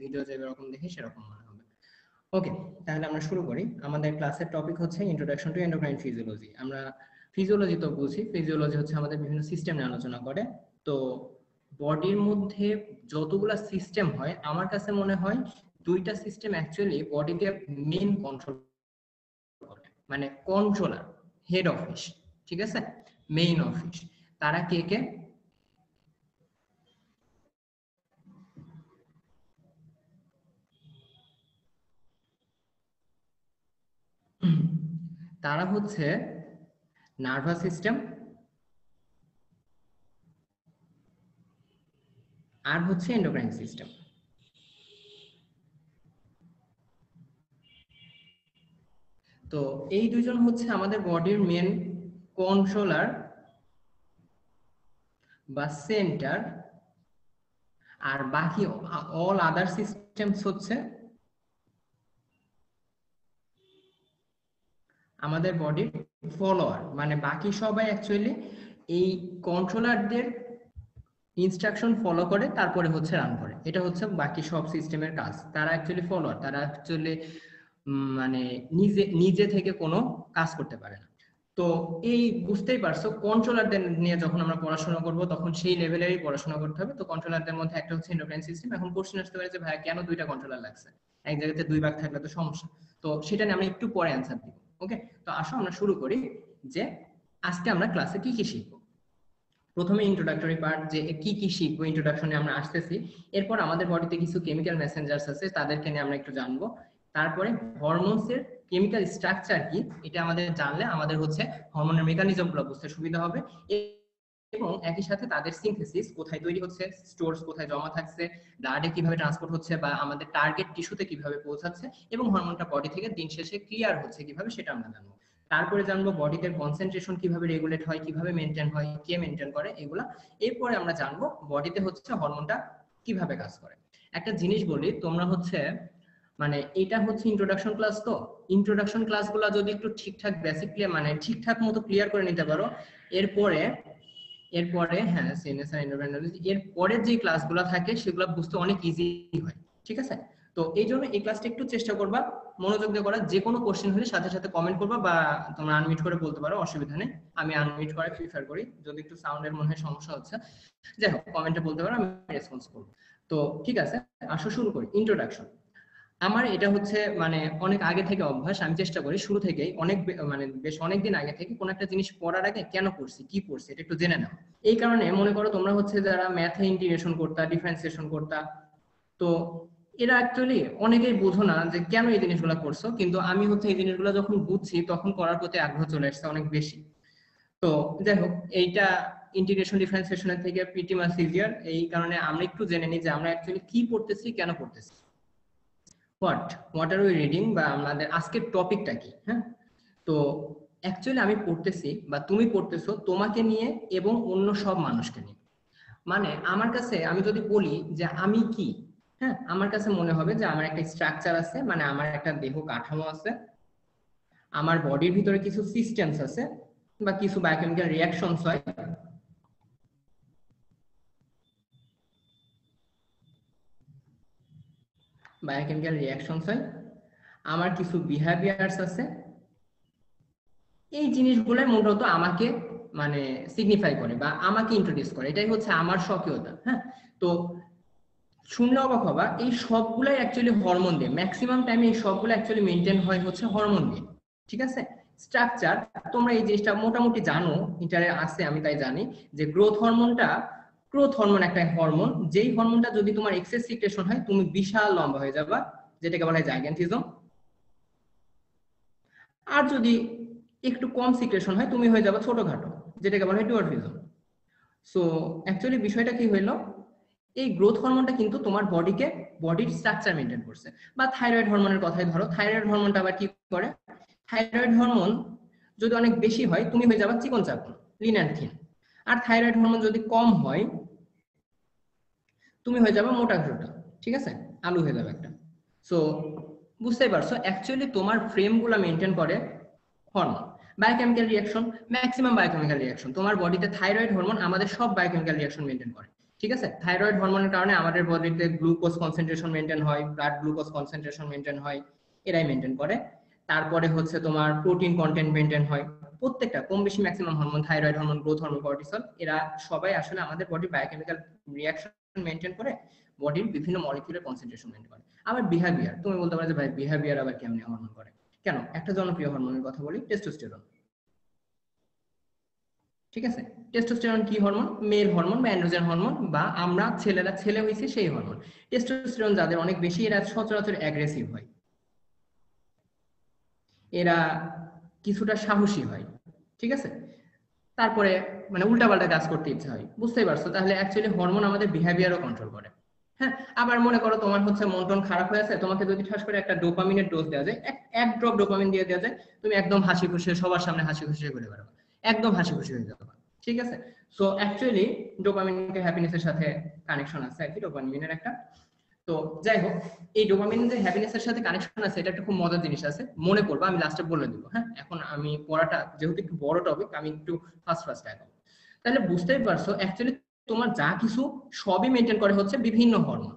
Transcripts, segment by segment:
Video যেরকম দেখি সেরকম মনে হবে। ওকে, তাহলে আমরা শুরু করি। আমাদের ক্লাসের টপিক হচ্ছে ইন্ট্রোডাকশন টু এন্ডোক্রাইন ফিজিওলজি। আমরা ফিজিওলজি তো বুঝি, ফিজিওলজি হচ্ছে আমাদের বিভিন্ন সিস্টেম নিয়ে আলোচনা করে। তো বডির মধ্যে যতগুলা সিস্টেম হয়, আমার কাছে মনে হয় দুইটা সিস্টেম অ্যাকচুয়ালি বডিকে মেইন কন্ট্রোল করে, মানে কন্ট্রোলার, হেড অফিস, ঠিক আছে, মেইন অফিস। তারা কে কে? তারা হচ্ছে নার্ভাস সিস্টেম আর হচ্ছে এন্ডোক্রাইন সিস্টেম। তো এই দুইজন হচ্ছে আমাদের বডির মেন কন্ট্রোলার বা সেন্টার, আর বাকি অল আদার সিস্টেমস হচ্ছে আমাদের বডির ফলোয়ার। মানে বাকি সবাই অ্যাকচুয়ালি এই কন্ট্রোলারদের ইনস্ট্রাকশন ফলো করে তারপরে হচ্ছে রান করে। এটা হচ্ছে বাকি সব সিস্টেমের কাজ। তারা অ্যাকচুয়ালি ফলোয়ার, তারা অ্যাকচুয়ালি মানে নিজে নিজে থেকে কোনো কাজ করতে পারে না। তো এই বুঝতেই পারছো, কন্ট্রোলারদের নিয়ে যখন আমরা পড়াশোনা করব তখন সেই লেভেলেরই পড়াশোনা করতে হবে। তো কন্ট্রোলারদের মধ্যে একটা হচ্ছে এন্ডোক্রাইন সিস্টেম। এখন কোশ্চেন আসতে পারে যে ভাই কেন দুইটা কন্ট্রোলার লাগছে, এক জায়গাতে দুই ভাগ থাকলে তো সমস্যা। তো সেটা নিয়ে আমরা একটু পরে অ্যান্সার দিব। ওকে, তো আসো আমরা শুরু করি যে আজকে আমরা ক্লাসে কি কি শিখবো। প্রথমে ইন্ট্রোডাক্টরি পার্ট, যে কি কি শিখবো, ইন্ট্রোডাকশনে আমরা আসতেছি। এরপর আমাদের বডিতে কিছু কেমিক্যাল মেসেঞ্জার্স আছে, তাদেরকে নিয়ে আমরা একটু জানবো। তারপরে হরমোনস এর কেমিক্যাল স্ট্রাকচার কি, এটা আমাদের জানলে আমাদের হচ্ছে হরমোনের মেকানিজম গুলো বুঝতে সুবিধা হবে। এবং একই সাথে তাদের সিনথেসিস কোথায় তৈরি হচ্ছে, স্টোরস কোথায় জমা থাকছে, ব্লাডে কিভাবে ট্রান্সপোর্ট হচ্ছে বা আমাদের টার্গেট টিস্যুতে কিভাবে পৌঁছাচ্ছে, এবং হরমোনটা বডি থেকে দিন শেষে ক্লিয়ার হচ্ছে কিভাবে, সেটা আমরা জানবো। তারপরে জানবো বডিতে কনসেন্ট্রেশন কিভাবে রেগুলেট হয়, কিভাবে মেনটেন হয়, কে মেনটেন করে, এগুলা। এরপরে আমরা জানবো বডিতে হচ্ছে হরমোনটা কিভাবে কাজ করে। একটা জিনিস বলি, তোমরা হচ্ছে মানে এটা হচ্ছে ইন্ট্রোডাকশন ক্লাস। তো ইন্ট্রোডাকশন ক্লাসগুলো যদি একটু ঠিকঠাক বেসিক মানে ঠিকঠাক মতো ক্লিয়ার করে নিতে পারো, এরপরে হ্যাঁ সিএনএস আর এন্ডোক্রাইনোলজি, এরপরে যে ক্লাসগুলো থাকে সেগুলো বুঝতে অনেক ইজি হয়। ঠিক আছে, তো এই জন্য এই ক্লাসটা একটু চেষ্টা করবা মনোযোগ দিয়ে করার। যে কোনো কোশ্চেন হলে সাথে সাথে কমেন্ট করবা বা তোমরা আনমিউট করে বলতে পারো, অসুবিধা নেই। আমি আনমিউট করে প্রিফার করি, যদি একটু সাউন্ডের মনে হয় সমস্যা হচ্ছে, যাই হোক কমেন্টে বলতে পারো, আমি রেসপন্স করবো। তো ঠিক আছে, আসো শুরু করি। ইন্ট্রোডাকশন আমার এটা হচ্ছে মানে অনেক আগে থেকে অভ্যাস, আমি চেষ্টা করি শুরু থেকেই অনেক মানে বেশ অনেকদিন আগে থেকে কোন একটা জিনিস পড়ার আগে কেন পড়ছি, কি পড়ছি, এটা একটু জেনে নাও। এই কারণে মনে করো তোমরা হচ্ছে যারা ম্যাথে ইন্টিগ্রেশন করতা, ডিফারেন্সিয়েশন করতা, তো এরা অ্যাকচুয়ালি অনেকেই বোঝো না যে কেন এই জিনিসগুলো করছো, কিন্তু আমি হচ্ছে এই জিনিসগুলো যখন বুঝছি তখন করার প্রতি আগ্রহ চলে আসছে অনেক বেশি। তো যাই হোক, এইটা ইন্টিগ্রেশন ডিফারেন্সিয়েশনের থেকে প্রিটি মাচ ইজিয়ার। এই কারণে আমরা একটু জেনে নিই যে আমরা অ্যাকচুয়ালি কি পড়তেছি, কেন পড়তেছি। হোয়াট আর উই রিডিং, বা আমাদের আজকের টপিকটা কি। হ্যাঁ, তো অ্যাকচুয়ালি আমি পড়তেছি বা তুমি পড়তেছো তোমাকে নিয়ে এবং অন্য সব মানুষকে নিয়ে। মানে আমার কাছে আমি যদি বলি যে আমি কি, হ্যাঁ, আমার কাছে মনে হবে যে আমার একটা স্ট্রাকচার আছে, মানে আমার একটা দেহ কাঠামো আছে, আমার বডির ভিতরে কিছু সিস্টেমস আছে বা কিছু বায়োকেমিক্যাল রিঅ্যাকশনস হয়, বায়োকেমিক্যাল রিঅ্যাকশনস হয়, আমার কিছু বিহেভিয়ার্স আছে। এই জিনিসগুলো মূলত আমাকে মানে সিগনিফাই করে বা আমাকে ইন্ট্রোডিউস করে, এটাই হচ্ছে আমার স্বকীয়তা। হ্যাঁ, তো শুনলে অবাক হবা, এই সবগুলাই অ্যাকচুয়ালি হরমোন দিয়ে, ম্যাক্সিমাম টাইমে এই সবগুলো অ্যাকচুয়ালি মেনটেন হয় হচ্ছে হরমোন দিয়ে। ঠিক আছে, স্ট্রাকচার তোমরা এই জিনিসটা মোটামুটি জানো, ইন্টারে আছে আমি তাই জানি যে গ্রোথ হরমোন একটা হরমোন, যেই হরমোনটা যদি তোমার এক্সেস সিক্রেশন হয় তুমি বিশাল লম্বা হয়ে যাবা, যেটাকে বলা হয় জাইগ্যান্থিজম। আর যদি একটু কম সিক্রেশন হয় তুমি হয়ে যাবে ছোটখাটো, যেটাকে বলা হয় ডুয়ার্ফিজম। সো অ্যাকচুয়ালি বিষয়টা কি হইলো, এই গ্রোথ হরমোনটা কিন্তু তোমার বডির স্ট্রাকচার মেনটেন করছে। বা থাইরয়েড হরমোনের কথাই ধরো, থাইরয়েড হরমোনটা আবার কি করে, থাইরয়েড হরমোন যদি অনেক বেশি হয় তুমি হয়ে যাবে চিকন চাকন, লিন অ্যান্ড থিন। আর থাইরয়েড হরমোন যদি কম হয় তুমি হয়ে যাবে মোটা ঘোটা, ঠিক আছে, আলু হয়ে যাবে একটা। সো বুঝতেই পারছো অ্যাকচুয়ালি তোমার ফ্রেম গুলা মেনটেন করে hormone. Biochemical reaction, maximum biochemical reaction তোমার বডিতে থাইরয়েড হরমোন আমাদের সব বায়োকেমিক্যাল রিঅ্যাকশন মেনটেন করে। ঠিক আছে, থাইরয়েড হরমোনের কারণে আমাদের বডিতে গ্লুকোজ কনসেন্ট্রেশন মেনটেন হয়, ব্লাড গ্লুকোজ কনসেন্ট্রেশন মেনটেন হয়, এরাই মেনটেন করে। তারপরে হচ্ছে তোমার প্রোটিন কন্টেন্ট মেনটেন হয়। প্রত্যেকটা কম বেশি maximum hormone, thyroid hormone, growth hormone, cortisol, এরা সবাই আসলে আমাদের বডির বায়োকেমিক্যাল রিঅ্যাকশন মেনটেন করে, বডির বিভিন্ন মলিকিউলের কনসেন্ট্রেশন মেনটেন করে। আবার বিহেভিয়ার, তুমি বলতে পারো যে ভাই বিহেভিয়ার আবার কেমনে হরমোন করে? কেন, একটা জনপ্রিয় হরমোনের কথা বলি, টেস্টোস্টেরন। ঠিক আছে, টেস্টোস্টেরন কি হরমোন? মেল হরমোন বা অ্যান্ড্রোজেন হরমোন, বা আমরা ছেলেরা ছেলে হয়েছে সেই হরমোন। টেস্টোস্টেরন যাদের অনেক বেশি, এরা সচরাচর অ্যাগ্রেসিভ হয়, এরা কিছুটা সাহসী হয়। ঠিক আছে, তারপরে মানে উল্টাপাল্টা কাজ করতে ইচ্ছা হয়, বুঝতেই পারছো? তাহলে অ্যাকচুয়ালি হরমোন আমাদের বিহেভিয়ারও কন্ট্রোল করে। হ্যাঁ, আবার মনে করো তোমার হচ্ছে মন টন খারাপ হয়ে আছে, তোমাকে যদি ঠাস করে একটা ডোপামিনের ডোজ দেওয়া যায়, এক ড্রপ ডোপামিন দিয়ে দেওয়া যায়, তুমি একদম হাসি খুশি সবার সামনে হাসি খুশি ঘুরে বেড়াবে, একদম হাসি খুশি হয়ে যাবে। ঠিক আছে, সো অ্যাকচুয়ালি ডোপামিনকে হ্যাপিনেসের সাথে কানেকশন আছে আর কি, ডোপামিনের একটা। তো যাই হোক, এই ডোপামিন যে হ্যাপিনেসের সাথে কানেকশন আছে, এটা একটা খুব মজার জিনিস আছে, মনে করবা, আমি লাস্টে বলে দিব। হ্যাঁ, এখন আমি পড়াটা যেহেতু একটু বড় টপিক, আমি একটু ফাস্ট ফাস্ট আগাবো। তাহলে বুঝতেই পারছো অ্যাকচুয়ালি তোমার যা কিছু সবই মেনটেন করে হচ্ছে বিভিন্ন হরমোন।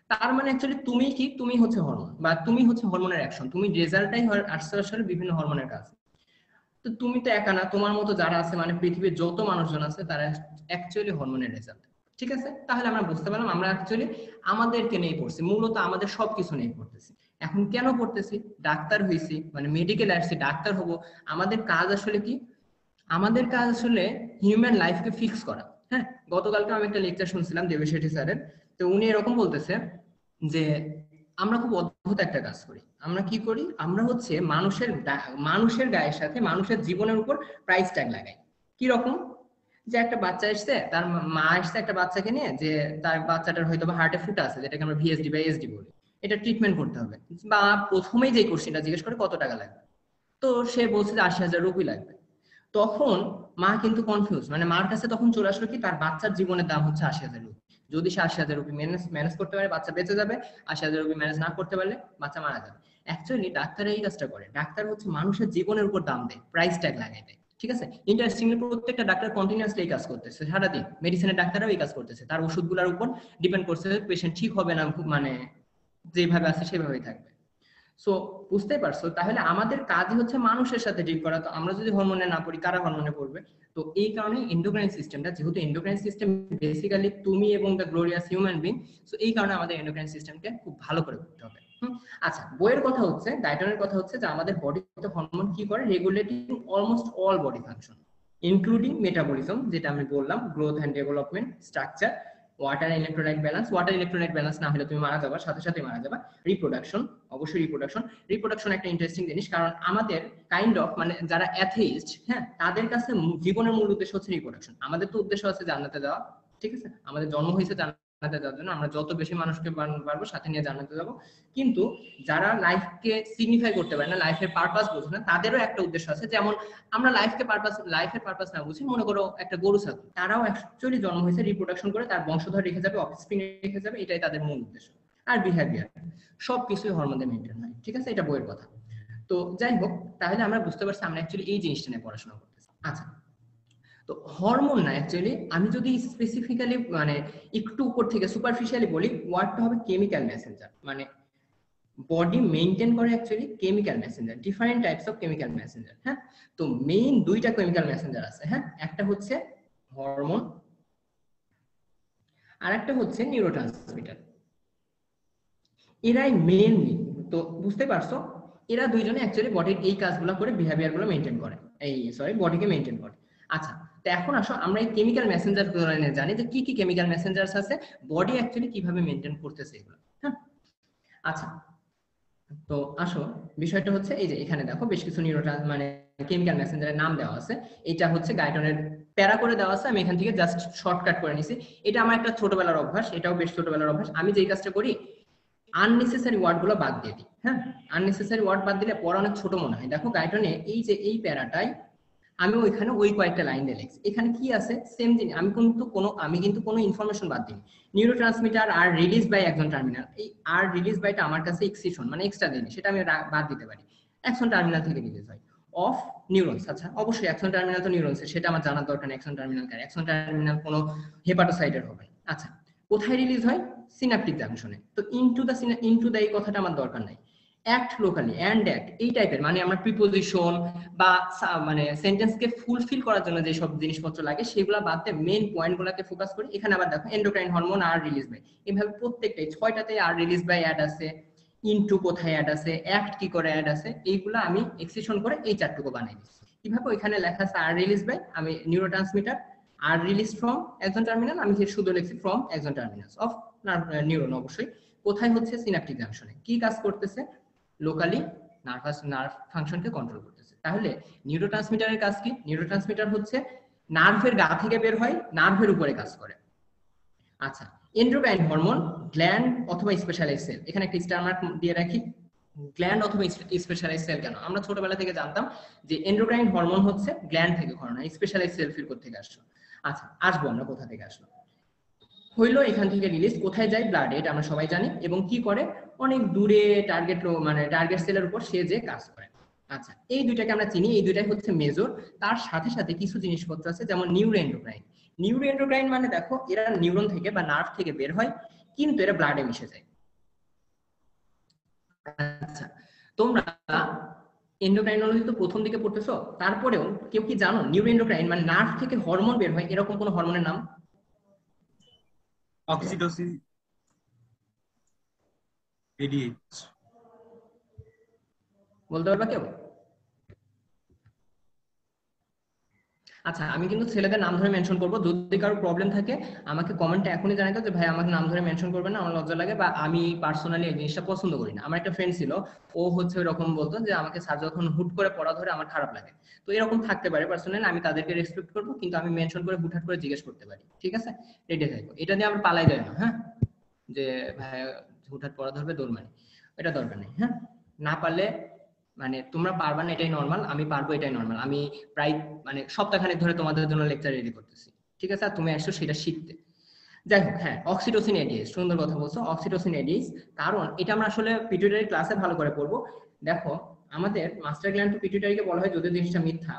তার মানে অ্যাকচুয়ালি তুমি কি, তুমি হচ্ছে হরমোন, বা তুমি হচ্ছে হরমোনের অ্যাকশন, তুমি রেজাল্টটাই আসছে আসলে বিভিন্ন হরমোনের কাজ। তো তুমি তো একা না, তোমার মতো যারা আছে মানে পৃথিবীর যত মানুষজন আছে তারা অ্যাকচুয়ালি হরমোনের রেজাল্ট। ঠিক আছে, তাহলে আমরা বুঝতে পারলাম আমরা অ্যাকচুয়ালি আমাদেরকে নিয়ে পড়ছি, মূলত আমাদের সবকিছু নিয়ে পড়তেছি। এখন কেন পড়তেছি? ডাক্তার হইছি, মানে মেডিকেল আসছি, ডাক্তার হব। আমাদের কাজ আসলে কি? আমাদের কাজ আসলে হিউম্যান লাইফকে ফিক্স করা। হ্যাঁ, গতকালকে আমি একটা লেকচার শুনছিলাম দেবেশ শেঠি স্যারের। তো উনি এরকম বলতেছে যে আমরা খুব অদ্ভুত একটা কাজ করি। আমরা কি করি? আমরা হচ্ছে মানুষের গায়ের সাথে মানুষের জীবনের উপর প্রাইস ট্যাগ লাগাই। কি রকম? যে একটা বাচ্চা এসছে, তার মা এসছে একটা বাচ্চাকে নিয়ে, যে তার বাচ্চাটার হয়তো হার্টে ফুটা আছে, যেটাকে আমরা ভিএসডি বা এসডি বলি, এটা ট্রিটমেন্ট করতে হবে। বা প্রথমেই যে কোশ্চেনটা জিজ্ঞেস করে কত টাকা লাগবে, তো সে বলছে যে ৮০,০০০ রুপি লাগবে। তখন মা কিন্তু কনফিউজ, মানে মার কাছে তখন চলে আসলো কি, তার বাচ্চার জীবনের দাম হচ্ছে ৮০,০০০ রুপি। যদি সে ৮০,০০০ রুপি ম্যানেজ করতে পারে, বাচ্চা বেঁচে যাবে। ৮০,০০০ রুপি ম্যানেজ না করতে পারলে বাচ্চা মারা যাবে। অ্যাকচুয়ালি ডাক্তার এই কাজটা করে, ডাক্তার হচ্ছে মানুষের জীবনের উপর দাম দেয়, প্রাইস ট্যাগ লাগাই দেয়। ঠিক আছে, ইন্টারেস্টিংলি প্রত্যেকটা ডাক্তার কন্টিনিউয়াসলি এই কাজ করতেছে সারাদিন, মেডিসিনের ডাক্তাররাও এই কাজ করতেছে, তার ওষুধগুলোর উপর ডিপেন্ড করছে পেশেন্ট ঠিক হবে না, মানে যেভাবে আছে সেভাবেই থাকবে। সো বুঝতেই পারছো, তাহলে আমাদের কাজই হচ্ছে মানুষের সাথে ডিল করা। তো আমরা যদি হরমোনে না পড়ি, কারা হরমোনে পড়বে? তো এই কারণে এন্ডোক্রাইন সিস্টেমটা, যেহেতু এন্ডোক্রাইন সিস্টেম বেসিক্যালি তুমি এবং the glorious human being, so এই কারণে আমাদের এন্ডোক্রাইন সিস্টেমকে খুব ভালো করে করতে হবে। আচ্ছা, বইয়ের কথা হচ্ছে, ডায়টনের কথা হচ্ছে যে আমাদের বডিতে হরমোন কি করে? Regulating almost all body function, including metabolism, যেটা আমি বললাম, growth and development, structure, water electrolyte balance. Water electrolyte balance না হলে তুমি মারা যাবে, সাথে সাথে মারা যাবে। রিপ্রোডাকশন, অবশ্যই রিপ্রোডাকশন। রিপ্রোডাকশন একটা ইন্টারেস্টিং জিনিস, কারণ আমাদের কাইন্ড অফ মানে যারা অ্যাথেইস্ট, হ্যাঁ, তাদের কাছে জীবনের মূল উদ্দেশ্য হচ্ছে রিপ্রোডাকশন। আমাদের তো উদ্দেশ্য আছে জান্নাতে যাওয়া। ঠিক আছে, আমাদের জন্ম হয়েছে জান্নাতে যাওয়ার জন্য, আমরা যত বেশি মানুষকে পারবো সাথে নিয়ে জান্নাতে যাবো। কিন্তু যারা লাইফকে সিগনিফাই করতে পারে না, লাইফের পারপাস বোঝে না, তাদেরও একটা উদ্দেশ্য আছে। যেমন আমরা লাইফের পারপাস না বুঝি, মনে করো একটা গরু ছাগল, তারাও অ্যাকচুয়ালি জন্ম হয়েছে রিপ্রোডাকশন করে, তার বংশধর রেখে যাবে, অফস্প্রিং রেখে যাবে, এটাই তাদের মূল উদ্দেশ্য। আর বিহেভিয়ার সবকিছুই হরমোনে মেনটেন হয়। ঠিক আছে, এটা বইয়ের কথা। তো যাই হোক, তাহলে আমরা বুঝতে পারছি আমরা অ্যাকচুয়ালি এই জিনিসটা নিয়ে পড়াশোনা করতেছি। আচ্ছা, তো হরমোন না, অ্যাকচুয়ালি আমি যদি স্পেসিফিক্যালি মানে একটু উপর থেকে সুপারফিশিয়ালি বলি, ওয়ার্ডটা হবে কেমিক্যাল মেসেঞ্জার। মানে বডি মেইনটেইন করে actually chemical Messenger, different types of chemical Messenger. হ্যাঁ, তো মেইন দুইটা কেমিক্যাল মেসেঞ্জার আছে। হ্যাঁ, একটা হচ্ছে হরমোন, আর একটা হচ্ছে নিউরোট্রান্সমিটার। এরাই মেইনলি, তো বুঝতে পারছো, এরা দুইজনে অ্যাকচুয়ালি বডির এই কাজগুলো করে, বিহেভিয়ার গুলো মেইনটেইন করে, এই সরি বডিকে মেইনটেইন করে। আচ্ছা, তো এখন আসো আমরা এই কেমিক্যাল মেসেঞ্জার গুলো জানি যে কি কি কেমিক্যাল মেসেঞ্জারস আছে, বডি অ্যাকচুয়ালি কিভাবে মেইনটেইন করতেছে এগুলো। হ্যাঁ, আচ্ছা, তো আসো, বিষয়টা হচ্ছে এই যে এখানে দেখো বেশ কিছু মানে কেমিক্যাল মেসেঞ্জারের নাম দেওয়া আছে। এটা হচ্ছে গাইটনের প্যারা করে দেওয়া আছে, আমি এখান থেকে জাস্ট শর্টকাট করে নিছি। এটা আমার একটা ছোটবেলার অভ্যাস, এটাও বেশ ছোটবেলার অভ্যাস। আমি যেই কাজটা করি, আননেসেসারি ওয়ার্ড গুলো বাদ দিয়ে দিই। হ্যাঁ, আননেসেসারি ওয়ার্ড বাদ দিলে পড়া অনেক ছোট মনে হয়। দেখো গাইটনে এই যে এই প্যারাটাই আমি ওইখানে ওই কয়েকটা লাইন দিয়ে লিখছি। এখানে কি আছে? সেম জিনিস। আমি কিন্তু কোনো ইনফরমেশন বাদ দিই। Neurotransmitter are release by axon terminal, এই আর রিলিজ বাইটা আমার কাছে এক্সিশন মানে এক্সট্রা জিনিস, সেটা আমি বাদ দিতে পারি। অ্যাক্সন টার্মিনাল থেকে রিলিজ হয় অফ নিউরনস। আচ্ছা, অবশ্যই অ্যাক্সন টার্মিনাল তো নিউরনস, সেটা আমার জানার দরকার নেই। অ্যাক্সন টার্মিনাল কার? অ্যাক্সন টার্মিনাল কোনো হেপাটোসাইটের হবে না। আচ্ছা, কোথায় রিলিজ হয়? সিনাপটিক জাংশনে। তো ইনটু দ্য এই কথাটা আমার দরকার নাই। অ্যাক্ট লোকালি, অ্যান্ড অ্যাক্ট এই টাইপের, মানে আমরা প্রিপোজিশন বা মানে সেন্টেন্সকে ফুলফিল করার জন্য যে সব জিনিসপত্র লাগে সেগুলো বাদ দিয়ে মেইন পয়েন্টগুলোকে ফোকাস করি। এখানে আবার দেখো endocrine hormone are release by, এভাবে প্রত্যেকটাই 6টাতে আর রিলিজ বাই অ্যাড আছে, ইনটু কোথায় অ্যাড আছে, অ্যাক্ট কি করে অ্যাড আছে, এইগুলো আমি এক্সটেনশন করে এই চারটুকু বানাই দিচ্ছি। কিভাবে? ওইখানে লেখা আছে আর রিলিজ বাই, আমি নিউরোট্রান্সমিটার, আর রিলিজ ফ্রম একজন টার্মিনাল, আমি শুধু লিখছি ফ্রম একজন টার্মিনাল অফ নিউরন। অবশ্যই কোথায় হচ্ছে? সিনাপটিক জাংশনে। কি কাজ করতেছে? লোকালি নার্ভ ফাংশনকে কন্ট্রোল করতেছে। তাহলে নিউরোট্রান্সমিটারের কাজ কি? নিউরোট্রান্সমিটার হচ্ছে নার্ভের গা থেকে বের হয়, নার্ভের উপরে কাজ করে। আচ্ছা, এন্ডোক্রাইন হরমোন গ্ল্যান্ড অথবা স্পেশালাইজ সেল, এখানে একটা স্টার মার্ক দিয়ে রাখি। গ্ল্যান্ড অথবা স্পেশালাইজ সেল কেন? আমরা ছোটবেলা থেকে জানতাম যে এন্ডোক্রাইন হরমোন হচ্ছে গ্ল্যান্ড থেকে ঘটনা, স্পেশালাইজ সেল ফিল করতে থেকে আসলো। আচ্ছা, আসবো আমরা কোথা থেকে আসলো। হইলো এখান থেকে রিলিজ কোথায় যায়? ব্লাডে, এটা আমরা সবাই জানি। এবং কি করে? অনেক দূরে টার্গেট, মানে টার্গেট সেলের উপর সে যে কাজ করে। আচ্ছা, এই দুইটাকে আমরা চিনি, এই দুইটাই হচ্ছে মেজর। তার সাথে সাথে কিছু জিনিসপত্র আছে, যেমন নিউরোএন্ডোক্রাইন। নিউরোএন্ডোক্রাইন মানে দেখো এরা নিউরন থেকে বা নার্ভ থেকে বের হয়, কিন্তু এরা ব্লাডে মিশে যায়। আচ্ছা, তোমরা এন্ডোক্রাইনোলজি তো প্রথম দিকে পড়তেছো, তারপরেও কেউ কি জানো নিউরোএন্ডোক্রাইন মানে নার্ভ থেকে হরমোন বের হয় এরকম কোন হরমোনের নাম? Oxytocin, ADH. বলতে পারবা কেউ? আচ্ছা, আমি কিন্তু ছেলেদের নাম ধরে মেনশন করবো, যদি কারো প্রবলেম থাকে আমাকে কমেন্টে এখনই জানাই যে ভাই আমাকে নাম ধরে মেনশন করবেন না, আমার লজ্জা লাগে, বা আমি পার্সোনালি এই জিনিসটা পছন্দ করি না। আমার একটা ফ্রেন্ড ছিল, ও হচ্ছে এরকম বলতো যে আমাকে স্যার যখন হুট করে পড়া ধরে আমার খারাপ লাগে। তো এরকম থাকতে পারে পার্সোনালি, আমি তাদেরকে রেসপেক্ট করবো, কিন্তু আমি মেনশন করে হুটহাট করে জিজ্ঞেস করতে পারি, ঠিক আছে? রেডি থাকবো, এটা দিয়ে আমরা পালাই যায় না, হ্যাঁ, যে ভাই হুটহাট পড়া ধরবে দৌড় মানে, এটা দরকার নেই, হ্যাঁ। না পারলে মানে তোমরা পারবা না এটাই নরমাল, আমি পারবো এটাই নরমাল। আমি প্রায় মানে সপ্তাহখানেক ধরে তোমাদের জন্য লেকচার রেডি করতেছি, ঠিক আছে? আর তুমি আসছো সেটা শিখতে। যাই হোক, হ্যাঁ, অক্সিটোসিন এডিএস, সুন্দর কথা বলছো, অক্সিটোসিন এডিএস। কারণ এটা আমরা আসলে পিটুইটারি ক্লাসে ভালো করে পড়বো। দেখো, আমাদের মাস্টার গ্ল্যান্ড টু পিটুইটারিকে বলা হয়, যদি জিনিসটা মিথ্যা,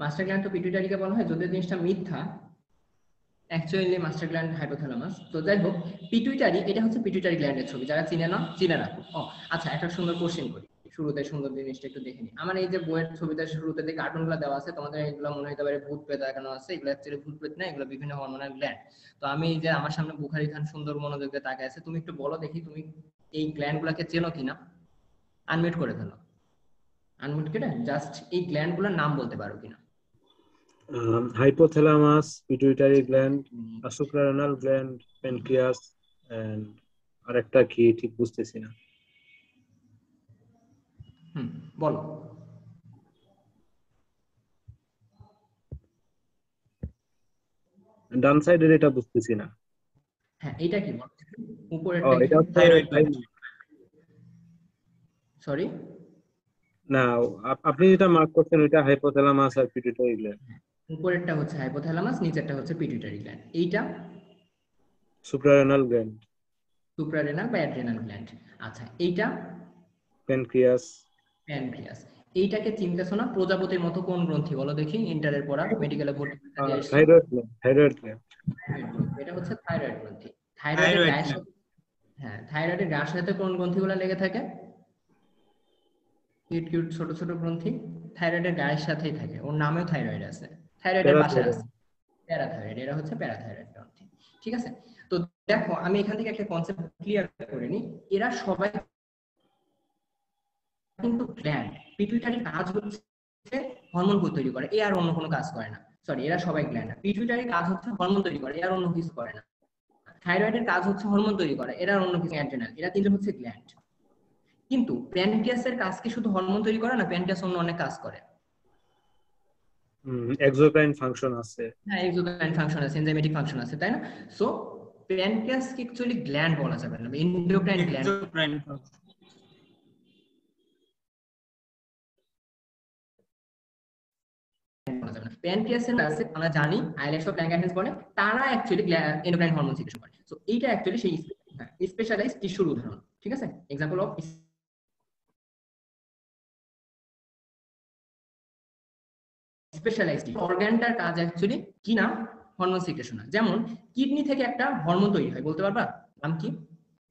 মাস্টার গ্ল্যান্ড টু পিটুইটারিকে বলা হয় যদি জিনিসটা মিথ্যা, অ্যাকচুয়ালি মাস্টার গ্ল্যান্ড হাইপোথ্যালামাস। তো যাই হোক, পিটুইটারি এটা হচ্ছে পিটুইটারি গ্ল্যান্ডের ছবি, যারা চিনে না চিনে রাখো। ও আচ্ছা, একটা সুন্দর কোশ্চেন করি শুরুতে, সুন্দর জিনিসটা একটু দেখে নি। আমার এই যে বইয়ের ছবিতে শুরুতে যে কার্টুনগুলো দেওয়া আছে, তোমাদের এগুলো মনে হতে পারে ভূত প্রেত দেখানো আছে, এগুলো অ্যাকচুয়ালি ভূত প্রেত না, এগুলো বিভিন্ন হরমোনাল গ্ল্যান্ড। তো আমি এই যে আমার সামনে বুখারী খান সুন্দর মনোযোগ দিয়ে তাকায় আছে, তুমি একটু বলো দেখি তুমি এই গ্ল্যান্ড গুলাকে চেনো কিনা। আনমিউট করে ফেলো, আনমিউট করে জাস্ট এই গ্ল্যান্ড গুলোর নাম বলতে পারো কিনা। hypothalamus, pituitary gland, suprarrenal gland, pancreas, and আরেকটা কি ঠিক বুঝতেছি না। বলো। ডান সাইডের এটা বুঝতেছি না। হ্যাঁ, এটা কি বলো, ও উপরেরটা কি? এটা হচ্ছে থাইরয়েড গ্ল্যান্ড। সরি, না, আপনি যেটা মার্ক করছেন ওইটা হাইপোথ্যালামাস আর পিটুইটারি গ্ল্যান্ড। উপরেরটা হচ্ছে হাইপোথ্যালামাস, নিচেরটা হচ্ছে পিটুইটারি গ্ল্যান্ড। এইটা সুপ্রারেনাল গ্ল্যান্ড, সুপ্রারেনাল বা অ্যাড্রেনাল গ্ল্যান্ড। আচ্ছা, এইটা প্যানক্রিয়াস। প্যানক্রিয়াস। এইটাকে চিনতেছো না? প্রজাপতির মতো কোন গ্রন্থি বলো দেখি, ইন্টারের পড়া, মেডিকেলে ভর্তি করতে দিয়ে আসছি। Thyroid gland, thyroid gland. এটা হচ্ছে থাইরয়েড গ্রন্থি। থাইরয়েডের থাইরয়েড গায়ের গ্ল্যান্ড। সাথে, হ্যাঁ, থাইরয়েডের গায়ের সাথে কোন গ্রন্থিগুলো লেগে থাকে? কিউট কিউট ছোট ছোট গ্রন্থি থাইরয়েডের গায়ের সাথেই থাকে, ওর নামেও থাইরয়েড আছে, থাইরয়েডের পাশে আছে প্যারাথাইরয়েড, এরা হচ্ছে প্যারাথাইরয়েড গ্রন্থি, ঠিক আছে? তো দেখো, আমি এখান থেকে একটা কনসেপ্ট ক্লিয়ার করে নিই। এরা সবাই কিন্তু গ্ল্যান্ড। পিটুইটারির কাজ হচ্ছে হরমোন তৈরি করে, এ আর অন্য কোনো কাজ করে না। সরি, এরা সবাই গ্ল্যান্ড। পিটুইটারির কাজ হচ্ছে হরমোন তৈরি করে, এর অন্য কিছু করে না। থাইরয়েডের কাজ হচ্ছে হরমোন তৈরি করে, এরা অন্য কিছু, অ্যাড্রেনাল, এরা তিনজন হচ্ছে গ্ল্যান্ড। কিন্তু প্যানক্রিয়াসের কাজ কি শুধু হরমোন তৈরি করে না? প্যানক্রিয়াস অন্য অনেক কাজ করে। এক্সোক্রাইন ফাংশন আছে। হ্যাঁ, এক্সোক্রাইন ফাংশন আছে, এনজাইমেটিক ফাংশন আছে, তাই না? সো প্যানক্রিয়াস কি অ্যাকচুয়ালি গ্ল্যান্ড বলা যাবে না, এন্ডোক্রাইন গ্ল্যান্ড এক্সোক্রাইন। বলা যাবে না। প্যানক্রিয়াসের কাছে আমরা জানি আইলেটস অফ ল্যাঙ্গারহ্যান্স বলে, তারা অ্যাকচুয়ালি এন্ডোক্রাইন হরমোন সিক্রেশন করে। সো এইটা অ্যাকচুয়ালি সেই স্পেশালাইজড টিস্যুর উদাহরণ, ঠিক আছে? এক্সাম্পল অফ স্পেশালাইজড অর্গানটার কাজ অ্যাকচুয়ালি কি না হরমোন সিক্রেশন। যেমন কিডনি থেকে একটা হরমোন তৈরি হয়, বলতে পারবা নাম কি?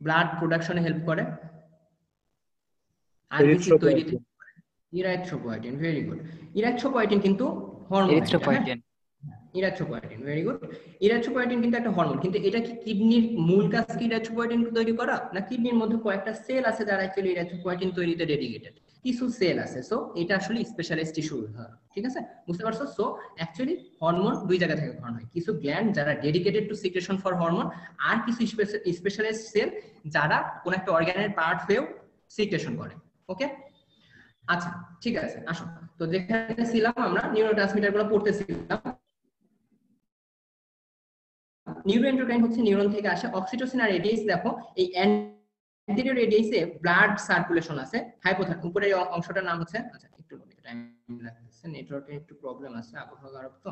ব্লাড প্রোডাকশনে হেল্প করে, আরবিসি তৈরিতে। ইরাইথ্রোপয়েটিন, ভেরি গুড। ইরাইথ্রোপয়েটিন কিন্তু হরমোন একটা, হ্যাঁ, ইরাইথ্রোপয়েটিন, ভেরি গুড। ইরাইথ্রোপয়েটিন কিন্তু একটা হরমোন, কিন্তু এটা কি কিডনির মূল কাজ কি ইরাইথ্রোপয়েটিন তৈরি করা? না কিডনির মধ্যে কয়েকটা সেল আছে যারা অ্যাকচুয়ালি ইরাইথ্রোপয়েটিন তৈরিতে ডেডিকেটেড, কিছু সেল আছে। সো এটা আসলে স্পেশালাইজড টিস্যু, ঠিক আছে, বুঝতে পারছো? সো অ্যাকচুয়ালি হরমোন দুই জায়গা থেকে গ্রহণ হয়, কিছু গ্ল্যান্ড যারা dedicated to secretion for hormone, আর কিছু স্পেশালাইজড সেল যারা কোন একটা অর্গানের পার্ট হয়েও সিক্রেশন করে। ওকে, আচ্ছা ঠিক আছে, আসো। তো যেখানে ছিলাম আমরা নিউরোট্রান্সমিটার গুলো পড়তেছিলাম। নিউরোএন্ডোক্রাইন হচ্ছে নিউরন থেকে আসে। অক্সিটোসিন আর রেডিয়েস, দেখো এই অ্যান্টেরিয়র রেডিয়েসে ব্লাড সার্কুলেশন আছে। হাইপোথ্যালামাস উপরের অংশটার নাম হচ্ছে, আচ্ছা একটু টাইম লাগছে, নেটওয়ার্কে একটু প্রবলেম আছে, আবহাওয়া খারাপ তো।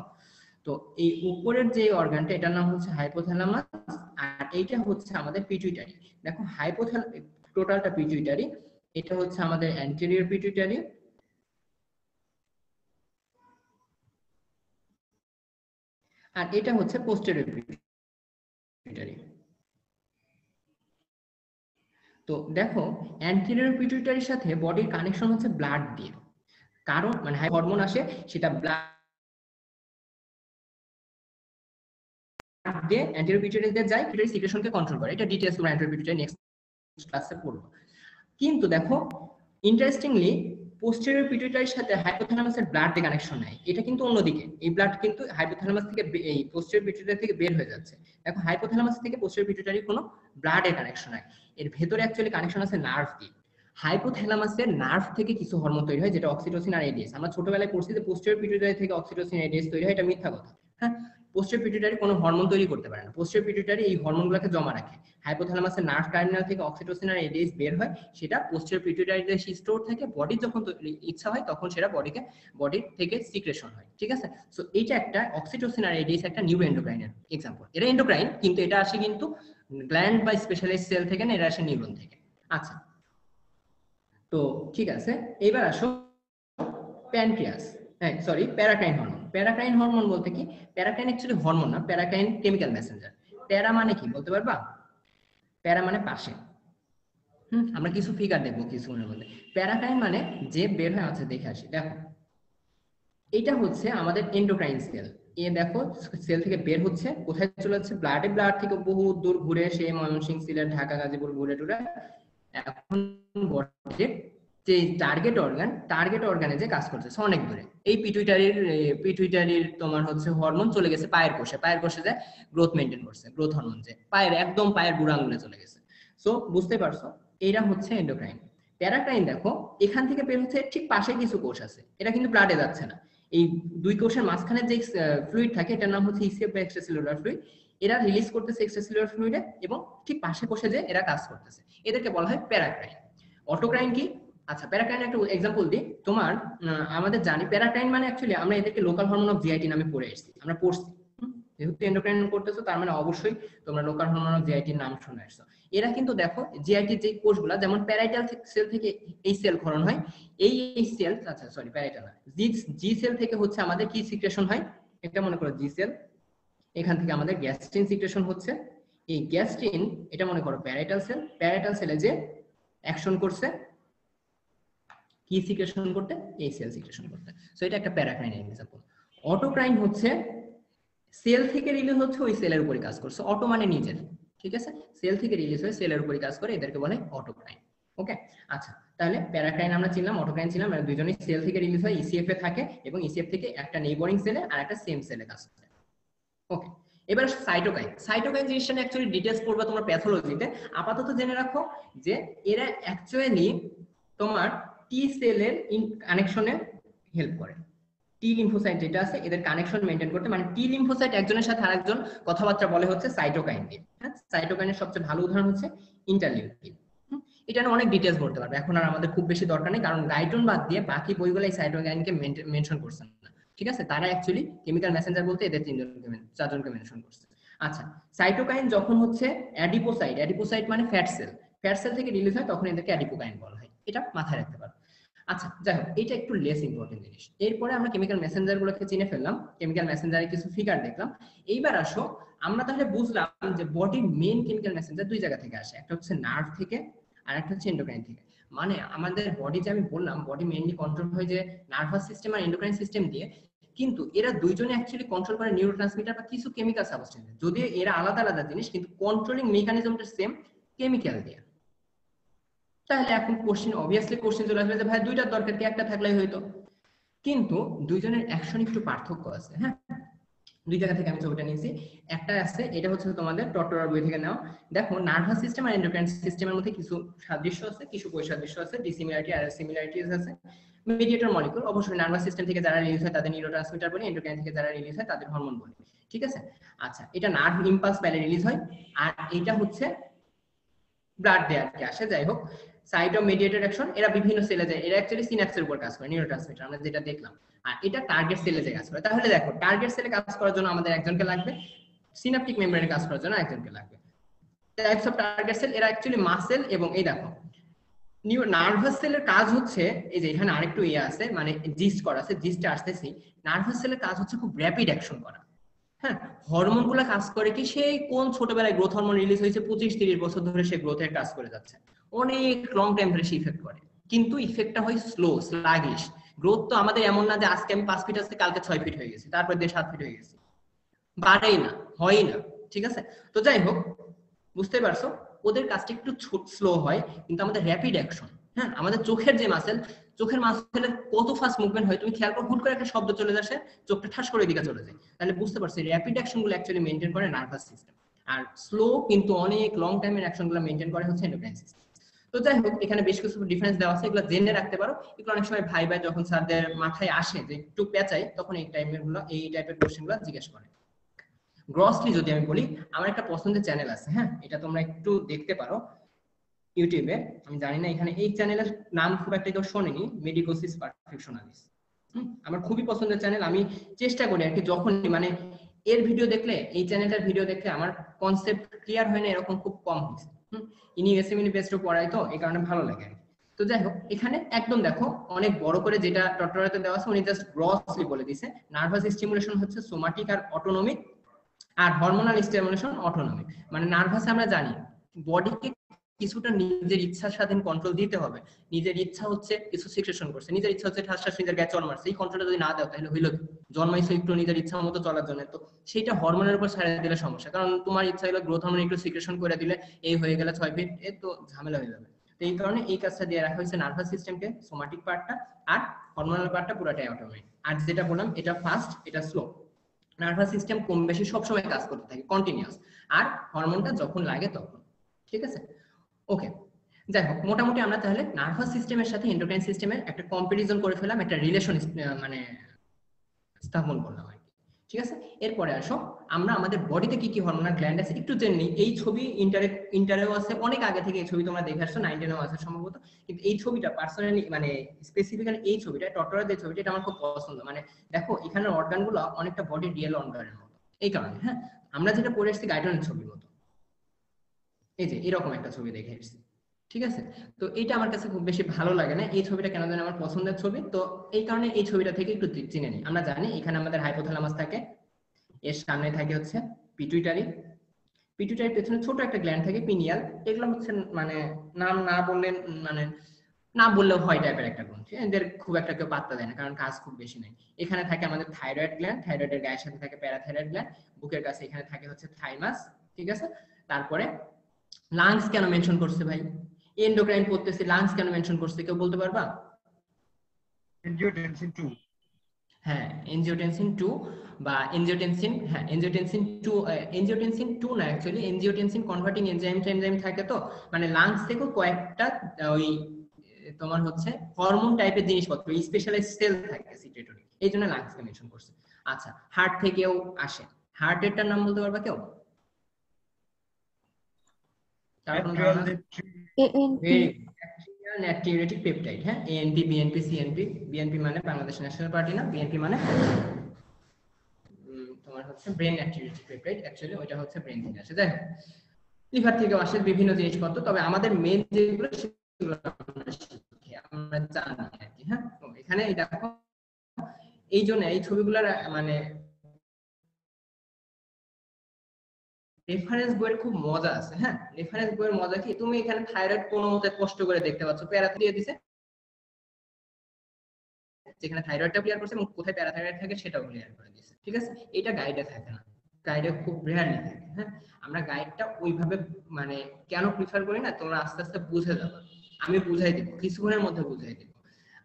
তো এই উপরের যে অর্গানটা এটার নাম হচ্ছে হাইপোথ্যালামাস, আর এইটা হচ্ছে আমাদের পিটুইটারি। দেখো টোটালটা পিটুইটারি, এটা হচ্ছে আমাদের অ্যান্টেরিয়র পিটুইটারি, আর এটা হচ্ছে পোস্টেরিয়র পিটুইটারি। তো দেখো অ্যান্টেরিয়র পিটুইটারির সাথে বডির কানেকশন হচ্ছে ব্লাড দিয়ে, কারণ মানে হরমোন আসে সেটা ব্লাড দিয়ে অ্যান্টেরিয়র পিটুইটারিতে যায়, পিটুইটারি সিক্রেশনকে কন্ট্রোল করে। এটা ডিটেইলস তোমরা অ্যান্টেরিয়র পিটুইটারি নেক্সট ক্লাসে পড়বো। কিন্তু দেখো ইন্টারেস্টিংলি পোস্টেরিয়র পিটুইটারির সাথে হাইপোথ্যালামাসের ব্লাড দিয়ে কানেকশন নাই, এটা কিন্তু অন্যদিকে। এই ব্লাড কিন্তু হাইপোথ্যালামাস থেকে এই পোস্টেরিয়র পিটুইটারি থেকে বের হয়ে যাচ্ছে। দেখো হাইপোথ্যালামাস থেকে পোস্টেরিয়র পিটুইটারি কোনো ব্লাডের কানেকশন নাই, এর ভেতরে অ্যাকচুয়ালি কানেকশন আছে নার্ভ দিয়ে। হাইপোথ্যালামাসের নার্ভ থেকে কিছু হরমোন তৈরি হয় যেটা অক্সিটোসিন আর এডিএস। আমরা ছোটবেলায় পড়ছি যে পোস্টেরিয়র পিটুইটারি থেকে অক্সিটোসিন আর এডিএস তৈরি হয়, এটা মিথ্যা কথা। হ্যাঁ, পোস্টেরিয়র পিটুইটারি কোনো হরমোন তৈরি করতে পারে না, পোস্টেরিয়র পিটুইটারি এই হরমোনগুলোকে জমা রাখে। হাইপোথ্যালামাসের নার্ভ টার্মিনাল থেকে অক্সিটোসিন আর এডিএস বের হয়, সেটা পোস্টেরিয়র পিটুইটারিতে স্টোর থাকে, বডি যখন ইচ্ছা হয় তখন সেটা বডি থেকে সিক্রেশন হয়, ঠিক আছে। সো এইটা একটা অক্সিটোসিন আর এডিএস একটা নিউরোএন্ডোক্রাইনের এক্সাম্পল। এটা এন্ডোক্রাইন কিন্তু এটা আসে কিন্তু গ্ল্যান্ড বা স্পেশালাইজড সেল থেকে না, এটা আসে নিউরন থেকে। আচ্ছা, তো ঠিক আছে, এবার আসো প্যানক্রিয়াস, হ্যাঁ সরি প্যারাক্রাইন হরমোন। প্যারাক্রাইন হরমোন বলতে কি? প্যারাক্রাইন অ্যাকচুয়ালি হরমোন না, প্যারাক্রাইন কেমিক্যাল মেসেঞ্জার। প্যারা মানে কি বলতে পারবা? প্যারা মানে পাশে। আমরা কিছু ফিগার দেখবো কিছুক্ষণের মধ্যে। প্যারাক্রাইন মানে যে বের হয়, আছে দেখে আসি। দেখো এটা হচ্ছে আমাদের এন্ডোক্রাইন সেল। এ দেখো সেল থেকে বের হচ্ছে, কোথায় চলে যাচ্ছে? ব্লাডে, ব্লাড থেকে বহু দূর ঘুরে সে ময়মনসিংহ, সিলেট, ঢাকা, গাজীপুর ঘুরে টুরে এখন বডির যে টার্গেট অর্গানে যে কাজ করতেছে অনেক দূরে। এই পিটুইটারির তোমার হচ্ছে হরমোন চলে গেছে পায়ের কোষে যায় গ্রোথ মেইনটেইন করছে, গ্রোথ হরমোন যে পায়ের একদম পায়ের বুড়া আঙুলে চলে গেছে। সো বুঝতে পারছো, এরা হচ্ছে এন্ডোক্রাইন। প্যারাক্রাইন দেখো এখান থেকে বের হচ্ছে, ঠিক পাশে কিছু কোষ আছে, এটা কিন্তু ব্লাডে যাচ্ছে না। এই দুই কোষের মাঝখানে যে ফ্লুইড থাকে এটার নাম হচ্ছে ইসিএফ বা এক্সট্রাসেলুলার ফ্লুইড। এরা রিলিজ করতেছে এক্সট্রাসেলুলার ফ্লুইডে, এবং ঠিক পাশে কোষে যে এরা কাজ করতেছে, এদেরকে বলা হয় প্যারাক্রাইন। অটোক্রাইন কি? আচ্ছা প্যারাক্রাইন একটা এক্সাম্পল দিই তোমার। আমাদের জানি প্যারাক্রাইন মানে অ্যাকচুয়ালি আমরা এদেরকে লোকাল হরমোন অফ জিআইটি নামে পড়ে এসেছি, আমরা পড়ছি। যেহেতু এন্ডোক্রাইন করতেছো তার মানে অবশ্যই তোমরা লোকাল হরমোন অফ জিআইটির নাম শুনে আসছো। এরা কিন্তু দেখো জিআইটির যে কোষগুলা, যেমন প্যারাইটাল সেল থেকে এই সেল ক্ষরণ হয়, এই সেল, আচ্ছা সরি প্যারাইটাল না, জি সেল থেকে হচ্ছে আমাদের কি সিক্রেশন হয়? এটা মনে করো জি সেল, এখান থেকে আমাদের গ্যাস্ট্রিন সিক্রেশন হচ্ছে। এই গ্যাস্ট্রিন এটা মনে করো প্যারাইটাল সেলে যে অ্যাকশন করছে কি সিক্রেশন করতে? এই সেল সিক্রেশন করতে। সো এটা একটা প্যারাক্রাইন এক্সাম্পল। অটোক্রাইন হচ্ছে সেল থেকে রিলিজ হচ্ছে, ওই সেলের উপরে কাজ করছে। অটো মানে নিজের, ঠিক আছে, সেল থেকে রিলিজ হয়ে সেলের উপরে কাজ করে, এদেরকে বলে অটোক্রাইন। ওকে, আচ্ছা তাহলে প্যারাক্রাইন আমরা চিনলাম, অটোক্রাইন চিনলাম। আর দুইজনই সেল থেকে রিলিজ হয়, ইসিএফ এ থাকে, এবং ইসিএফ থেকে একটা নেইবরিং সেলে আর একটা সেম সেলে কাজ করে। ওকে, এবার সাইটোকাইন জিনিসটা অ্যাকচুয়ালি ডিটেইলস পড়বা তোমরা প্যাথোলজিতে। আপাতত জেনে রাখো যে এরা অ্যাকচুয়ালি তোমার টি সেলের কানেকশনে হেল্প করে। টি লিম্ফোসাইট যেটা আছে এদের কানেকশন মেইনটেইন করতে, মানে টি লিম্ফোসাইট একজনের সাথে আরেকজন কথাবার্তা বলে হচ্ছে সাইটোকাইন দিয়ে। হ্যাঁ, সাইটোকাইনের সবচেয়ে ভালো উদাহরণ হচ্ছে ইন্টারলিউকিন। এটা নিয়ে অনেক ডিটেইলস বলতে পারবে, এখন আর আমাদের খুব বেশি দরকার নেই, কারণ গাইটন বাদ দিয়ে বাকি বইগুলো এই সাইটোকাইনকে মেনশন করছেন না, ঠিক আছে। তারা অ্যাকচুয়ালি কেমিক্যাল মেসেঞ্জার বলতে এদের চারজনকে মেনশন করছে। আচ্ছা, সাইটোকাইন যখন হচ্ছে অ্যাডিপোসাইট মানে ফ্যাট সেল থেকে রিলিজ হয় তখন এদেরকে অ্যাডিপোকাইন বলা হয়, এটা মাথায় রাখতে পারো। আচ্ছা যাই হোক, এটা একটু লেস ইম্পর্টেন্ট জিনিস। এরপরে আমরা কেমিক্যাল মেসেঞ্জার গুলোকে চিনে ফেললাম, কেমিক্যাল মেসেঞ্জারে কিছু ফিগার দেখলাম। এইবার আসো আমরা তাহলে বুঝলাম যে বডির মেইন কেমিক্যাল মেসেঞ্জার দুই জায়গা থেকে আসে, একটা হচ্ছে নার্ভ থেকে আর একটা হচ্ছে এন্ডোক্রাইন থেকে। মানে আমাদের বডি, যে আমি বললাম বডি মেইনলি কন্ট্রোল হয় যে নার্ভাস সিস্টেম আর এন্ডোক্রাইন সিস্টেম দিয়ে, কিন্তু এরা দুইজনে অ্যাকচুয়ালি কন্ট্রোল করে নিউরোট্রান্সমিটার বা কিছু কেমিক্যাল সাবস্টেন্স, যদিও এরা আলাদা আলাদা জিনিস কিন্তু কন্ট্রোলিং মেকানিজমটা সেম, কেমিক্যাল দিয়ে। তাহলে এখন কোশ্চেন, অবভিয়াসলি কোশ্চেন চলে আসবে যে ভাই দুইটার দরকার কি, একটা থাকলেই হইতো। কিন্তু দুইজনের অ্যাকশন একটু পার্থক্য আছে। হ্যাঁ, দুই জায়গা থেকে আমি ছবিটা নিয়েছি। একটা আছে, এটা হচ্ছে তোমাদের টটরার বই থেকে নেওয়া। দেখো নার্ভাস সিস্টেম আর এন্ডোক্রাইন সিস্টেমের মধ্যে কিছু সাদৃশ্য আছে, কিছু বৈসাদৃশ্য আছে, ডিসিমিলারিটি আর সিমিলারিটিস আছে। মিডিয়েটর মলিকুল অবশ্যই নার্ভাস সিস্টেম থেকে যারা রিলিজ হয় তাদের নিউরোট্রান্সমিটার বলি, এন্ডোক্রাইন থেকে যারা রিলিজ হয় তাদের হরমোন বলি। ঠিক আছে, আচ্ছা এটা নার্ভ ইম্পালস প্যালে রিলিজ হয়, আর এটা হচ্ছে ব্লাড দেয়ার কি আসে। যাই হোক, সাইট অফ মিডিয়েটেড অ্যাকশন, এরা বিভিন্ন সেলে যায়, এরা অ্যাকচুয়ালি সিনাপসের উপর কাজ করে, নিউরোট্রান্সমিটার আমরা যেটা দেখলাম। আর এটা টার্গেট সেলে যে কাজ করে। তাহলে দেখো টার্গেট সেলে কাজ করার জন্য আমাদের একজনকে লাগবে, সিনাপটিক মেমব্রেনে কাজ করার জন্য একজনকে লাগবে। টাইপস অফ টার্গেট সেল, এরা অ্যাকচুয়ালি মাসেল, এবং এই দেখো নার্ভাস সেলের কাজ হচ্ছে, এই যে এখানে আরেকটু ইয়ে আছে, মানে জিস্ট করা আছে, জিস্টে আসতেছি। নার্ভাস সেলের কাজ হচ্ছে খুব র‍্যাপিড অ্যাকশন করা। হ্যাঁ, হরমোন গুলা কাজ করে কি, সেই কোন ছোটবেলায় গ্রোথ হরমোন রিলিজ হয়েছে 25-30 বছর ধরে সে গ্রোথের কাজ করে যাচ্ছে, অনেক লং টাইম ধরে সে ইফেক্ট করে, কিন্তু ইফেক্টটা হয় স্লো, স্লাগিশ। গ্রোথ তো আমাদের এমন না যে আজকে আমি 5 ফিট আসতে কালকে 6 ফিট হয়ে গেছি, তারপর দিয়ে 7 ফিট হয়ে গেছি, বাড়েই না, হয়ই না। ঠিক আছে, তো যাই হোক বুঝতে পারছো, ওদের কাজটা একটু স্লো হয়, কিন্তু আমাদের র‍্যাপিড অ্যাকশন। হ্যাঁ, আমাদের চোখের যে মাসেল, চোখের মাসেলের কত ফাস্ট মুভমেন্ট হয় তুমি খেয়াল করো, হুট করে একটা শব্দ চলে যাচ্ছে, চোখটা ঠাস করে এদিকে চলে যায়, তাহলে বুঝতে পারছো র‍্যাপিড অ্যাকশন গুলো অ্যাকচুয়ালি মেইনটেইন করে নার্ভাস সিস্টেম, আর স্লো কিন্তু অনেক লং টাইমের অ্যাকশন গুলো মেইনটেইন করে হচ্ছে এন্ডোক্রাইন সিস্টেম। তো যাই হোক, এখানে বেশ কিছু ডিফারেন্স দেওয়া আছে, এগুলো জেনে রাখতে পারো। এগুলো অনেক সময় ভাই যখন স্যারদের মাথায় আসে যে একটু পেঁচাই, তখন এই টাইপের কোশ্চেন গুলো জিজ্ঞেস করে। গ্রসলি যদি আমি বলি, আমার একটা পছন্দের চ্যানেল আছে, হ্যাঁ এটা তোমরা একটু দেখতে পারো ইউটিউবে, আমি জানি না এখানে এই চ্যানেলের নাম খুব একটা কেউ শোনেনি, মেডিকোসিস পারফেকশনালিস। আমার খুবই পছন্দের চ্যানেল, আমি চেষ্টা করি আর কি, যখনই মানে এর ভিডিও দেখলে, এই চ্যানেলটার ভিডিও দেখলে আমার কনসেপ্ট ক্লিয়ার হয় না এরকম খুব কম হয়েছে। ইউনিভার্সিটি বেস্টও পড়াই তো, এই কারণে ভালো লাগে। তো যাই হোক, এখানে একদম দেখো অনেক বড় করে যেটা টটরাতে দেওয়া আছে, উনি জাস্ট গ্রসলি বলে দিয়েছে নার্ভাস স্টিমুলেশন হচ্ছে সোমাটিক আর অটোনমিক, আর হরমোনাল স্টিমুলেশন অটোনমিক। মানে নার্ভাসে আমরা জানি বডিকে কিছুটা নিজের ইচ্ছা স্বাধীন কন্ট্রোল দিতে হবে। নিজের ইচ্ছা হচ্ছে কিছু সিক্রেশন করছে, নিজের ইচ্ছা হচ্ছে ঠাস ঠাস নিজের গায়ে চড় মারছে, এই কন্ট্রোলটা যদি না দাও তাহলে হইলো জন্মাইছো একটু নিজের ইচ্ছা মতো চলার জন্য, তো সেইটা হরমোনের উপর ছাড়িয়ে দিলে সমস্যা, কারণ তোমার ইচ্ছা হলো গ্রোথ হরমোন একটু সিক্রেশন করে দিলে এই হয়ে গেলে 6 ফিট, এ তো ঝামেলা হয়ে যাবে। তো এই কারণে এই কাজটা দিয়ে রাখা হয়েছে নার্ভাস সিস্টেমকে, সোমাটিক পার্টটা আর হরমোনাল পার্টটা পুরোটাই অটোমেটিক। আর যেটা বললাম এটা ফাস্ট, এটা স্লো। নার্ভাস সিস্টেম কম বেশি সবসময় কাজ করতে থাকে কন্টিনিউয়াস, আর হরমোনটা যখন লাগে তখন। ঠিক আছে, ওকে। যাই হোক, মোটামুটি আমরা তাহলে নার্ভাস সিস্টেমের সাথে এন্ডোক্রাইন সিস্টেমের একটা কম্পারিজন করে ফেলাম, একটা রিলেশন মানে স্থাপন করলাম আর কি। ঠিক আছে, এরপরে আসো আমরা আমাদের বডিতে কি কি হরমোনাল গ্ল্যান্ড আছে একটু জেনে নিই। এই ছবি ইন্টারেও আছে, অনেক আগে থেকে এই ছবি তোমরা দেখে আসছো, 9-10 আছে সম্ভবত, কিন্তু এই ছবিটা পার্সোনালি মানে স্পেসিফিক্যালি এই ছবিটা টটরার যে ছবিটা, এটা আমার খুব পছন্দ। মানে দেখো এখানের অর্গানগুলো অনেকটা বডির রিয়েল অর্গানের মতো, এই কারণে। হ্যাঁ, আমরা যেটা পড়ে এসেছি গাইডনের ছবির মতো, এই যে এরকম একটা ছবি দেখে এসেছি। ঠিক আছে, তো এটা আমার কাছে খুব বেশি ভালো লাগে না, এই ছবিটা কেন জানি আমার পছন্দের ছবি, তো এই কারণে এই ছবিটা থেকে একটু চিনে নিই। আমরা জানি এখানে আমাদের হাইপোথ্যালামাস থাকে, এর সামনে থাকে হচ্ছে পিটুইটারি, পিটুইটারির পেছনে ছোট একটা গ্ল্যান্ড থাকে পিনিয়াল, এগুলো হচ্ছে মানে নাম না বললে মানে না বললেও হয় টাইপের একটা গ্রন্থি, এদের খুব একটা কেউ পাত্তা দেয় না কারণ কাজ খুব বেশি নেই। এখানে থাকে আমাদের থাইরয়েড গ্ল্যান্ড, থাইরয়েডের গায়ের সাথে থাকে প্যারাথাইরয়েড গ্ল্যান্ড, বুকের কাছে এখানে থাকে হচ্ছে থাইমাস। ঠিক আছে, তারপরে লাংস কেন মেনশন করছে ভাই, এন্ডোক্রাইন পড়তেছে, লাংস কেন মেনশন করছে কেউ বলতে পারবা? এনজিওটেনসিন 2। হ্যাঁ, এনজিওটেনসিন 2 বা এনজিওটেনসিন, হ্যাঁ এনজিওটেনসিন 2, এনজিওটেনসিন 2 না অ্যাকচুয়ালি এনজিওটেনসিন কনভার্টিং এনজাইম থাকে, তো মানে লাংস থেকেও কয়েকটা ওই তোমার হচ্ছে হরমোন টাইপের জিনিসপত্র স্পেশালাইজড সেল থাকে সিক্রেটরি, এই জন্য লাংসকে মেনশন করছে। আচ্ছা, হার্ট থেকেও আসে, হার্টেরটার নাম বলতে পারবা কেউ? তার কোনো ধারণা? নাট্রিউরেটিক পেপটাইড, হ্যাঁ এএনপি বিএনপি সিএনপি, বিএনপি মানে বাংলাদেশ ন্যাশনাল পার্টি না, বিএনপি মানে তোমার হচ্ছে ব্রেন নাট্রিউরেটিক পেপটাইড, অ্যাকচুয়ালি ওইটা হচ্ছে ব্রেন থেকে আসে। যাই হোক, লিভার থেকেও আসে বিভিন্ন জিনিসপত্র, তবে আমাদের মেন যেগুলো সেগুলো আমরা জানি আর কি। এখানে এই দেখো এই জন্য এই ছবিগুলোর মানে রেফারেন্স বইয়ের খুব মজা আছে। হ্যাঁ, রেফারেন্স বইয়ের মজা কি, তুমি এখানে থাইরয়েড কোনো মতে কষ্ট করে দেখতে পাচ্ছ, প্যারা দিয়ে দিছে, যেখানে থাইরয়েডটা ক্লিয়ার করছে এবং কোথায় প্যারাথাইরয়েড থাকে সেটাও ক্লিয়ার করে দিয়েছে। ঠিক আছে, এটা গাইডে থাকে না, গাইডে খুব রেয়ারলি থাকে। হ্যাঁ, আমরা গাইডটা ওইভাবে মানে কেন প্রিফার করি না, তোমরা আস্তে আস্তে বুঝে যাবে, আমি বুঝাই দিব, কিছুক্ষণের মধ্যে বুঝাই দিব।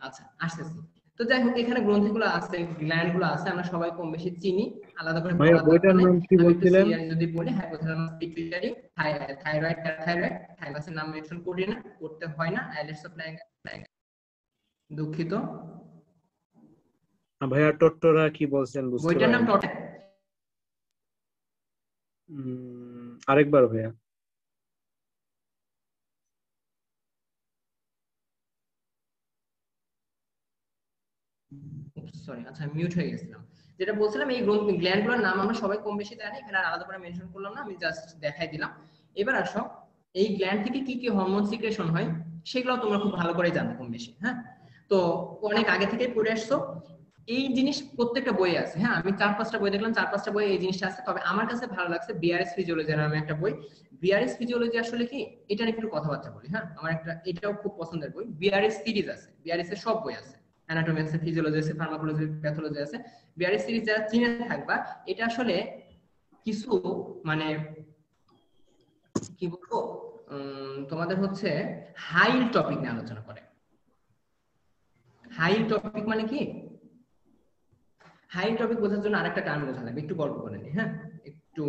আচ্ছা আসতেছি। তো যাই হোক, এখানে গ্রন্থিগুলো আছে, গ্ল্যান্ড গুলো আছে, আমরা সবাই কম বেশি চিনি, আলাদা করে ভাইয়া পড়ার বইটার দরকার নেই। নাম কি আমি একটু বলছিলেন? সিরিয়াল যদি বলি, হাইপোথ্যালামাস পিটুইটারি, থাইরয়েড, প্যারাথাইরয়েড, থাইমাসের নাম মেনশন করি না, করতে হয় না, আইলেটস অফ ল্যাঙ্গার, দুঃখিত। ভাইয়া টট্টরা কি বলছেন বুঝতে বইটার নাম পারিনি। টটে। আরেকবার ভাইয়া। সরি, আচ্ছা মিউট হয়ে গেছিলাম। যেটা বলছিলাম, এই গ্ল্যান্ডগুলোর নাম আমরা সবাই কম বেশি জানি, এখানে আলাদা করে মেনশন করলাম না, আমি জাস্ট দেখাই দিলাম। এবার আসো, এই গ্ল্যান্ড থেকে কি কি হরমোন সিক্রেশন হয় সেগুলো তোমরা খুব ভালো করে জানো কম বেশি। হ্যাঁ, তো অনেক আগে থেকেই পড়ে আসছো, এই জিনিস প্রত্যেকটা বই আছে। হ্যাঁ, আমি 4-5টা বই দেখলাম, 4-5টা বই এই জিনিসটা আছে। তবে আমার কাছে ভালো লাগছে বিআরএস ফিজিওলজি নামে একটা বই। বিআরএস ফিজিওলজি আসলে কি, এটা নিয়ে একটু কথাবার্তা বলি। হ্যাঁ, আমার একটা এটাও খুব পছন্দের বই। বিআরএস সিরিজ আছে, বিআরএস এর সব বই আছে, অ্যানাটমি আছে, ফিজিওলজি আছে, ফার্মাকোলজি, প্যাথোলজি আছে। বিআরএস সিরিজ যারা চিনে থাকবা, এটা আসলে কিছু মানে কি বলবো, তোমাদের হচ্ছে হাই টপিক নিয়ে আলোচনা করে। হাই টপিক মানে কি, হাই টপিক বোঝার জন্য আরেকটা টার্ম বোঝা লাগবে, একটু গল্প করে নি। হ্যাঁ, একটু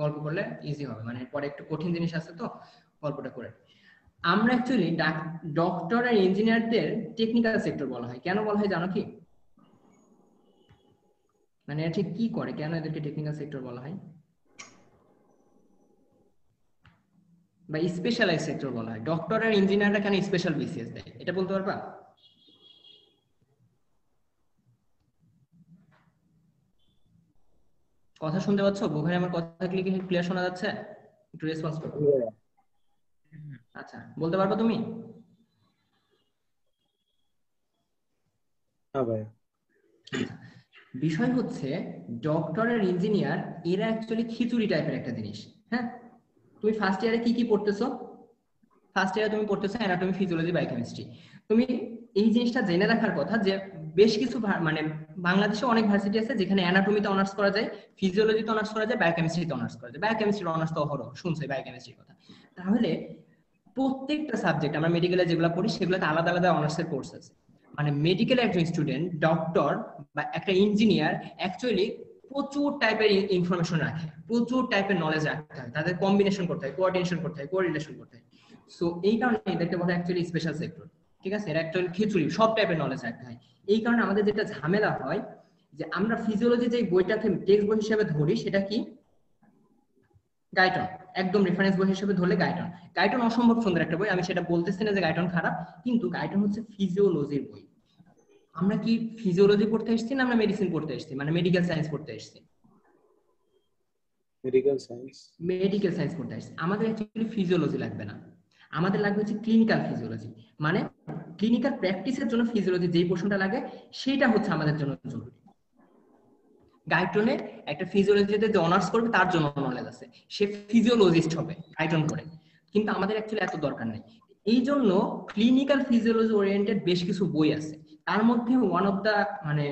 গল্প করলে ইজি হবে, মানে পরে একটু কঠিন জিনিস আছে তো, গল্পটা করে। আমরা অ্যাকচুয়ালি ডক্টর আর ইঞ্জিনিয়ারদের টেকনিক্যাল সেক্টর বলা হয়। কেন বলা হয় জানো কি, মানে এটা ঠিক কি করে, কেন এদেরকে টেকনিক্যাল সেক্টর বলা হয় বা স্পেশালাইজ সেক্টর বলা হয়? ডক্টর আর ইঞ্জিনিয়াররা কেন স্পেশাল বিসিএস দেয়, এটা বলতে পারবা? কথা শুনতে পাচ্ছ? বুখারি আমার কথা ক্লিয়ার শোনা যাচ্ছে? একটু রেসপন্স করো। আচ্ছা, বলতে পারবা তুমি? হ্যাঁ ভাইয়া। আচ্ছা, বিষয় হচ্ছে ডক্টর আর ইঞ্জিনিয়ার এরা অ্যাকচুয়ালি খিচুড়ি টাইপের একটা জিনিস। হ্যাঁ, তুমি ফার্স্ট ইয়ারে কি কি পড়তেছো? ফার্স্ট ইয়ারে তুমি পড়তেছো অ্যানাটমি, ফিজিওলজি, বায়োকেমিস্ট্রি। তুমি এই জিনিসটা জেনে রাখার কথা যে বেশ কিছু মানে বাংলাদেশে অনেক ভার্সিটি আছে যেখানে অ্যানাটমিতে অনার্স করা যায়, ফিজিওলজিতে অনার্স করা যায়, বায়োকেমিস্ট্রিতে অনার্স করা যায়। বায়োকেমিস্ট্রির অনার্স তো অহরহ শুনছো, বায়োকেমিস্ট্রির কথা। তাহলে প্রত্যেকটা সাবজেক্ট আমরা মেডিকেলে যেগুলো পড়ি সেগুলোতে আলাদা আলাদা অনার্সের কোর্স আছে। মানে মেডিকেল একজন স্টুডেন্ট, ডক্টর বা একটা ইঞ্জিনিয়ার অ্যাকচুয়ালি প্রচুর টাইপের ইনফরমেশন রাখে, প্রচুর টাইপের নলেজ রাখতে হয়, তাদের কম্বিনেশন করতে হয়, কোঅর্ডিনেশন করতে হয়, কোরিলেশন করতে হয়। সো এই কারণে এদেরকে বলা হয় অ্যাকচুয়ালি স্পেশাল সেক্টর। ঠিক আছে, এরা অ্যাকচুয়ালি খিচুড়ি, সব টাইপের নলেজ রাখতে হয়। এই কারণে আমাদের যেটা ঝামেলা হয় যে আমরা ফিজিওলজি যে বইটাকে টেক্সট বই হিসেবে ধরি সেটা কি, গাইটন। একদম রেফারেন্স বই হিসেবে ধরলে গাইটন। গাইটন অসম্ভব সুন্দর একটা বই, আমি সেটা বলতেছি না যে গাইটন খারাপ, কিন্তু গাইটন হচ্ছে ফিজিওলজির বই। আমরা কি ফিজিওলজি পড়তে এসেছি না আমরা মেডিসিন পড়তে এসেছি, মানে মেডিকেল সায়েন্স পড়তে এসেছি? Medical science. মেডিকেল সায়েন্স পড়তে এসেছি। আমাদের অ্যাকচুয়ালি ফিজিওলজি লাগবে না, আমাদের লাগবে হচ্ছে ক্লিনিক্যাল ফিজিওলজি। মানে ক্লিনিক্যাল প্র্যাকটিসের জন্য ফিজিওলজি যেই পোর্শনটা লাগে সেটা হচ্ছে আমাদের জন্য জরুরি। গাইটনে একটা ফিজিওলজিতে যে অনার্স করবে তার জন্য নলেজ আছে, সে ফিজিওলজিস্ট হবে গাইটন করে, কিন্তু আমাদের অ্যাকচুয়ালি এত দরকার নেই। এই জন্য ক্লিনিক্যাল ফিজিওলজি ওরিয়েন্টেড বেশ কিছু বই আছে, তার মধ্যে ওয়ান অফ দা মানে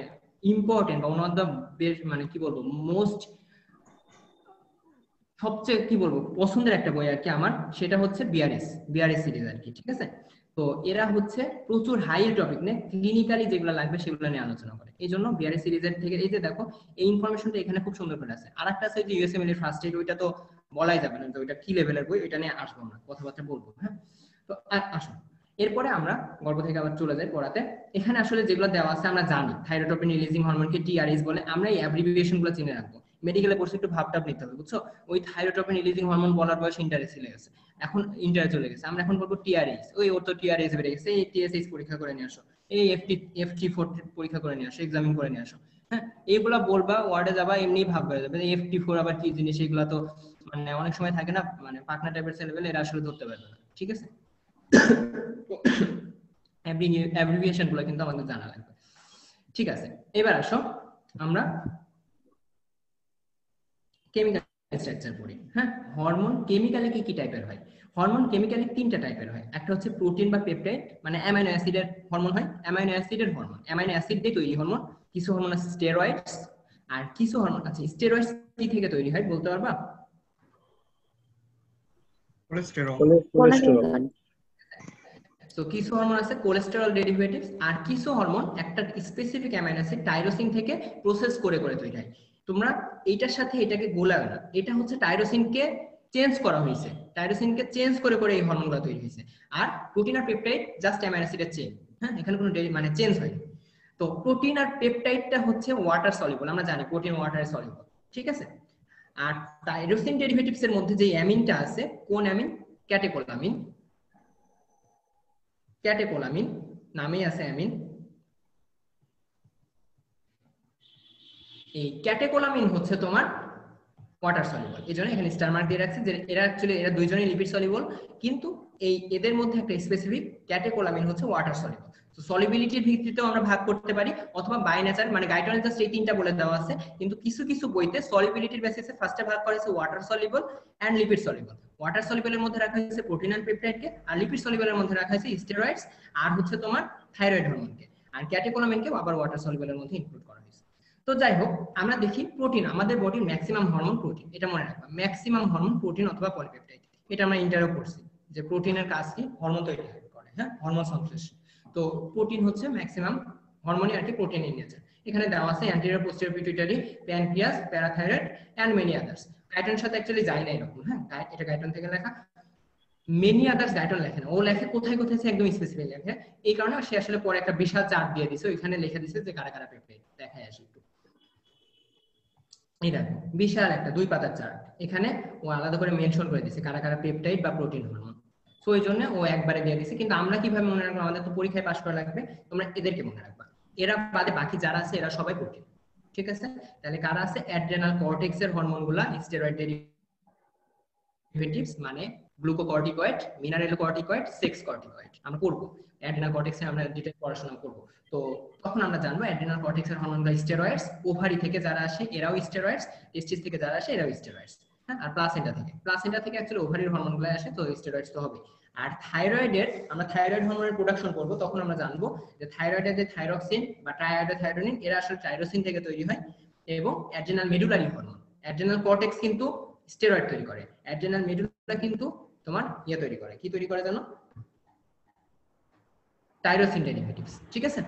ইম্পর্টেন্ট বা ওয়ান অফ দা বেস্ট, মানে কি বলবো, মোস্ট সবচেয়ে কি বলবো পছন্দের একটা বই আর কি আমার, সেটা হচ্ছে বিআরএস সিরিজ আর কি। ঠিক আছে, তো এরা হচ্ছে প্রচুর হাই টপিক নিয়ে ক্লিনিক্যালি যেগুলো লাগবে সেগুলো নিয়ে আলোচনা করে। এই জন্য বিআরএস সিরিজের থেকে এই যে দেখো এই ইনফরমেশনটা এখানে খুব সুন্দর করে আছে। আর একটা আছে যে ইউএসএমএল এর ফার্স্ট এড, ওইটা তো বলাই যাবে না যে ওইটা কি লেভেলের বই, এটা নিয়ে আসবো না, কথাবার্তা বলবো। হ্যাঁ, তো আসো এরপরে আমরা গল্প থেকে আবার চলে যাই পড়াতে। এখানে আসলে যেগুলো দেওয়া আছে আমরা জানি, থাইরোটোপিন রিলিজিং হরমোনকে টিআরএস বলে, আমরা এই অ্যাব্রিভিয়েশন গুলো চিনে রাখবো। মেডিকেলে পড়ছে একটু ভাবটা নিতে হবে, বুঝছো? ওই থাইরোটোপিন রিলিজিং হরমোন বলার বয়স ইন্টারে চলে গেছে, এখন ইন্টারে চলে গেছে, আমরা এখন বলবো টিআরএস। ওই ওর তো টিআরএস বেড়ে গেছে, এই টিএসএইচ পরীক্ষা করে নিয়ে আসো, এই এফটি4 পরীক্ষা করে নিয়ে আসো, এক্সামিন করে নিয়ে আসো। হ্যাঁ, এইগুলা বলবা, ওয়ার্ডে যাবা, এমনি ভাববে যাবে এফটি4 আবার কি জিনিস, এগুলা তো মানে অনেক সময় থাকে না, মানে পাকনা টাইপের ছেলেবেলে এরা আসলে ধরতে পারবে না। ঠিক আছে, অ্যাব্রিভিয়েশন গুলো কিন্তু আমাদের জানা লাগবে। ঠিক আছে, এবার আসো আমরা কেমিক্যাল স্ট্রাকচার পড়ি। হ্যাঁ, হরমোন কেমিক্যালি কি কি টাইপের হয়? হরমোন কেমিক্যালি তিনটা টাইপের হয়। একটা হচ্ছে প্রোটিন বা পেপটাইড, মানে অ্যামাইনো অ্যাসিডের হরমোন হয়, অ্যামাইনো অ্যাসিডের হরমোন, অ্যামাইনো অ্যাসিড দিয়ে তৈরি হরমোন। কিছু হরমোন আছে স্টেরয়েডস, আর কিছু হরমোন আছে স্টেরয়েডস কি থেকে তৈরি হয় বলতে পারবা? কোলেস্টেরল। কোলেস্টেরল। তো কিছু হরমোন আছে কোলেস্টেরল ডেরিভেটিভস, আর কিছু হরমোন একটা স্পেসিফিক অ্যামাইনো অ্যাসিড টাইরোসিন থেকে প্রসেস করে করে তৈরি হয়। তোমরা এইটার সাথে এটাকে গোলাবে না, এটা হচ্ছে টাইরোসিনকে চেঞ্জ করা হয়েছে, টাইরোসিনকে চেঞ্জ করে করে এই হরমোনগুলো তৈরি হয়েছে। আর প্রোটিন আর পেপটাইড জাস্ট অ্যামাইনো অ্যাসিডের চেঞ্জ, হ্যাঁ, এখানে কোনো মানে চেঞ্জ হয়নি। তো প্রোটিন আর পেপটাইডটা হচ্ছে ওয়াটার সলিউবল, আমরা জানি প্রোটিন ওয়াটারে সলিউবল, ঠিক আছে। আর টাইরোসিন ডেরিভেটিভস এর মধ্যে যে অ্যামিনটা আছে, কোন অ্যামিন? ক্যাটেকোলামিন। ক্যাটেকোলামিন নামেই আছে অ্যামিন। এই ক্যাটেকোলামিন হচ্ছে তোমার ওয়াটার সলিউবল, এই জন্য এখানে স্টার মার্ক দিয়ে রাখছি যে এরা অ্যাকচুয়ালি এরা দুইজনই লিপিড সলিউবল, কিন্তু এই এদের মধ্যে একটা স্পেসিফিক ক্যাটেকোলামিন হচ্ছে ওয়াটার সলিউবল। তো সলিবিলিটির ভিত্তিতেও আমরা ভাগ করতে পারি, অথবা বাই নেচার, মানে গাইডলাইনে জাস্ট এই তিনটা বলে দেওয়া আছে, কিন্তু কিছু কিছু বইতে সলিবিলিটির বেসিসে ফার্স্টে ভাগ করা হয়েছে water soluble and lipid soluble. Water সলিউবলের মধ্যে রাখা হয়েছে প্রোটিন এন্ড পেপটাইডকে, আর লিপিড সলিউবলের মধ্যে রাখা হয়েছে স্টেরয়েডস আর হচ্ছে তোমার থাইরয়েড হরমোনকে, আর ক্যাটেকোলামিনকে আবার ওয়াটার সলিউবলের মধ্যে ইনক্লুড করা হয়েছে। তো যাই হোক, আমরা দেখি প্রোটিন, আমাদের বডির ম্যাক্সিমাম হরমোন প্রোটিন, এটা মনে রাখবা, ম্যাক্সিমাম হরমোন প্রোটিন অথবা পলিপেপটাইড। এটা আমরা ইন্টারও করছি যে প্রোটিনের কাজ কি, হরমোন তৈরি করে, হ্যাঁ, হরমোন সংশ্লেষ। তো প্রোটিন হচ্ছে ম্যাক্সিমাম হরমোনই আর কি প্রোটিন ইন নেচার। এখানে দেওয়া আছে anterior posterior pituitary, pancreas, parathyroid and many others. গাইটনের সাথে অ্যাকচুয়ালি যায় না এরকম, হ্যাঁ, এটা গাইটন থেকে লেখা। মেনি আদার্স গাইটন লেখে না, ও লেখে কোথায় কোথায় একদম স্পেসিফিক লেখে। এই কারণে সে আসলে পরে একটা বিশাল চার্ট দিয়ে দিছে, ওইখানে লিখে দিছে যে কারা কারা পেপটাইড, দেখায় আসে একটু। এই দেখো বিশাল একটা 2 পাতার চার্ট, এখানে ও আলাদা করে মেনশন করে দিয়েছে কারা কারা পেপটাইড বা প্রোটিন হরমোন। সো এই জন্য ও একবারে দিয়ে দিয়েছে, কিন্তু আমরা কিভাবে মনে রাখবো? আমাদের তো পরীক্ষায় পাস করা লাগবে, তোমরা এদেরকে মনে রাখবা। এরা বাদে বাকি যারা আছে এরা সবাই প্রোটিন, ঠিক আছে। তাহলে কারা আছে? অ্যাড্রেনাল কর্টেক্স এর হরমোনগুলা, স্টেরয়েড ডেরিভেটিভস মানে গ্লুকোকর্টিকয়েড, মিনারেলোকর্টিকয়েড, সেক্স কর্টিকয়েড আমরা পড়বো। অ্যাড্রেনাল কর্টেক্সে আমরা ডিটেইল পড়াশোনা করব। তো তখন আমরা জানবো অ্যাড্রেনাল কর্টেক্স এর হরমোনগুলো স্টেরয়েডস, ওভারি থেকে যারা আসে এরাও স্টেরয়েডস, টেস্টিস থেকে যারা আসে এরাও স্টেরয়েডস, হ্যাঁ। আর প্লাসেন্টা থেকে অ্যাকচুয়ালি ওভারির হরমোনগুলো আসে, তো স্টেরয়েডস তো হবে। আর থাইরয়েডের, আমরা থাইরয়েড হরমোনের প্রোডাকশন করব, তখন আমরা জানবো যে থাইরয়েডের যে থাইরক্সিন বা ট্রাইআয়োডোথাইরোনিন এরা আসলে টাইরোসিন থেকে তৈরি হয়। এবং adrenal medullary hormone, adrenal cortex কিন্তু স্টেরয়েড তৈরি করে, অ্যাড্রেনাল মেডুলা কিন্তু তোমার ইয়ে তৈরি করে, কি তৈরি করে জানো? টাইরোসিন ডেরিভেটিভস, ঠিক আছে।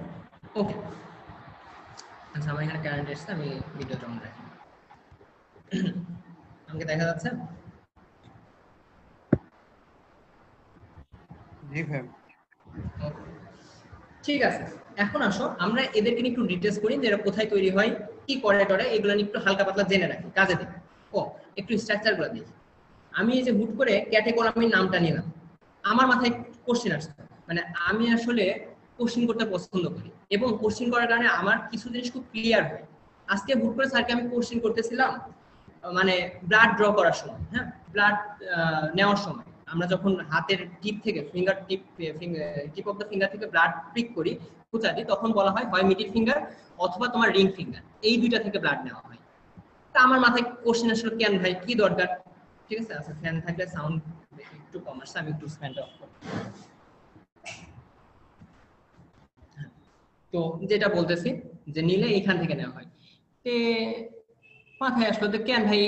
ওকে, আচ্ছা আমার এখানে কারেন্ট এসেছে, আমি ভিডিওটা অন রাখি। আমাকে দেখা যাচ্ছে? জি ভাই। ঠিক আছে, এখন আসো আমরা এদেরকে একটু ডিটেইলস করি, যে এরা কোথায় তৈরি হয়, কি করে টরে, এগুলো একটু হালকা পাতলা জেনে রাখি, কাজে দেবে। ও একটু স্ট্রাকচারগুলো দেখি। আমি এই যে হুট করে ক্যাটেকোলামিন নামটা নিলাম, আমার মাথায় কোশ্চেন আসছে, মানে আমি আসলে কোশ্চেন করতে পছন্দ করি, এবং কোশ্চেন করার কারণে আমার কিছু জিনিস খুব ক্লিয়ার হয়। আজকে হুট করে স্যারকে আমি কোশ্চেন করতেছিলাম, মানে ব্লাড ড্র করার সময়, হ্যাঁ, ব্লাড নেওয়ার সময় আমরা যখন হাতের টিপ থেকে finger tip of the finger থেকে ব্লাড প্রিক করি, খুঁচা দিই, তখন বলা হয় হয় মিডল ফিঙ্গার অথবা তোমার রিং ফিঙ্গার, এই দুইটা থেকে ব্লাড নেওয়া হয়। তা আমার মাথায় কোশ্চেন আসলে কেন ভাই, কি দরকার? ঠিক আছে, আচ্ছা ফ্যান থাকলে সাউন্ড একটু কম আসছে, আমি একটু ফ্যানটা অফ করব। তো যেটা বলতেছি যে নিলে এইখান থেকে নেওয়া হয়, তে মাথায় আসলো তো কেন ভাই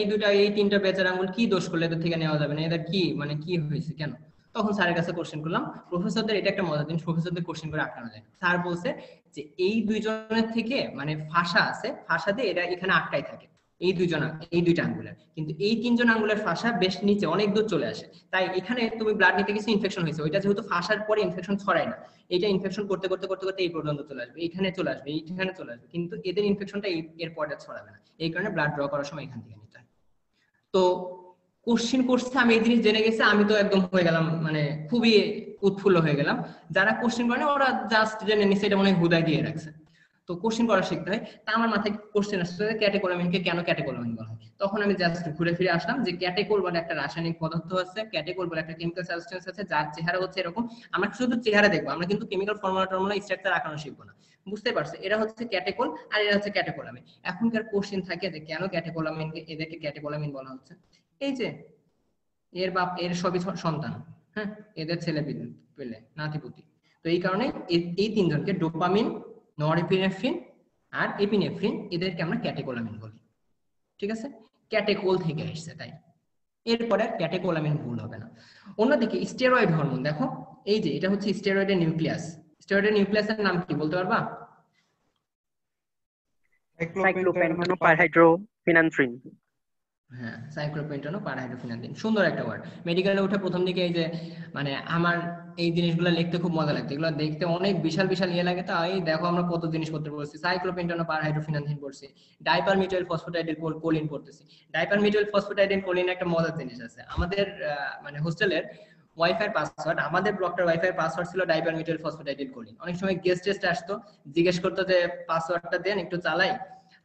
এই তিনটা বেচার আঙুল কি দোষ করলে এদের থেকে নেওয়া যাবে না, এদের কি মানে কি হয়েছে কেন? তখন স্যারের কাছে কোশ্চেন করলাম, প্রফেসরদের এটা একটা মজার জিনিস, প্রফেসরদের কোশ্চেন করে আটকানো যায়। স্যার বলছে যে এই দুইজনের থেকে মানে ফাঁসা আছে, ফাঁসা দিয়ে এরা এখানে আটকাই থাকে, এই দুইটা আঙ্গুলের, কিন্তু এই তিনজন আঙ্গুলের ফাঁসা বেশ নিচে অনেক দূর চলে আসে, তাই এখানে তুমি ব্লাড নিতে কিছু ইনফেকশন হয়েছে, ওইটা যেহেতু ফাঁসার পরে ইনফেকশন ছড়ায় না, এটা ইনফেকশন করতে করতে করতে করতে এই পর্যন্ত চলে আসবে, এইখানে চলে আসবে, এইখানে চলে আসবে, কিন্তু এদের ইনফেকশনটা এর পরে ছড়াবে না, এই কারণে ব্লাড ড্র করার সময় এখান থেকে নিতে হয়। তো কোশ্চেন করছে, আমি এই জিনিস জেনে গেছি, আমি তো একদম হয়ে গেলাম, মানে খুবই উৎফুল্ল হয়ে গেলাম। যারা কোশ্চেন করে না ওরা জাস্ট জেনে নিছে এটা মনে হয় হুদায় দিয়ে রাখছে। তো কোশ্চেন করা শিখতে হয়, তা আমার মাথায় কোশ্চেন আসছে ক্যাটেকোলামিনকে কেন ক্যাটেকোলামিন বলা হয়। তখন আমি জাস্ট ঘুরে ফিরে আসলাম যে ক্যাটেকোল বলে একটা রাসায়নিক পদার্থ আছে, ক্যাটেকোল বলে একটা কেমিক্যাল সাবস্টেন্স আছে, যার চেহারা হচ্ছে এরকম। আমরা শুধু চেহারা দেখবো, আমরা কিন্তু কেমিক্যাল ফর্মুলা টর্মুলা স্ট্রাকচার আঁকানো শিখবো না, বুঝতে পারছো? এরা হচ্ছে ক্যাটেকোল আর এরা হচ্ছে ক্যাটেকোলামিন। এখনকার কোশ্চেন থাকে যে কেন ক্যাটেকোলামিনকে এদেরকে ক্যাটেকোলামিন বলা হচ্ছে, এই যে এর বাপ এর সবই সন্তান, হ্যাঁ, এদের ছেলে পেলে নাতিপুতি। তো এই কারণে এই তিনজনকে ডোপামিন, নরএপিনেফ্রিন আর এপিনেফ্রিন, এদেরকে আমরা ক্যাটেকোলামিন বলি। ঠিক আছে, ক্যাটেকোল থেকে এসেছে তাই। এরপরে ক্যাটেকোলামিন ভুল হবে না। অন্যদিকে স্টেরয়েড হরমোন দেখো, এই যে এটা হচ্ছে স্টেরয়েডের নিউক্লিয়াস। স্টেরয়েডের নিউক্লিয়াসের নাম কি বলতে পারবা? সাইক্লোপেন্টানোপারহাইড্রোফিনানথ্রিন। হ্যাঁ, সাইক্লোপেন্টানো পারহাইড্রোফিনানথিন, সুন্দর একটা ওয়ার্ড। মেডিকেলে উঠে প্রথম দিকে এই যে মানে আমার এই জিনিসগুলো লিখতে খুব মজা লাগতো, এগুলো দেখতে অনেক বিশাল বিশাল ইয়ে লাগে, তা এই দেখো আমরা কত জিনিসপত্র পড়ছি, সাইক্লোপেন্টানো পারহাইড্রোফিনানথিন পড়ছি, ডাইপারমিথাইল ফসফেটাইডিল কোলিন পড়তেছি। ডাইপারমিথাইল ফসফেটাইডিল কোলিন একটা মজার জিনিস আছে আমাদের মানে হোস্টেলের ওয়াইফাই পাসওয়ার্ড, আমাদের ব্লকটার ওয়াইফাই পাসওয়ার্ড ছিল ডাইপারমিথাইল ফসফেটাইডিল কোলিন। অনেক সময় গেস্ট টেস্ট আসতো, জিজ্ঞেস করতো যে পাসওয়ার্ডটা দেন একটু চালাই,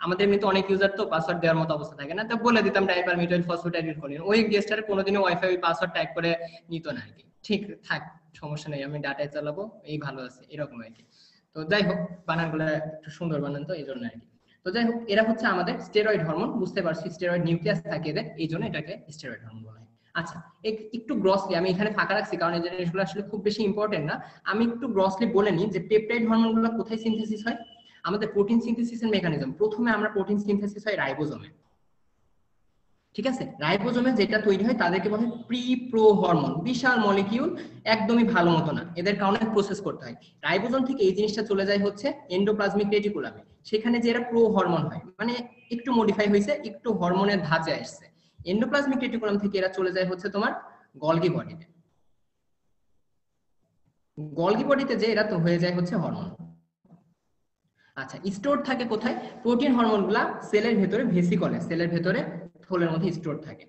আমাদের এমনিতে অনেক ইউজার তো পাসওয়ার্ড দেওয়ার মতো অবস্থা থাকে না, তো বলে দিতাম ডাইপারমিথাইল ফসফেটাইডিল কোলিন। ওই গেস্টার কোনোদিনও ওয়াইফাই পাসওয়ার্ড টাইপ করে নিত না আর কি, ঠিক থাক সমস্যা নেই আমি ডাটায় চালাবো এই ভালো আছে এরকম আর কি। তো যাই হোক বানানগুলো একটু সুন্দর বানান তো এই জন্য আর কি। তো যাই হোক এরা হচ্ছে আমাদের স্টেরয়েড হরমোন, বুঝতে পারছি স্টেরয়েড নিউক্লিয়াস থাকে এদের, এই জন্য এটাকে স্টেরয়েড হরমোন বলা হয়। আচ্ছা, একটু গ্রসলি আমি এখানে ফাঁকা রাখছি কারণ এই জিনিসগুলো আসলে খুব বেশি ইম্পর্টেন্ট না, আমি একটু গ্রসলি বলে নিই যে পেপটাইড হরমোনগুলো কোথায় সিনথেসিস হয়। আমাদের প্রোটিন সিনথেসিসের মেকানিজম, প্রথমে আমরা প্রোটিন সিনথেসিস হয় রাইবোজোমে। ঠিক আছে, রাইবোজোমে যেটা তৈরি হয় তাদেরকে বলে প্রি প্রো হরমোন, বিশাল মলিকিউল, একদমই ভালো মতো না, এদেরকে অনেক প্রসেস করতে হয়। রাইবোজোম থেকে এই জিনিসটা চলে যায় হচ্ছে এন্ডোপ্লাজমিক রেটিকুলামে, সেখানে যে এরা প্রো হরমোন হয়, মানে একটু মডিফাই হয়েছে, একটু হরমোনের ধাঁচে আসছে। এন্ডোপ্লাজমিক রেটিকুলাম থেকে এরা চলে যায় হচ্ছে তোমার গলগি বডিতে, গলগি বডিতে যে এরা তো হয়ে যায় হচ্ছে হরমোন। আচ্ছা, স্টোর থাকে কোথায়? প্রোটিন হরমোনগুলা সেলের ভেতরে ভেসিকলে, সেলের ভেতরে থলের মধ্যে স্টোর থাকে।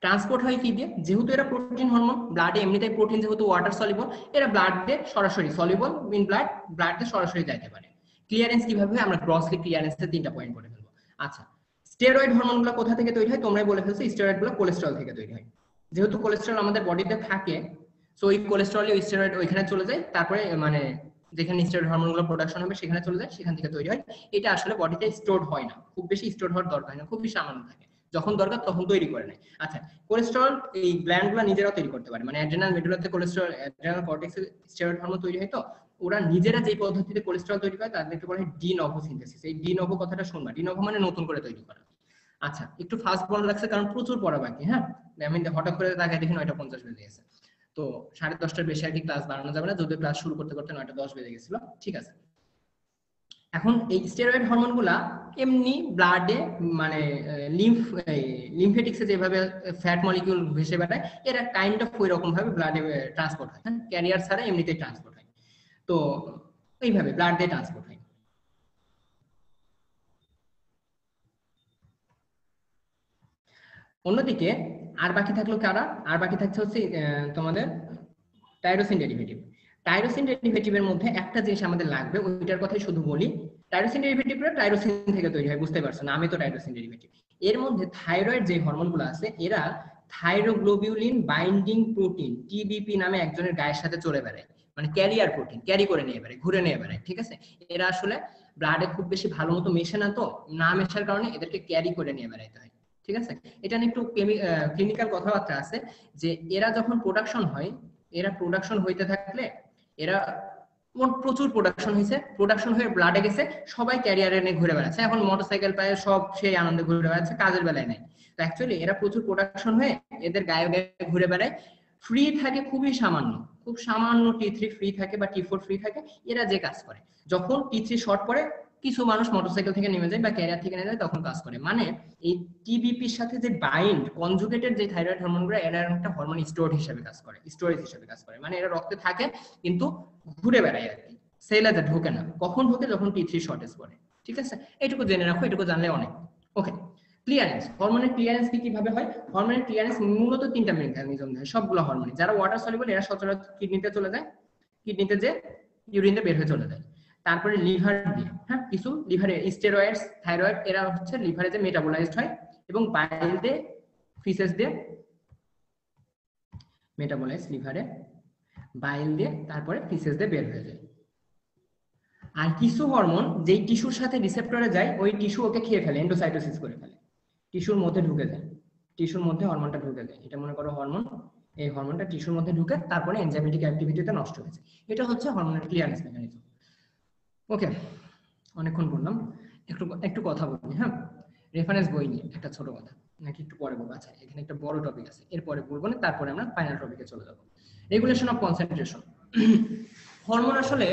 ট্রান্সপোর্ট হয় কি দিয়ে? যেহেতু এরা প্রোটিন হরমোন, ব্লাডে এমনিতেই প্রোটিন যেহেতু ওয়াটার সলিবল, এরা ব্লাডে সরাসরি সলিবল ইন ব্লাড, ব্লাডে সরাসরি যাইতে পারে। ক্লিয়ারেন্স কিভাবে হয়? আমরা গ্রসলি ক্লিয়ারেন্সের 3টা পয়েন্ট করে ফেলবো। আচ্ছা, স্টেরয়েড হরমোনগুলো কোথা থেকে তৈরি হয়? তোমরাই বলে ফেলছো, স্টেরয়েডগুলো কোলেস্টেরল থেকে তৈরি হয়। যেহেতু কোলেস্টেরল আমাদের বডিতে থাকে, সো ওই কোলেস্টেরল স্টেরয়েড ওইখানে চলে যায়, তারপরে মানে যেখানে স্টেরয়েড হরমোনগুলো প্রোডাকশন হবে সেখানে চলে যায়, সেখান থেকে তৈরি হয়। এটা আসলে বডিতে স্টোর হয় না, খুব বেশি স্টোর হওয়ার দরকার হয় না, খুবই সামান্য থাকে, যখন দরকার তখন তৈরি করে নেয়। আচ্ছা, কোলেস্টেরল এই গ্ল্যান্ডগুলো নিজেরাও তৈরি করতে পারে, মানে অ্যাড্রেনাল মেডুলাতে কোলেস্টেরল, অ্যাড্রেনাল কর্টেক্সে স্টেরয়েড হরমোন তৈরি হয়, তো ওরা নিজেরা যে পদ্ধতিতে কোলেস্টেরল তৈরি করে তাদেরকে বলা হয় ডি নভো সিনথেসিস। এই ডি নভো কথাটা শুনবা, ডি নভো মানে নতুন করে তৈরি করা। আচ্ছা, একটু ফাস্ট বল লাগছে কারণ প্রচুর পড়া বাকি, হ্যাঁ, আমি হঠাৎ করে তাকায় দেখি 9:50 বেজে গেছে, তো 10:30টার বেশি আর কি ক্লাস বাড়ানো যাবে না, যদি ক্লাস শুরু করতে করতে 9:10 বেজে গেছিল। ঠিক আছে, এখন এই স্টেরয়েড হরমোনগুলা এমনি ব্লাডে মানে লিম্ফেটিক্সে যেভাবে ফ্যাট মলিকিউল ভেসে বেড়ায়, এরা কাইন্ড অফ ওই রকম ভাবে ব্লাডে ট্রান্সপোর্ট হয়, হ্যাঁ, ক্যারিয়ার ছাড়া এমনিতেই ট্রান্সপোর্ট হয়, তো এইভাবে ব্লাড দিয়ে ট্রান্সপোর্ট হয়। অন্যদিকে আর বাকি থাকলো কারা? আর বাকি থাকছে হচ্ছে তোমাদের টাইরোসিন ডেরিভেটিভ। টাইরোসিন ডেরিভেটিভের মধ্যে একটা জিনিস আমাদের লাগবে, ওইটার কথাই শুধু বলি। টাইরোসিন ডেরিভেটিভটা টাইরোসিন থেকে তৈরি হয়, বুঝতে পারছো না, আমি তো টাইরোসিন ডেরিভেটিভ। এর মধ্যে থাইরয়েড যে হরমোনগুলো আছে, এরা থাইরোগ্লোবিউলিন বাইন্ডিং প্রোটিন টিবিপি নামে একজনের গায়ের সাথে চলে বেড়ায়, মানে ক্যারিয়ার প্রোটিন, ক্যারি করে নিয়ে বেড়ায়, ঘুরে নিয়ে বেড়ায়। ঠিক আছে, এরা আসলে ব্লাডে খুব বেশি ভালো মতো মেশে না, তো না মেশার কারণে এদেরকে ক্যারি করে নিয়ে বেড়াইতে হয়। ঠিক আছে, এটা নিয়ে একটু ক্লিনিক্যাল কথাবার্তা আছে, যে এরা যখন প্রোডাকশন হয়, এরা প্রোডাকশন হইতে থাকলে এরা প্রচুর প্রোডাকশন হয়েছে, প্রোডাকশন হয়ে ব্লাডে গেছে, সবাই ক্যারিয়ারে নিয়ে ঘুরে বেড়াচ্ছে, এখন মোটরসাইকেল পায় সব সেই আনন্দে ঘুরে বেড়াচ্ছে, কাজের বেলায় নেই। তো অ্যাকচুয়ালি এরা প্রচুর প্রোডাকশন হয়ে এদের গায়ে গায়ে ঘুরে বেড়ায়, ফ্রি থাকে খুবই সামান্য, খুব সামান্য T3 ফ্রি থাকে বা T4 ফ্রি থাকে। এরা যে কাজ করে, যখন T3 শর্ট পড়ে কিছু মানুষ মোটরসাইকেল থেকে নেমে যায় বা ক্যারিয়ার থেকে নেমে যায়, তখন কাজ করে। মানে এই টিবিপির সাথে যে বাইন্ড কনজুগেটেড যে থাইরয়েড হরমোনগুলো, এরা একটা হরমোন স্টোরেজ হিসেবে কাজ করে, স্টোরেজ হিসেবে কাজ করে, মানে এরা রক্তে থাকে কিন্তু ঘুরে বেড়ায় আর কি, সেলে ঢোকে না। কখন ঢোকে? যখন T3 শর্টেজ পড়ে। ঠিক আছে, এইটুকু জেনে রাখো, এটুকু জানলে অনেক। ওকে, ক্লিয়ারেন্স, হরমোনের ক্লিয়ারেন্স কিভাবে হয়? হরমোনের ক্লিয়ারেন্স মূলত 3টা মেকানিজম দেয় সবগুলো হরমোনে। যারা ওয়াটার সলিবল এরা সচরাচর কিডনিতে চলে যায়, কিডনিতে যে ইউরিনে বের হয়ে চলে যায়। তারপরে লিভার দিয়ে, হ্যাঁ, কিছু লিভারে স্টেরয়েডস, থাইরয়েড, এরা হচ্ছে লিভারে যে মেটাবোলাইজড হয়, এবং বাইল দিয়ে, ফিসেস দিয়ে মেটাবোলাইজ লিভারে, বাইল দিয়ে, তারপরে ফিসেস দিয়ে বের হয়ে যায়। আর কিছু হরমোন যেই টিস্যুর সাথে রিসেপ্টরে যায় ওই টিস্যু ওকে খেয়ে ফেলে, এন্ডোসাইটোসিস করে ফেলে, টিস্যুর মধ্যে ঢুকে যায়, টিস্যুর মধ্যে হরমোনটা ঢুকে যায়, এটা মনে করো হরমোন, এই হরমোনটা টিস্যুর মধ্যে ঢুকে তারপরে এনজাইমেটিক অ্যাক্টিভিটিতে নষ্ট হয়েছে। এটা হচ্ছে হরমোনের ক্লিয়ারেন্স মেকানিজম। ওকে, অনেকক্ষণ বললাম, একটু একটু কথা বলি। হ্যাঁ, রেফারেন্স বই নিয়ে একটা ছোট কথা, নাকি একটু পরে বলবো? আচ্ছা, এখানে একটা বড় টপিক আছে, এরপরে বলবো না, তারপরে আমরা ফাইনাল টপিকে চলে যাবো। Regulation of concentration. হরমোন আসলে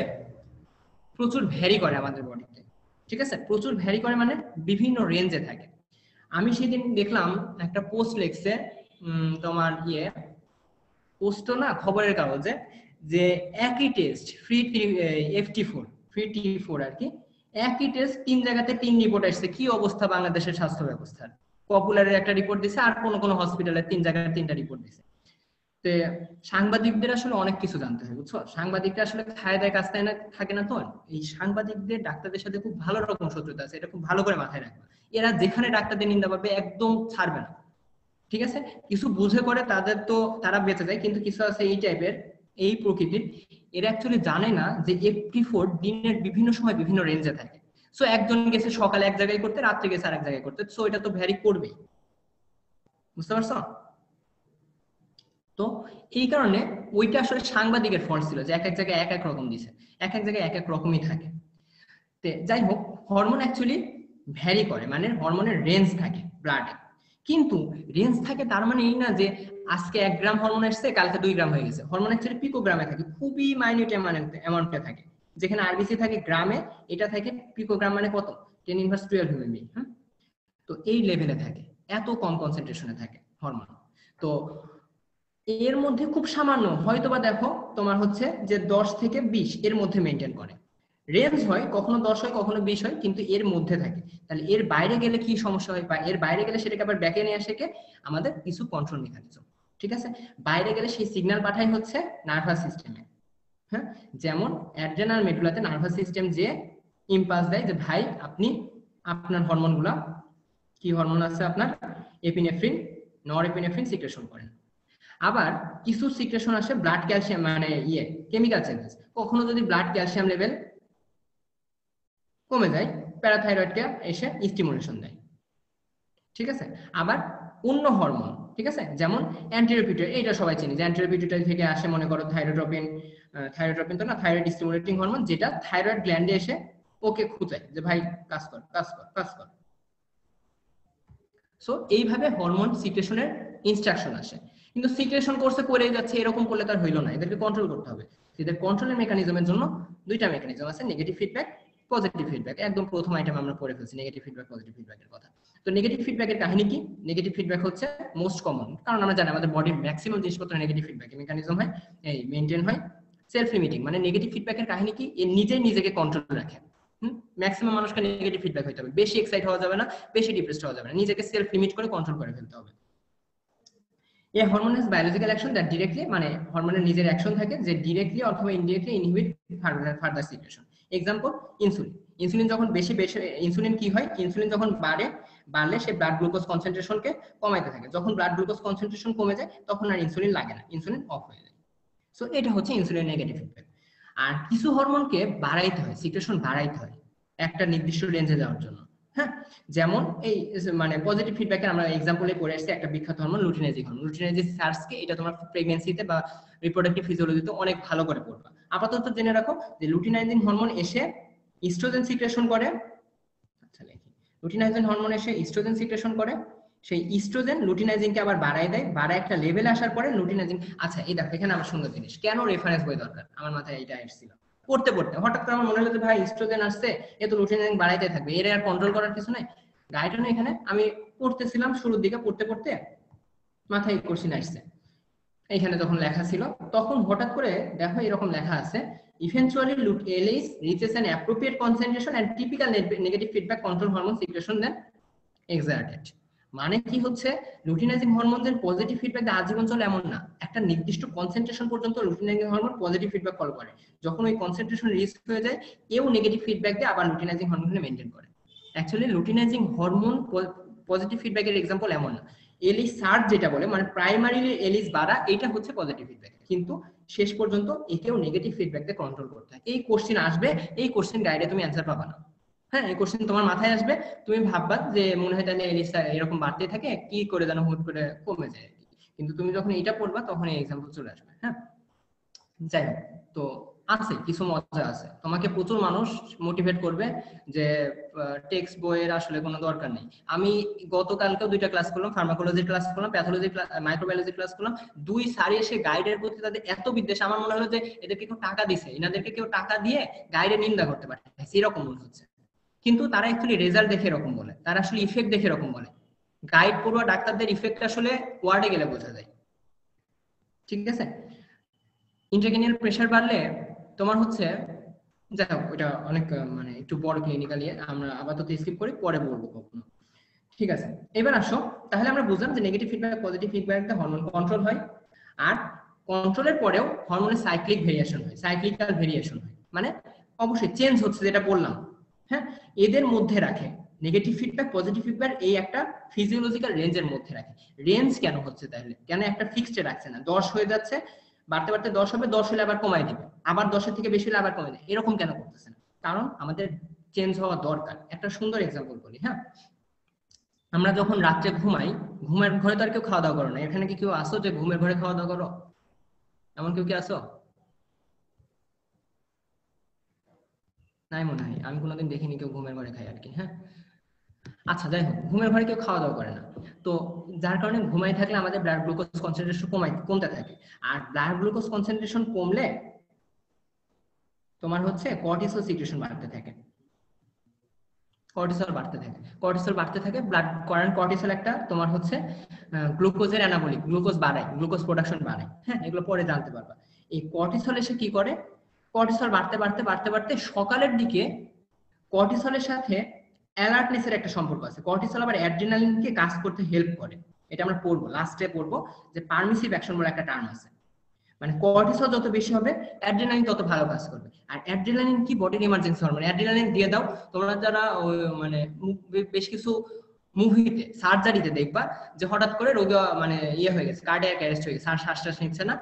প্রচুর ভ্যারি করে আমাদের বডিতে, ঠিক আছে? প্রচুর ভ্যারি করে মানে বিভিন্ন রেঞ্জে থাকে। আমি সেদিন দেখলাম একটা পোস্ট লেখছে তোমার পোস্টও না, খবরের কাগজে, যে একই টেস্ট ফ্রি T4 আর কি, একই টেস্ট 3 জায়গাতে 3 রিপোর্ট আসছে। কি অবস্থা বাংলাদেশের স্বাস্থ্য ব্যবস্থার! পপুলারের একটা রিপোর্ট দিছে, আর কোন হসপিটালে 3 জায়গায় 3টা রিপোর্ট দিছে। তো সাংবাদিকদের আসলে অনেক কিছু জানতে হয়, বুঝছো? সাংবাদিকরা আসলে খায় দায় কাজ থাকে না তো। এই সাংবাদিকদের ডাক্তারদের সাথে খুব ভালো রকম শত্রুতা আছে, এটা খুব ভালো করে মাথায় রাখবে। এরা যেখানে ডাক্তারদের নিন্দা পাবে একদম ছাড়বে না, ঠিক আছে? কিছু বুঝে করে তাদের তো তারা বেঁচে যায়, কিন্তু কিছু আছে এই টাইপের, এই প্রকৃতির, এরা অ্যাকচুয়ালি জানে না যে T4 দিনের বিভিন্ন সময় বিভিন্ন রেঞ্জে থাকে। সো একজন গেছে সকালে এক জায়গায় করতে, রাত্রে গেছে আরেক জায়গায় করতে, সো এটা তো ভ্যারি করবেই, বুঝতে পারছো? তো এই কারণে ওইটা আসলে সাংবাদিকের ফল্ট ছিল যে এক এক জায়গায় এক এক রকম দিছে, এক এক জায়গায় এক এক রকমই থাকে। যাই হোক, হরমোন অ্যাকচুয়ালি ভ্যারি করে, মানে হরমোনের রেঞ্জ থাকে ব্লাডে, কিন্তু রেঞ্জ থাকে তার মানে এই না যে আজকে 1 গ্রাম হরমোন আসছে কালকে 2 গ্রাম হয়ে গেছে। হরমোন অ্যাকচুয়ালি পিকোগ্রামে থাকে, খুবই মাইনিউট অ্যামাউন্টে থাকে। যেখানে আরবিসি থাকে গ্রামে, এটা থাকে পিকোগ্রাম, মানে কত? 10^12 হিউম্যান বিং। হ্যাঁ, তো এই লেভেলে থাকে, এত কম কনসেন্ট্রেশনে থাকে হরমোন। তো এর মধ্যে খুব সামান্য, হয়তোবা দেখো তোমার হচ্ছে যে 10 থেকে 20 এর মধ্যে মেনটেন করে, রেঞ্জ হয়, কখনো 10 হয় কখনো 20 হয়, কিন্তু এর মধ্যে থাকে। তাহলে এর বাইরে গেলে কি সমস্যা হয়, বা এর বাইরে গেলে সেটাকে আবার ব্যাকে নিয়ে আসে কে? আমাদের কিছু কন্ট্রোল মেকানিজম, ঠিক আছে? বাইরে গেলে সেই সিগন্যাল পাঠাই হচ্ছে নার্ভাস সিস্টেমে। হ্যাঁ, যেমন অ্যাড্রেনাল মেডুলাতে নার্ভাস সিস্টেম যে ইম্পালস দেয় যে ভাই আপনি আপনার হরমোনগুলা, কি হরমোন আছে আপনার, এপিনেফ্রিন, নরএপিনেফ্রিন সিক্রেশন করেন। আবার কিছু সিক্রেশন আসে ব্লাড ক্যালসিয়াম, মানে কেমিক্যাল চেঞ্জেস, কখনো যদি ব্লাড ক্যালসিয়াম লেভেল কমে যায়, প্যারাথাইরয়েডকে এসে স্টিমুলেশন দেয়, ঠিক আছে? আবার অন্য হরমোন, ঠিক আছে, যেমন অ্যান্টিরিপিউটারি, এটা সবাই চিনি যে অ্যান্টিরিপিউটারি থেকে আসে মনে করো থাইরোট্রপিন, থাইরোট্রপিন তো না, থাইরয়েড স্টিমুলেটিং হরমোন, যেটা থাইরয়েড গ্ল্যান্ডে এসে ওকে খুঁজায় যে ভাই কাজ কর কাজ কর কাজ কর। সো এইভাবে হরমোন সিক্রেশনের ইনস্ট্রাকশন আসে, কিন্তু সিক্রেশন কোর্সে করে যাচ্ছে, এরকম করলে তার হইলো না, এদেরকে কন্ট্রোল করতে হবে। এদের কন্ট্রোলের মেকানিজমের জন্য দুইটা মেকানিজম আছে, নেগেটিভ ফিডব্যাক, পজিটিভ ফিডব্যাক। একদম প্রথম আইটেম আমরা পড়ে ফেলছি নেগেটিভ ফিডব্যাক পজিটিভ ফিডব্যাকের কথা। তো নেগেটিভ ফিডব্যাকের কাহিনী কি? নেগেটিভ ফিডব্যাক হচ্ছে মোস্ট কমন, কারণ আমরা জানি আমাদের বডির ম্যাক্সিমাম জিনিসপত্র নেগেটিভ ফিডব্যাক মেকানিজম হয়, এই মেইনটেইন হয়। সেলফ লিমিটিং, মানে নেগেটিভ ফিডব্যাকের কাহিনী কি? এ নিজেকে কন্ট্রোল রাখে। ম্যাক্সিমাম মানুষকে নেগেটিভ ফিডব্যাক হইতে হবে, বেশি এক্সাইট হওয়া যাবে না, বেশি ডিপ্রেসড হওয়া যাবে না, নিজেকে সেলফ লিমিট করে কন্ট্রোল করে ফেলতে হবে। এই hormone is biological action that directly, মানে হরমোনের নিজের অ্যাকশন থাকে যে ডিরেক্টলি অথবা indirectly inhibit further secretion. Example, insulin. Insulin যখন বেশি ইনসুলিন কি হয়, ইনসুলিন যখন বাড়লে সে ব্লাড গ্লুকোজ কনসেন্ট্রেশনকে কমাইতে থাকে, যখন ব্লাড গ্লুকোজ কনসেন্ট্রেশন কমে যায় তখন আর ইনসুলিন লাগে না, ইনসুলিন অফ হয়ে যায়। সো এটা হচ্ছে ইনসুলিন নেগেটিভ ফিডব্যাক। আর কিছু হরমোনকে বাড়াইতে হয়, সিক্রেশন বাড়াইতে হয় একটা নির্দিষ্ট রেঞ্জে যাওয়ার জন্য। হ্যাঁ, যেমন এই মানে পজিটিভ ফিডব্যাকে আমরা এক্সাম্পলে পড়ে আসছি একটা বিখ্যাত হরমোন লুটিনাইজিং হরমোন। লুটিনাইজিং সার্চকে এটা তোমার প্রেগন্যান্সিতে বা রিপ্রোডাক্টিভ ফিজিওলজিতে অনেক ভালো করে পড়বা। আপাতত জেনে রাখো যে লুটিনাইজিং হরমোন এসে ইস্ট্রোজেন সিক্রেশন করে। আচ্ছা, লিখি, লুটিনাইজিং হরমোন এসে ইস্ট্রোজেন সিক্রেশন করে, সেই ইস্ট্রোজেন লুটিনাইজিংকে আবার বাড়ায় দেয়, বাড়ায় একটা লেভেলে আসার পরে লুটিনাইজিং। আচ্ছা, এই দেখো এখানে আমার সুন্দর জিনিস, কেন রেফারেন্স বই দরকার, আমার মাথায় এইটা আসছিল। পড়তে পড়তে হঠাৎ করে আমার মনে হলো যে ভাই ইস্ট্রোজেন আসছে, এ তো লুটিনাইজিং বাড়াইতে থাকবে, এর আর কন্ট্রোল করার কিছু নাই। গাইডলাইন এখানে আমি পড়তেছিলাম, শুরুর দিকে পড়তে পড়তে মাথায় কোশ্চেন আসছে, এইখানে যখন লেখা ছিল তখন হঠাৎ করে দেখো এরকম লেখা আছে, eventually LH reaches an appropriate concentration and typical negative feedback control hormone secretion then exerted। মানে কি হচ্ছে, লুটিনাইজিং হরমোনের পজিটিভ ফিডব্যাক আজীবন চলে এমন না, একটা নির্দিষ্ট কনসেন্ট্রেশন পর্যন্ত luteinising hormone positive feedback call করে, যখন ওই কনসেন্ট্রেশন রিচ হয়ে যায় এও নেগেটিভ ফিডব্যাক দিয়ে আবার লুটিনাইজিং হরমোনকে মেইনটেইন করে। অ্যাকচুয়ালি লুটিনাইজিং হরমোন পজিটিভ ফিডব্যাকের এক্সাম্পল এমন না, এলিস সার্চ যেটা বলে মানে প্রাইমারিলি এলিস বাড়া, এটা হচ্ছে পজিটিভ ফিডব্যাক, কিন্তু শেষ পর্যন্ত একেও নেগেটিভ ফিডব্যাক দিয়ে কন্ট্রোল করতে হয়। এই কোশ্চেন আসবে, এই কোশ্চেন গাইডে তুমি অ্যান্সার পাবা না। হ্যাঁ, এই কোশ্চেন তোমার মাথায় আসবে, তুমি ভাববা যে মনে হয় তাহলে এলিসা এরকম বাড়তে থাকে, কি করে যেন হুট করে কমে যায়, কিন্তু তুমি যখন এটা পড়বা তখন এই এক্সাম্পল চলে আসবে। হ্যাঁ, যাই হোক, তো আছে কিছু মজা আছে, তোমাকে প্রচুর মানুষ মোটিভেট করবে যে টেক্সট বইয়ের আসলে কোনো দরকার নেই। আমি গতকালকেও 2টা ক্লাস করলাম, ফার্মাকোলজির ক্লাস করলাম, প্যাথোলজি মাইক্রোবায়োলজি ক্লাস করলাম, 2 স্যারই এসে গাইডের প্রতি তাদের এত বিদ্বেষ, আমার মনে হলো যে এদেরকে কেউ টাকা দিছে, এনাদেরকে কেউ টাকা দিয়ে গাইডের নিন্দা করতে পারে, এরকম মনে হচ্ছে। কিন্তু তারা অ্যাকচুয়ালি রেজাল্ট দেখে এরকম বলে, তারা আসলে ইফেক্ট দেখে এরকম বলে। গাইড পড়ুয়া ডাক্তারদের ইফেক্ট আসলে ওয়ার্ডে গেলে বোঝা যায়। ঠিক আছে, ইন্ট্রাক্রেনিয়াল প্রেসার বাড়লে তোমার হচ্ছে, যাই হোক ওটা অনেক মানে একটু বড় ক্লিনিক্যালি, আমরা আপাতত স্কিপ করি, পরে বলবো কখনো। ঠিক আছে, এবার আসো, তাহলে আমরা বুঝলাম যে নেগেটিভ ফিডব্যাক পজিটিভ ফিডব্যাক দিয়ে হরমোন কন্ট্রোল হয়, আর কন্ট্রোলের পরেও হরমোনের সাইক্লিক ভেরিয়েশন হয়, সাইক্লিক্যাল ভেরিয়েশন হয়, মানে অবশ্যই চেঞ্জ হচ্ছে, যেটা বললাম। হ্যাঁ, এদের মধ্যে রাখে নেগেটিভ ফিডব্যাক পজিটিভ ফিডব্যাক, এই একটা ফিজিওলজিক্যাল রেঞ্জের মধ্যে রাখে। রেঞ্জ কেন হচ্ছে তাহলে, কেন একটা ফিক্সড রাখছে না, 10 হয়ে যাচ্ছে, বাড়তে বাড়তে 10 হবে, 10 হলে আবার কমাই দিবে, আবার 10-এর থেকে বেশি হলে আবার কমাই দেবে, এরকম কেন করতেছে না? কারণ আমাদের চেঞ্জ হওয়া দরকার। একটা সুন্দর এক্সাম্পল বলি। হ্যাঁ, আমরা যখন রাত্রে ঘুমাই, ঘুমের ঘরে তো আর কেউ খাওয়া দাওয়া করো না, এখানে কি কেউ আসো যে ঘুমের ঘরে খাওয়া দাওয়া করো? এমন কেউ কি আসো? নাই মনে হয়, আমি কোনোদিন দেখিনি কেউ ঘুমের ঘরে খায় আর কি। হ্যাঁ, আচ্ছা যাই হোক, ঘুমের ঘরে কেউ খাওয়া দাওয়া করে না, তো যার কারণে ঘুমাই থাকলে আমাদের ব্লাড গ্লুকোজ কনসেন্ট্রেশন কমতে থাকে, আর ব্লাড গ্লুকোজ কনসেন্ট্রেশন কমলে তোমার হচ্ছে কর্টিসল সিক্রেশন বাড়তে থাকে, কর্টিসল বাড়তে থাকে, কর্টিসল বাড়তে থাকে, ব্লাড কারণ কর্টিসল একটা তোমার হচ্ছে গ্লুকোজের অ্যানাবলিক, গ্লুকোজ বাড়ায়, গ্লুকোজ প্রোডাকশন বাড়ায়। হ্যাঁ, এগুলো পরে জানতে পারবা। এই কর্টিসল এসে কি করে, কর্টিসল বাড়তে বাড়তে বাড়তে বাড়তে সকালের দিকে কর্টিসলের সাথে অ্যালার্টনেসের একটা সম্পর্ক আছে। কর্টিসল আবার অ্যাড্রিনালিনকে কাজ করতে হেল্প করে, এটা আমরা পড়বো, লাস্টে পড়বো যে পারমিসিভ অ্যাকশন বলে একটা টার্ম আছে, মানে কর্টিসল যত বেশি হবে অ্যাড্রিনালিন তত ভালো কাজ করবে। আর অ্যাড্রিনালিন কি, বডির ইমার্জেন্সি হরমোন, অ্যাড্রিনালিন দিয়ে দাও, তোমরা যারা মানে বেশ কিছু মুভিতে সার্জারিতে দেখবা যে হঠাৎ করে রোগী মানে ইয়ে হয়ে গেছে, কার্ডিয়াক অ্যারেস্ট হয়ে গেছে, শ্বাস নিচ্ছে না,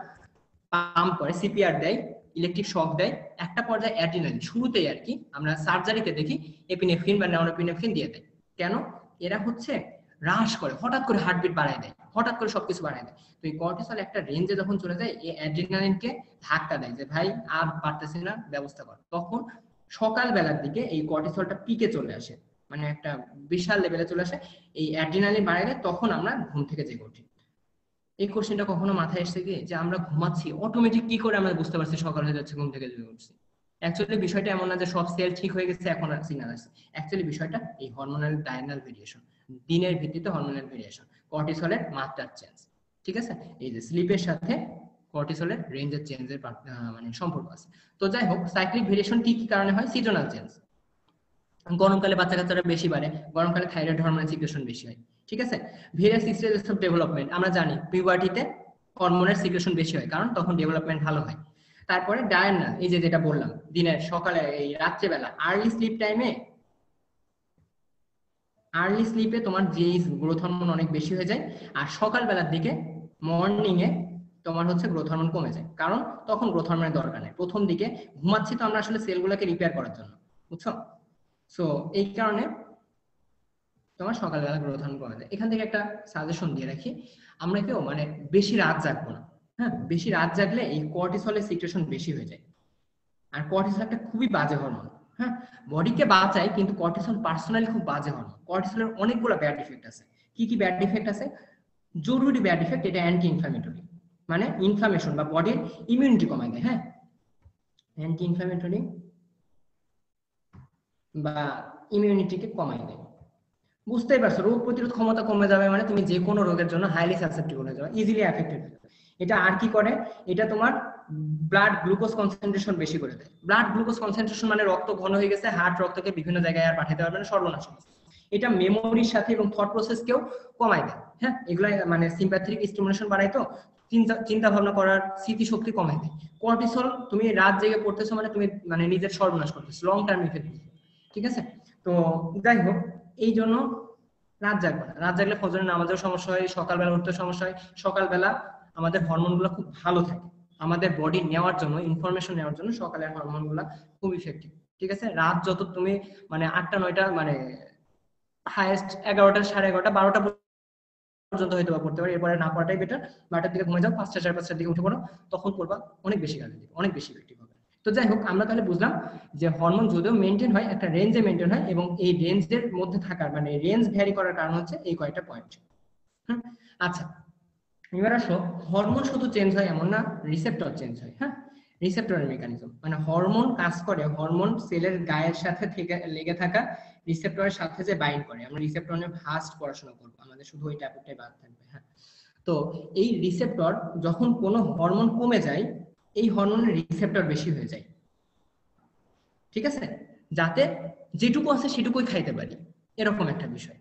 পাম্প করে, সিপিআর দেয়, ইলেকট্রিক শক দেয়, একটা পর্যায়ে অ্যাড্রিনালিন শুরুতেই আর কি আমরা সার্জারিতে দেখি এপিনেফ্রিন বা নরএপিনেফ্রিন দিয়ে দেয়। কেন? এরা হচ্ছে হ্রাস করে, হঠাৎ করে হার্টবিট বাড়ায় দেয়, হঠাৎ করে সবকিছু বাড়ায় দেয়। তো এই কর্টিসল একটা রেঞ্জে যখন চলে যায়, এই অ্যাড্রিনালিনকে ধাক্কা দেয় যে ভাই আর পারতেছি না, ব্যবস্থা কর। তখন সকাল বেলার দিকে এই কর্টিসলটা পিকে চলে আসে, মানে একটা বিশাল লেভেলে চলে আসে, এই অ্যাড্রিনালিন বাড়ায় দেয়, তখন আমরা ঘুম থেকে জেগে উঠি। এই কোশ্চেনটা কখনো মাথায় এসেছে কি যে আমরা ঘুমাচ্ছি, অটোমেটিক কি করে আমরা বুঝতে পারছি সকাল হয়ে যাচ্ছে, ঘুম থেকে জেগে উঠছি? অ্যাকচুয়ালি বিষয়টা এমন না যে সব সেল ঠিক হয়ে গেছে এখন আর সিগন্যাল আসছে, অ্যাকচুয়ালি বিষয়টা এই হরমোনাল ডায়নাল ভেরিয়েশন, দিনের ভিত্তিতে হরমোনাল ভেরিয়েশন, কর্টিসলের মাত্রার চেঞ্জ। ঠিক আছে, এই যে স্লিপের সাথে কর্টিসলের রেঞ্জের চেঞ্জের মানে সম্পর্ক আছে। তো যাই হোক, সাইক্লিক ভেরিয়েশন কি কি কারণে হয়? সিজনাল চেঞ্জ, গরমকালে বাচ্চা কাচ্চারা বেশি বাড়ে, গরমকালে থাইরয়েড হরমোনের সিক্রেশন বেশি হয়। ঠিক আছে, ভেরিয়াস স্টেজেস অফ ডেভেলপমেন্ট, আমরা জানি পিউবার্টিতে হরমোনের সিক্রেশন বেশি হয়, কারণ তখন ডেভেলপমেন্ট ভালো হয়। তারপরে ডায়ারনাল, এই যে যেটা বললাম, দিনের সকালে এই রাত্রেবেলা আর্লি স্লিপ টাইমে, আর্লি স্লিপে তোমার যে গ্রোথ হরমোন অনেক বেশি হয়ে যায়, আর সকালবেলার দিকে মর্নিং এ তোমার হচ্ছে গ্রোথ হরমোন কমে যায়, কারণ তখন গ্রোথ হরমোনের দরকার নেই, প্রথম দিকে ঘুমাচ্ছি তো আমরা আসলে সেলগুলোকে রিপেয়ার করার জন্য, বুঝছো? সো এই কারণে তোমার সকালবেলা গ্রোথ হরমোন কমে যায়। এখান থেকে একটা সাজেশন দিয়ে রাখি, আমরা কেউ মানে বেশি রাত জাগবো না। হ্যাঁ, বেশি রাত জাগলে এই কর্টিসলের সিক্রেশন বেশি হয়ে যায়, আর কর্টিসল একটা খুবই বাজে হরমোন। হ্যাঁ, বডিকে বাঁচায়, কিন্তু কর্টিসল পার্সোনালি খুব বাজে হরমোন। কর্টিসলের অনেকগুলো ব্যাড ইফেক্ট আছে। কি কি ব্যাড ইফেক্ট আছে? জরুরি ব্যাড ইফেক্ট, এটা অ্যান্টি ইনফ্লামেটরি, মানে ইনফ্লামেশন বা বডির ইমিউনিটি কমায় দেয়। হ্যাঁ, অ্যান্টি ইনফ্লামেটরি বা ইমিউনিটিকে কমায় দেয়। বুঝতেই পারছো, রোগ প্রতিরোধ ক্ষমতা কমে যাবে মানে তুমি যে কোনো রোগের জন্য হাইলি সাসেপ্টেবল হয়ে যাবে, ইজিলি অ্যাফেক্টেড হয়ে যাবে। এটা আর কি করে? এটা তোমার ব্লাড গ্লুকোজ কনসেন্ট্রেশন বেশি করে দেয়। ব্লাড গ্লুকোজ কনসেন্ট্রেশন মানে রক্ত ঘন হয়ে গেছে, হার্ট রক্তকে বিভিন্ন জায়গায় আর পাঠাতে পারবে না, সর্বনাশ হয়ে গেছে। এটা মেমোরির সাথে এবং থট প্রসেসকেও কমায় দেয়। হ্যাঁ, এগুলো মানে সিম্প্যাথেটিক স্টিমুলেশন বাড়ায়, তো চিন্তা ভাবনা করার স্মৃতিশক্তি কমায় দেয়। কর্টিসল, তুমি রাত জেগে পড়তেছো মানে তুমি মানে নিজের সর্বনাশ করতেছো, লং টার্ম ইফেক্ট। ঠিক আছে, তো যাই হোক, এই জন্য রাত জাগবে না, রাত জাগলে ফজরের নামাজের সমস্যা হয়, সকালবেলা উঠতে সমস্যা হয়। সকালবেলা আমাদের হরমোনগুলো খুব ভালো থাকে, আমাদের বডি নেওয়ার জন্য, ইনফরমেশন নেওয়ার জন্য সকালের হরমোনগুলো খুব ইফেক্টিভ। ঠিক আছে, রাত যত তুমি মানে 8টা 9টা মানে হাইয়েস্ট 11টা 11:30 12টা পর্যন্ত হয়তো বা পড়তে পারি, এরপরে না পড়াটাই বেটার। 12টার দিকে ঘুমিয়ে যাও, 5টা 5:30টার দিকে উঠে পড়ো, তখন পড়বা, অনেক বেশি কাজে দিবে, অনেক বেশি ইফেক্টিভ হবে। তো যাই হোক, আমরা তাহলে বুঝলাম যে হরমোন যদিও মেনটেন হয়, একটা রেঞ্জে মেনটেন হয়, এবং এই রেঞ্জের মধ্যে থাকার মানে রেঞ্জ ভ্যারি করার কারণ হচ্ছে এই কয়েকটা পয়েন্ট। আচ্ছা, এবার আসো, হরমোন শুধু চেঞ্জ হয় এমন না, রিসেপ্টর চেঞ্জ হয়। হ্যাঁ, রিসেপ্টরের মেকানিজম মানে হরমোন কাজ করে, হরমোন সেলের গায়ের সাথে থেকে লেগে থাকা রিসেপ্টরের সাথে যে বাইন্ড করে। আমরা রিসেপ্টর নিয়ে ফাস্ট পড়াশোনা করব, আমাদের শুধু ওই টপিকটাই বাদ থাকবে। হ্যাঁ, তো এই রিসেপ্টর যখন কোনো হরমোন কমে যায়, এই হরমোনের রিসেপ্টর বেশি হয়ে যায়। ঠিক আছে, যাতে যেটুকু আছে সেটুকুই খাইতে পারি, এরকম একটা বিষয়।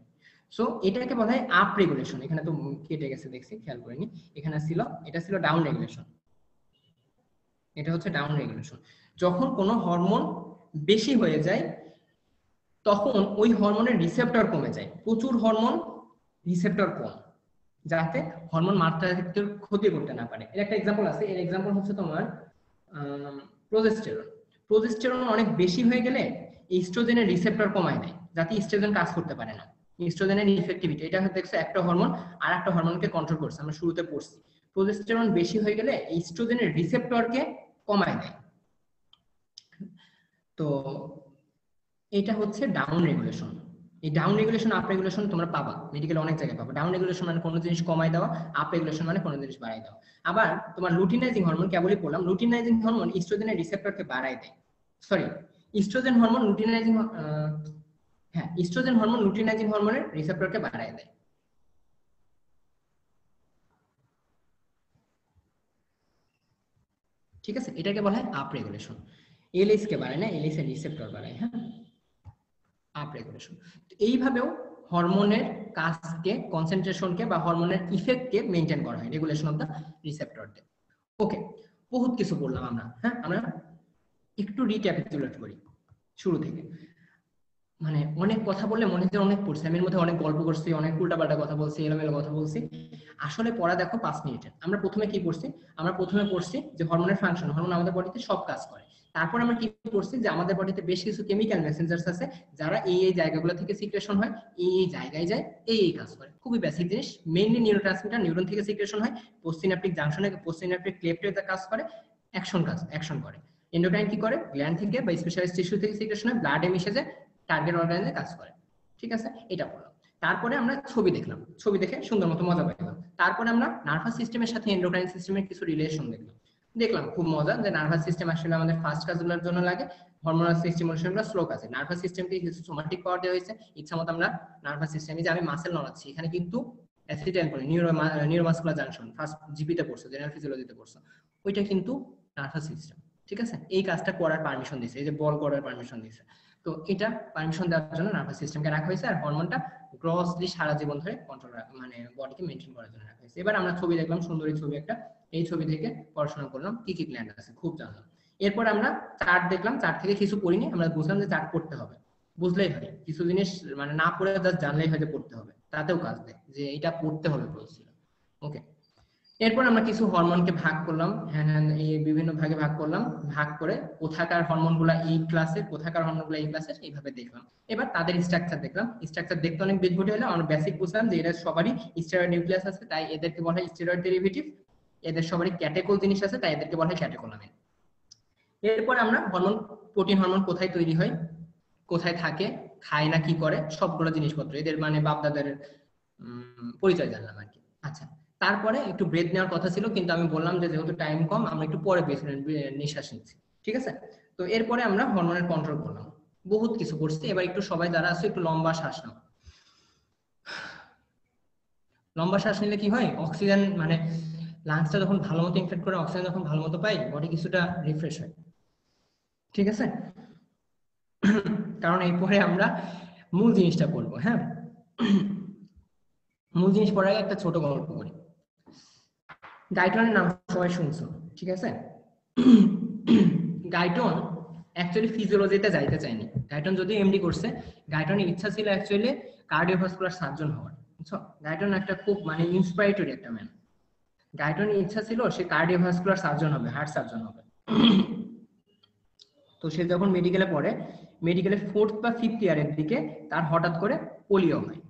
সো এটাকে বলা হয় আপ রেগুলেশন। এখানে তো কেটে গেছে দেখছি, খেয়াল করিনি, এখানে ছিল, এটা ছিল ডাউন রেগুলেশন। এটা হচ্ছে ডাউন রেগুলেশন। যখন কোনো হরমোন বেশি হয়ে যায়, তখন ওই হরমোনের রিসেপ্টর কমে যায়, প্রচুর হরমোন, রিসেপ্টর কম, যাতে হরমোন মাত্রাতিরিক্ত ক্ষতি করতে না পারে। এর একটা এক্সাম্পল আছে, এর এক্সাম্পল হচ্ছে তোমার প্রোজেস্টেরন। প্রোজেস্টেরন অনেক বেশি হয়ে গেলে ইস্ট্রোজেনের রিসেপ্টর কমায় দেয়, যাতে ইস্ট্রোজেন কাজ করতে পারে না। ইস্ট্রোজেনের ইফেক্টিভিটি, এটা দেখছো একটা হরমোন আর একটা হরমোনকে কন্ট্রোল করছে, আমরা শুরুতে পড়ছি। প্রোজেস্টেরন বেশি হয়ে গেলে ইস্ট্রোজেনের রিসেপ্টরকে কমায় দেয়। তো এটা হচ্ছে ডাউন রেগুলেশন। এই ডাউন রেগুলেশন আপ রেগুলেশন তোমরা পাবা মেডিকেলে, অনেক জায়গায় পাবা। ডাউন রেগুলেশন মানে কোনো জিনিস কমাই দেওয়া, আপ রেগুলেশন মানে কোনো জিনিস বাড়াই দেওয়া। আবার তোমার লুটিনাইজিং হরমোন, কেবলই বললাম, লুটিনাইজিং হরমোন ইস্ট্রোজেনের রিসেপ্টরকে বাড়াই দেয়। সরি, ইস্ট্রোজেন হরমোন লুটিনাইজিং, হ্যাঁ, ইস্ট্রোজেন হরমোন লুটিনাইজিং হরমোনের রিসেপ্টরকে বাড়াই দেয়। ঠিক আছে, এটাকে বলা হয় আপ রেগুলেশন। এলএস কে বাড়ায় না, এলএস এর রিসেপ্টর বাড়ায়। হ্যাঁ, আপ রেগুলেশন। এইভাবেও হরমোনের কাজকে, কনসেন্ট্রেশনকে বা হরমোনের ইফেক্টকে মেইনটেইন করা হয়, রেগুলেশন অফ দা রিসেপ্টর। ওকে, বহুত কিছু বললাম আমরা। হ্যাঁ, আমরা একটু রিক্যাপিচুলেট করি শুরু থেকে। মানে অনেক কথা বললে মনে হচ্ছে অনেক পড়ছি, আমি এর মধ্যে অনেক গল্প করছি, অনেক উল্টাপাল্টা কথা বলছি, এলোমেলো কথা বলছি। আসলে পড়া দেখো 5 মিনিটের। আমরা প্রথমে কি পড়ছি? আমরা প্রথমে পড়ছি যে হরমোনের ফাংশন, হরমোন আমাদের বডিতে সব কাজ করে। তারপর আমরা কি করছি, যে আমাদের বডিতে বেশ কিছু কেমিক্যাল মেসেঞ্জার্স আছে, যারা এই জায়গাগুলো থেকে সিক্রেশন হয়, এই জায়গায় যায়, এই কাজ করে। খুবই বেসিক জিনিস। মেইনলি নিউরোট্রান্সমিটার নিউরন থেকে সিক্রেশন হয়, পোস্টসিনাপটিক জাংশনে, পোস্টসিনাপটিক ক্লেফটে কাজ করে, অ্যাকশন করে। এন্ডোক্রাইন কি করে? গ্ল্যান্ড থেকে বা স্পেশালাইজড টিস্যু থেকে সিক্রেশন হয়, ব্লাডে মিশে যায়, টার্গেট অর্গানে কাজ করে। ঠিক আছে, এটা বললাম। তারপরে আমরা ছবি দেখলাম, ছবি দেখে সুন্দর মতো মজা পাইলাম। তারপরে আমরা নার্ভাস সিস্টেমের সাথে এন্ডোক্রাইন সিস্টেমের কিছু রিলেশন দেখলাম খুব মজা, যে নার্ভাস সিস্টেম আসলে আমাদের ফাস্ট কাজগুলোর জন্য লাগে, হরমোনাল সিস্টেমগুলো স্লো কাজে। নার্ভাস সিস্টেমকে কিছু সোমাটিক পাওয়ার দেওয়া হয়েছে, ইচ্ছা মতো আমরা নার্ভাস সিস্টেমে, যে আমি মাসেল নড়াচ্ছি, এখানে কিন্তু অ্যাসিটাইল করে নিউরোমাসকুলার জাংশন, ফার্স্ট জিপিতে পড়ছো, জেনারেল ফিজিওলজিতে পড়ছো, ওইটা কিন্তু নার্ভাস সিস্টেম। ঠিক আছে, এই কাজটা করার পারমিশন দিয়েছে, এই যে বল করার পারমিশন দিয়েছে। তো এটা পারমিশন দেওয়ার জন্য নার্ভাস সিস্টেমকে রাখা হয়েছে, আর হরমোনটা গ্রসলি সারা জীবন ধরে কন্ট্রোল মানে বডিকে মেইনটেইন করার জন্য রাখা হয়েছে। এবার আমরা ছবি দেখলাম, সুন্দরী ছবি একটা, এই ছবি থেকে পড়াশোনা করলাম, কি কি গ্ল্যান্ড আছে খুব জানলাম। এরপর আমরা চার্ট দেখলাম, চার্ট থেকে কিছু পড়িনি, আমরা বুঝলাম যে চার্ট পড়তে হবে, বুঝলেই হয়। কিছু জিনিস মানে না পড়ে জাস্ট জানলেই হয় যে পড়তে হবে, তাতেও কাজ দেয় যে এটা পড়তে হবে বলছিল। ওকে, এরপর আমরা কিছু হরমোনকে ভাগ করলাম, হ্যাঁ হ্যাঁ, এই বিভিন্ন ভাগে ভাগ করলাম, ভাগ করে কোথাকার হরমোনগুলা এই ক্লাসে, কোথাকার হরমোনগুলা এই ক্লাসে, এইভাবে দেখলাম। এবার তাদের স্ট্রাকচার দেখলাম। স্ট্রাকচার দেখতে অনেক বিটঘুটে হলো, আমরা বেসিক বুঝলাম যে এরা সবারই স্টেরয়েড নিউক্লিয়াস আছে, তাই এদেরকে বলা হয় স্টেরয়েড ডেরিভেটিভ। এদের সবারই ক্যাটেকোল জিনিস আছে, তাই এদেরকে বলা হয় ক্যাটেকোলামিন। এরপর আমরা হরমোন, প্রোটিন হরমোন কোথায় তৈরি হয়, কোথায় থাকে, খায় না কি করে, সবগুলো জিনিসপত্র, এদের মানে বাপদাদার পরিচয় জানলাম আর কি। আচ্ছা, তারপরে একটু ব্রেথ নেওয়ার কথা ছিল, কিন্তু আমি বললাম যে যেহেতু টাইম কম, আমরা একটু পরে নিঃশ্বাস নিচ্ছি। ঠিক আছে, তো এরপরে আমরা হরমোনের কন্ট্রোল করলাম, বহুত কিছু করছি। এবার একটু সবাই যারা আছে একটু লম্বা শ্বাস নাও। লম্বা শ্বাস নিলে কি হয়, অক্সিজেন মানে লাংসটা যখন ভালো মতো ইনফেক্ট করে, অক্সিজেন যখন ভালো মতো পাই, বডি কিছুটা রিফ্রেশ হয়। ঠিক আছে, কারণ এরপরে আমরা মূল জিনিসটা পড়বো। হ্যাঁ, মূল জিনিস পড়ার আগে একটা ছোট গল্প করি। গাইটনের নাম সবাই শুনছো, ঠিক আছে? গাইটন অ্যাকচুয়ালি ফিজিওলজিতে যাইতে চায়নি, গাইটন যদি এমডি করছে, গাইটনের ইচ্ছা ছিল অ্যাকচুয়ালি কার্ডিওভাস্কুলার সার্জন হওয়ার, বুঝছো? গাইটন একটা খুব মানে ইন্সপায়ারেটরি একটা ম্যান। গাইটনের ইচ্ছা ছিল সে কার্ডিওভাস্কুলার সার্জন হবে, হার্ট সার্জন হবে। তো সে যখন মেডিকেলে পড়ে, মেডিকেলের 4th বা 5th ইয়ারের দিকে তার হঠাৎ করে পোলিও হয়।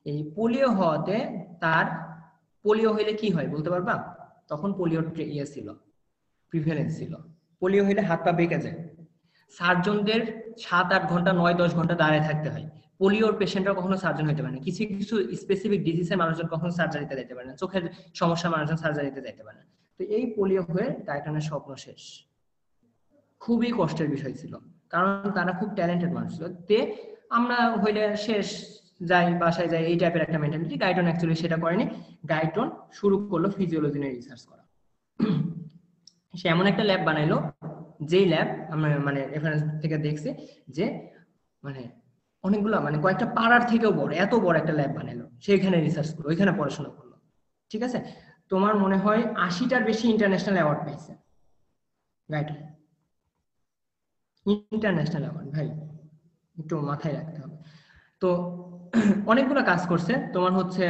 এই পোলিও হওয়াতে তার, পোলিও হইলে কি হয় বলতে পারবা? তখন পোলিওর ইয়ে ছিল, প্রিভ্যালেন্স ছিল। পোলিও হইলে হাত পা বেঁকে যায়, সার্জনদের 7-8 ঘন্টা 9-10 ঘন্টা দাঁড়িয়ে থাকতে হয়। পোলিওর পেশেন্টরা কখনো সার্জন হতে পারে না, কিছু কিছু স্পেসিফিক ডিজিজের মানুষজন কখনো সার্জারিতে যেতে পারে না, চোখের সমস্যা মানুষজন সার্জারিতে যেতে পারে না। তো এই পোলিও হয়ে গাইটনের স্বপ্ন শেষ। খুবই কষ্টের বিষয় ছিল, কারণ তারা খুব ট্যালেন্টেড মানুষ ছিল। তে আমরা হইলে শেষ, যাই বাসায় যাই, এই টাইপের একটা মেন্টালিটি। গাইটন অ্যাকচুয়ালি সেটা করেনি। গাইটন শুরু করলো ফিজিওলজি নিয়ে রিসার্চ করা। সে এমন একটা ল্যাব বানাইলো, যেই ল্যাব আমরা মানে রেফারেন্স থেকে দেখছি যে মানে অনেকগুলো মানে কয়েকটা পাড়ার থেকেও বড়, এত বড় একটা ল্যাব বানাইলো। সেখানে রিসার্চ করলো, ওইখানে পড়াশোনা করলো, ঠিক আছে? তোমার মনে হয় 80টার বেশি ইন্টারন্যাশনাল অ্যাওয়ার্ড পাইছে গাইটন। ইন্টারন্যাশনাল অ্যাওয়ার্ড ভাই, একটু মাথায় রাখতে হবে। তো অনেকগুলো কাজ করছে, তোমার হচ্ছে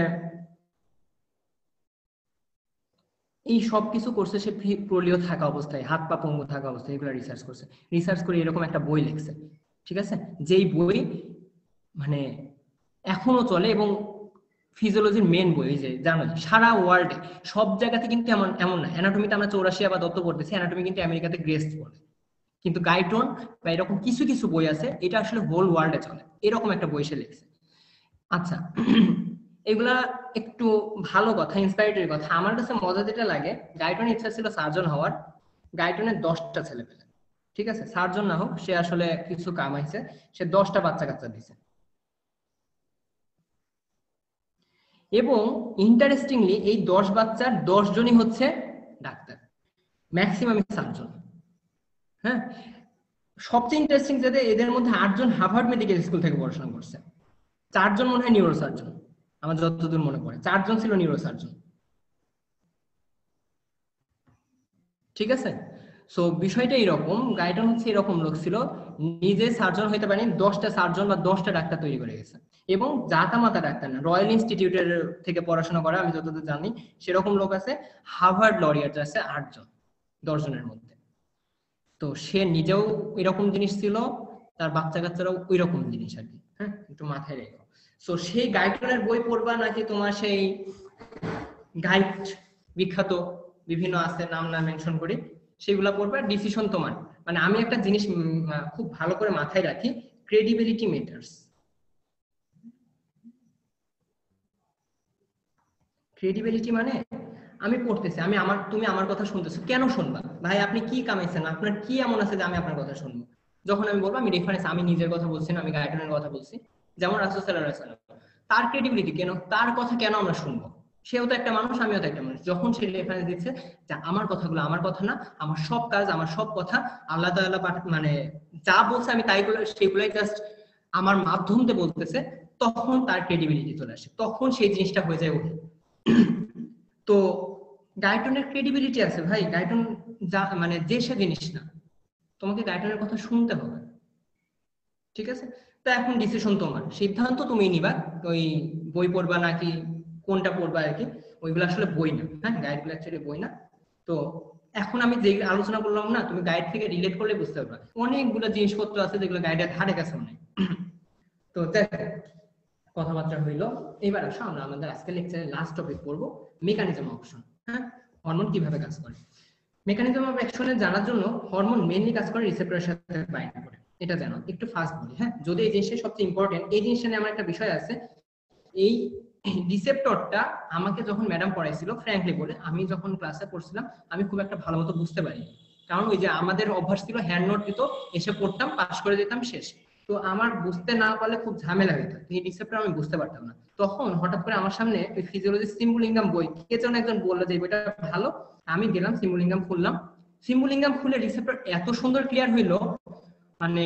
এই সব কিছু করছে সে পোলিও থাকা অবস্থায়, হাত পা পঙ্গু থাকা অবস্থায়, এগুলো রিসার্চ করছে। রিসার্চ করে এরকম একটা বই লিখছে, ঠিক আছে? যেই বই মানে এখনো চলে এবং ফিজিওলজির মেন বই, যে জানো সারা ওয়ার্ল্ডে সব জায়গাতে কিন্তু এমন এমন না। অ্যানাটমিতে আমরা 84 বা দত্ত পড়তেছি, অ্যানাটমি কিন্তু আমেরিকাতে গ্রেস্ট বলে, কিন্তু গাইটন বা এরকম কিছু কিছু বই আছে এটা আসলে হোল ওয়ার্ল্ডে চলে, এরকম একটা বই সে লিখছে। আচ্ছা, এগুলা একটু ভালো কথা, ইন্সপায়ারেটরি কথা। আমার কাছে মজা যেটা লাগে, গাইটনের ইচ্ছা ছিল সার্জন হওয়ার। গাইটনের 10টা ছেলে পেলে, ঠিক আছে? সার্জন না হোক, সে আসলে কিছু কামাইছে, সে 10টা বাচ্চা কাচ্চা দিছে। এবং ইন্টারেস্টিংলি এই 10 বাচ্চার 10 জনই হচ্ছে ডাক্তার, ম্যাক্সিমাম সার্জন। হ্যাঁ, সবচেয়ে ইন্টারেস্টিং যে এদের মধ্যে 8 জন হার্ভার্ড মেডিকেল স্কুল থেকে পড়াশোনা করছে, 4 জন মনে হয় নিউরো সার্জন, আমার যতদূর মনে পড়ে 4 জন ছিল নিউরো সার্জন, ঠিক আছে? সো বিষয়টা এরকম, গাইটন হচ্ছে এরকম লোক ছিল, নিজে সার্জন হইতে পারেনি, 10টা সার্জন বা 10টা ডাক্তার তৈরি করে গেছে। এবং জাতামাতা ডাক্তার না, রয়্যাল ইনস্টিটিউটের থেকে পড়াশোনা করা, আমি যতদূর জানি সেরকম লোক আছে। হার্ভার্ড লরিয়ার আছে 8 জন 10 জনের মধ্যে। তো সে নিজেও এরকম জিনিস ছিল, তার বাচ্চা কাচ্চারাও ওই রকম জিনিস আর কি। হ্যাঁ, একটু মাথায় রেখো। সো সেই গাইটনের বই পড়বা নাকি তোমার সেই গাইড বিখ্যাত বিভিন্ন আছে, নাম না মেনশন করি, সেগুলা পড়বা, ডিসিশন তোমার। মানে আমি একটা জিনিস খুব ভালো করে মাথায় রাখি, ক্রেডিবিলিটি ম্যাটার্স। ক্রেডিবিলিটি মানে আমি পড়তেছি, আমি আমার, তুমি আমার কথা শুনতেছো, কেন শুনবা ভাই? আপনি কি কামাইছেন? আপনার কি এমন আছে যে আমি আপনার কথা শুনবো? যখন আমি বলবো আমি রেফারেন্স, আমি নিজের কথা বলছি না, আমি গাইডলাইনের কথা বলছি, যেমন রাসূল সাল্লাল্লাহু আলাইহি ওয়াসাল্লাম, তার ক্রেডিবিলিটি কেন, তার কথা কেন আমরা শুনবো? সেও তো একটা মানুষ, আমিও তো একটা মানুষ। যখন সে রেফারেন্স দিচ্ছে যে আমার কথাগুলো আমার কথা না, আমার সব কাজ, আমার সব কথা আল্লাহ তাআলা মানে যা বলছে আমি তাই বলে, সেগুলাই জাস্ট আমার মাধ্যম দিয়ে বলতেছে, তখন তার ক্রেডিবিলিটি চলে আসে, তখন সেই জিনিসটা হয়ে যায় ওঠে। তো গাইটনের ক্রেডিবিলিটি আছে ভাই, গাইটন যা মানে যে সে জিনিস না, তোমাকে গাইটনের কথা শুনতে হবে, ঠিক আছে? তো এখন ডিসিশন তোমার, সিদ্ধান্ত তুমি নিবা, ওই বই পড়বা নাকি কোনটা পড়বা আর কি। ওইগুলো আসলে বই না, হ্যাঁ, গাইডগুলো অ্যাকচুয়ালি বই না। তো এখন আমি যে আলোচনা করলাম না, তুমি গাইড থেকে রিলেট করলে বুঝতে পারবা অনেকগুলো জিনিসপত্র আছে যেগুলো গাইডের ধারে কাছে নেই। তো দেখো, কথাবার্তা হইলো, এবার আসো আমরা আমাদের আজকের লেকচারের লাস্ট টপিক পড়বো, মেকানিজম অফ অ্যাকশন। হ্যাঁ, হরমোন কিভাবে কাজ করে। মেকানিজম অফ অ্যাকশনে জানার জন্য হরমোন মেইনলি কাজ করে রিসেপ্টরের সাথে বাইন্ড করে, এটা জানো। একটু ফাস্ট বলি, হ্যাঁ, যদি এই জিনিসটা সবচেয়ে ইম্পর্টেন্ট, এই জিনিসটা নিয়ে আমার একটা বিষয় আছে। এই রিসেপ্টরটা আমাকে যখন ম্যাডাম পড়াইছিল, ফ্র্যাঙ্কলি বলে আমি যখন ক্লাসে পড়ছিলাম আমি খুব একটা ভালো মতো বুঝতে পারিনি, কারণ ওই যে আমাদের অভ্যাস ছিল হ্যান্ড নোট দিত, এসে পড়তাম, পাস করে যেতাম, শেষ। তো আমার বুঝতে না পারলে খুব ঝামেলা হইতো, এই রিসেপ্টর আমি বুঝতে পারতাম না। তখন হঠাৎ করে আমার সামনে ওই ফিজিওলজি সিম্বুলিঙ্গাম বই, কে যেন একজন বললো যে বইটা ভালো, আমি গেলাম সিম্বুলিঙ্গাম খুললাম, সিম্বুলিঙ্গাম খুলে রিসেপ্টর এত সুন্দর ক্লিয়ার হইলো, মানে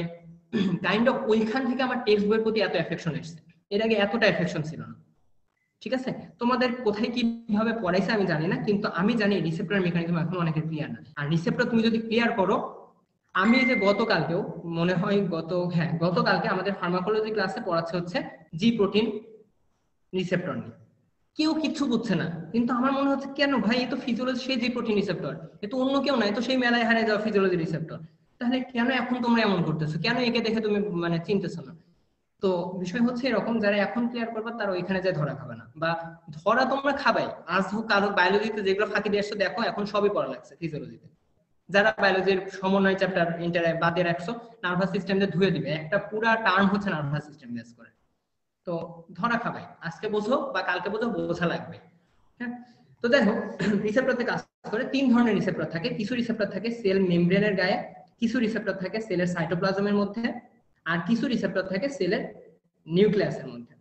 কাইন্ড অফ ওইখান থেকে আমার টেক্সট বইয়ের প্রতি এত অ্যাফেকশন এসেছে, এর আগে এতটা অ্যাফেকশন ছিল না, ঠিক আছে? তোমাদের কোথায় কিভাবে পড়াইছে আমি জানি না, কিন্তু আমি জানি রিসেপ্টর মেকানিজম এখন অনেকের ক্লিয়ার না। আর রিসেপ্টর তুমি যদি ক্লিয়ার করো, আমি এই যে গতকালকেও মনে হয় গতকালকে আমাদের ফার্মাকোলজি ক্লাসে পড়াচ্ছে হচ্ছে জি প্রোটিন রিসেপ্টর নিয়ে, কেউ কিচ্ছু বুঝছে না, কিন্তু আমার মনে হচ্ছে কেন ভাই, এ তো ফিজিওলজি, সেই জি প্রোটিন রিসেপ্টর, এ তো অন্য কেউ না, এ তো সেই মেলায় হারিয়ে যাওয়া ফিজিওলজি রিসেপ্টর, তাহলে কেন এখন তোমরা এমন করতেছো, কেন একে দেখে তুমি মানে চিনতেছো না? তো বিষয় হচ্ছে এরকম, যারা এখন ক্লিয়ার করবে তারা ওইখানে যায় ধরা খাবে না, বা ধরা তোমরা খাবাই, আজ হোক কাল হোক, বায়োলজিতে যেগুলো ফাঁকি দিয়ে আসছো দেখো এখন সবই পড়া লাগছে ফিজিওলজিতে। যারা বায়োলজির সমন্বয় চ্যাপ্টার ইন্টারে বাদে রাখছো, নার্ভাস সিস্টেম দিয়ে ধুয়ে দিবে, একটা পুরা টার্ম হচ্ছে নার্ভাস সিস্টেম বেস করে। তো ধরা খাবাই, আজকে বোঝো বা কালকে বোঝো, বোঝা লাগবে। হ্যাঁ, তো যাই হোক, রিসেপ্টরতে কাজ করে তিন ধরনের রিসেপ্টর থাকে। কিছু রিসেপ্টর থাকে সেল মেমব্রেনের গায়ে, কিছু রিসেপ্টর থাকে সেলের সাইটোপ্লাজমের মধ্যে, আর কিছু রিসেপ্টর থাকে সেলের নিউক্লিয়াসের মধ্যে।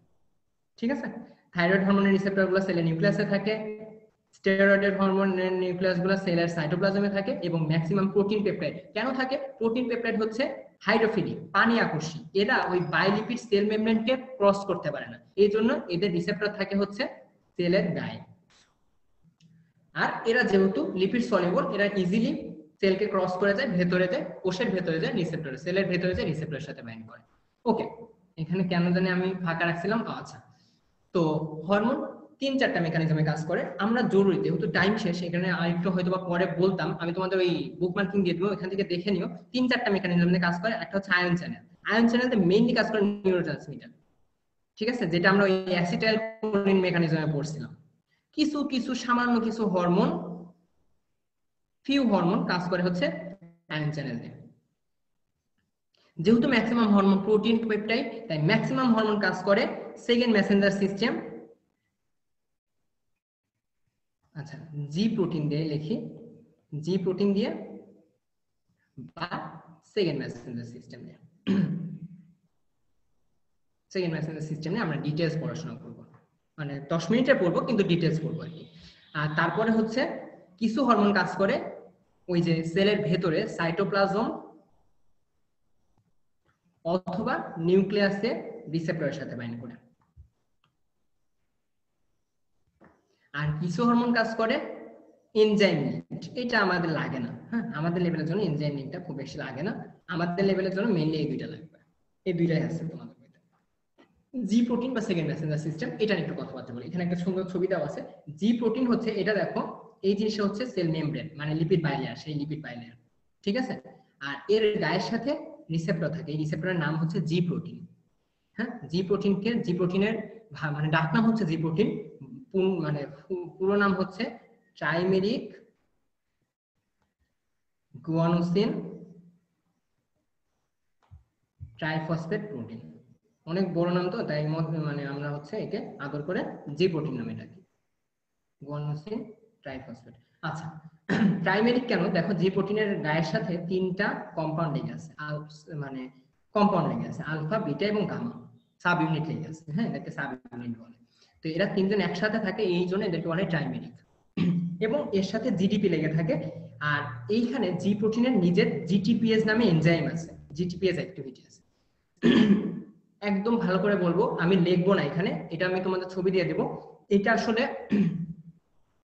ঠিক আছে, থাইরয়েড হরমোনের রিসেপ্টর গুলো সেলের নিউক্লিয়াসে থাকে, স্টেরয়েডের হরমোনের নিউক্লিয়াস গুলো সেলের সাইটোপ্লাজমে থাকে, এবং ম্যাক্সিমাম প্রোটিন পেপটাইড কেন থাকে? প্রোটিন পেপটাইড হচ্ছে হাইড্রোফিলিক, পানি আকর্ষী, এরা ওই বাইলিপিড সেল মেমব্রেনকে ক্রস করতে পারে না, এই জন্য এদের রিসেপ্টর থাকে হচ্ছে সেলের গায়ে। আর এরা যেহেতু লিপিড সলিউবল, এরা ইজিলি সেলকে ক্রস করে যায়, ভেতরে যায়, কোষের ভেতরে যায় রিসেপ্টরে, সেলের ভেতরে যায় রিসেপ্টরের সাথে বাইন্ড করে। ওকে, এখানে কেন জানি আমি ফাঁকা রাখছিলাম, আচ্ছা। তো হরমোন তিন চারটা মেকানিজমে কাজ করে, আমরা জরুরি যেহেতু টাইম শেষ, এখানে আরেকটু হয়তো বা পরে বলতাম, আমি তোমাদের ওই বুকমার্কিং দিয়ে দেবো, এখান থেকে দেখে নিও। তিন চারটা মেকানিজমে কাজ করে। একটা হচ্ছে আয়ন চ্যানেল, আয়ন চ্যানেলতে মেইনলি কাজ করে নিউরোট্রান্সমিটার, ঠিক আছে, যেটা আমরা ওই অ্যাসিটাইল কোলিন মেকানিজমে পড়ছিলাম। কিছু কিছু সামান্য কিছু হরমোন, ফিউ হরমোন কাজ করে হচ্ছে আয়ন চ্যানেল দিয়ে। যেহেতু ম্যাক্সিমাম হরমোন প্রোটিন পেপটাইড, তাই ম্যাক্সিমাম হরমোন কাজ করে সেকেন্ড মেসেঞ্জার সিস্টেম, আচ্ছা, জি প্রোটিন দিয়ে লিখি, জি প্রোটিন দিয়ে বা সেকেন্ড মেসেঞ্জার সিস্টেম দিয়ে। সেকেন্ড মেসেঞ্জার সিস্টেম নিয়ে আমরা ডিটেইলস পড়াশোনা করব, মানে 10 মিনিটে পড়বো কিন্তু ডিটেইলস পড়বো আর কি। আর তারপরে হচ্ছে কিছু হরমোন কাজ করে ওই যে সেলের ভেতরে সাইটোপ্লাজম অথবা নিউক্লিয়াসে রিসেপ্টরের সাথে বাইন্ড করে। আর কিছু হরমোন কাজ করে এনজাইম লিঙ্কড, এটা আমাদের লাগে না, হ্যাঁ, আমাদের লেভেলের জন্য এনজাইম লিঙ্কটা খুব বেশি লাগে না, আমাদের লেভেলের জন্য মেইনলি এই দুইটা লাগবে, এই দুইটাই আছে তোমাদের। জি প্রোটিন বা সেকেন্ড মেসেঞ্জার সিস্টেম, এটা নিয়ে একটু কথাবার্তা বলি। এখানে একটা সুন্দর ছবি দেওয়া আছে। জি প্রোটিন হচ্ছে, এটা দেখো, এই জিনিসটা হচ্ছে সেল মেমব্রেন, মানে লিপিড বাইলেয়ার, সেই লিপিড বাইলেয়ার, ঠিক আছে। আর এর গায়ের সাথে রিসেপ্টর থাকে, এই রিসেপ্টরের নাম হচ্ছে জি প্রোটিন। হ্যাঁ, জি প্রোটিনকে, জি প্রোটিনের মানে ডাক নাম হচ্ছে জি প্রোটিন, মানে পুরো নাম হচ্ছে ট্রাইমেরিক গুয়ানোসিন ট্রাইফসফেট প্রোটিন। অনেক বড় নাম তো, তাই মানে আমরা হচ্ছে একে আদর করে জি প্রোটিন নামে ডাকি, গুয়ানোসিন ট্রাইফসফেট। আচ্ছা, প্রাইমেরিক কেন? দেখো, জি প্রোটিনের গায়ের সাথে তিনটা কম্পাউন্ড লেগে আছে, মানে কম্পাউন্ড লেগে আছে, আলফা, বিটা এবং গামা, সাব ইউনিট লেগে আছে, হ্যাঁ, এটাকে সাব ইউনিট বলে। তো এরা তিনজন একসাথে থাকে, এই জন্য এদেরকে বলে ট্রাইমেরিক। এবং এর সাথে জিডিপি লেগে থাকে। আর এইখানে জি প্রোটিনের নিজের জিটিপিএস নামে এনজাইম আছে, জিটিপিএস অ্যাক্টিভিটি আছে। একদম ভালো করে বলবো, আমি লিখবো না এখানে, এটা আমি তোমাদের ছবি দিয়ে দেবো। এটা আসলে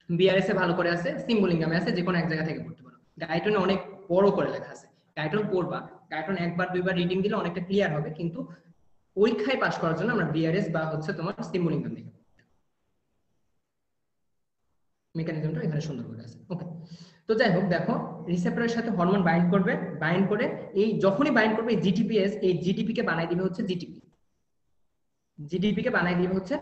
বিআরএস এ ভালো করে আছে, সিম্বলিঙ্গামে আছে, যে কোনো এক জায়গা থেকে পড়তে পারো। গাইটনে অনেক বড় করে লেখা আছে, গাইটন পড়বা, গাইটন একবার দুইবার রিডিং দিলে অনেকটা ক্লিয়ার হবে, কিন্তু পরীক্ষায় পাস করার জন্য আমরা বিআরএস বা হচ্ছে তোমার সিম্বলিঙ্গাম দেখে মেকানিজমটা এখানে সুন্দর করে আছে। ওকে, তো যাই হোক, দেখো, রিসেপ্টরের সাথে হরমোন বাইন্ড করবে, বাইন্ড করে এই যখনই বাইন্ড করবে এই জিটিপিএস, এই জিটিপি কে বানাই দিবে হচ্ছে জিটিপি, জিডিপি কে বানাই দিবে হচ্ছে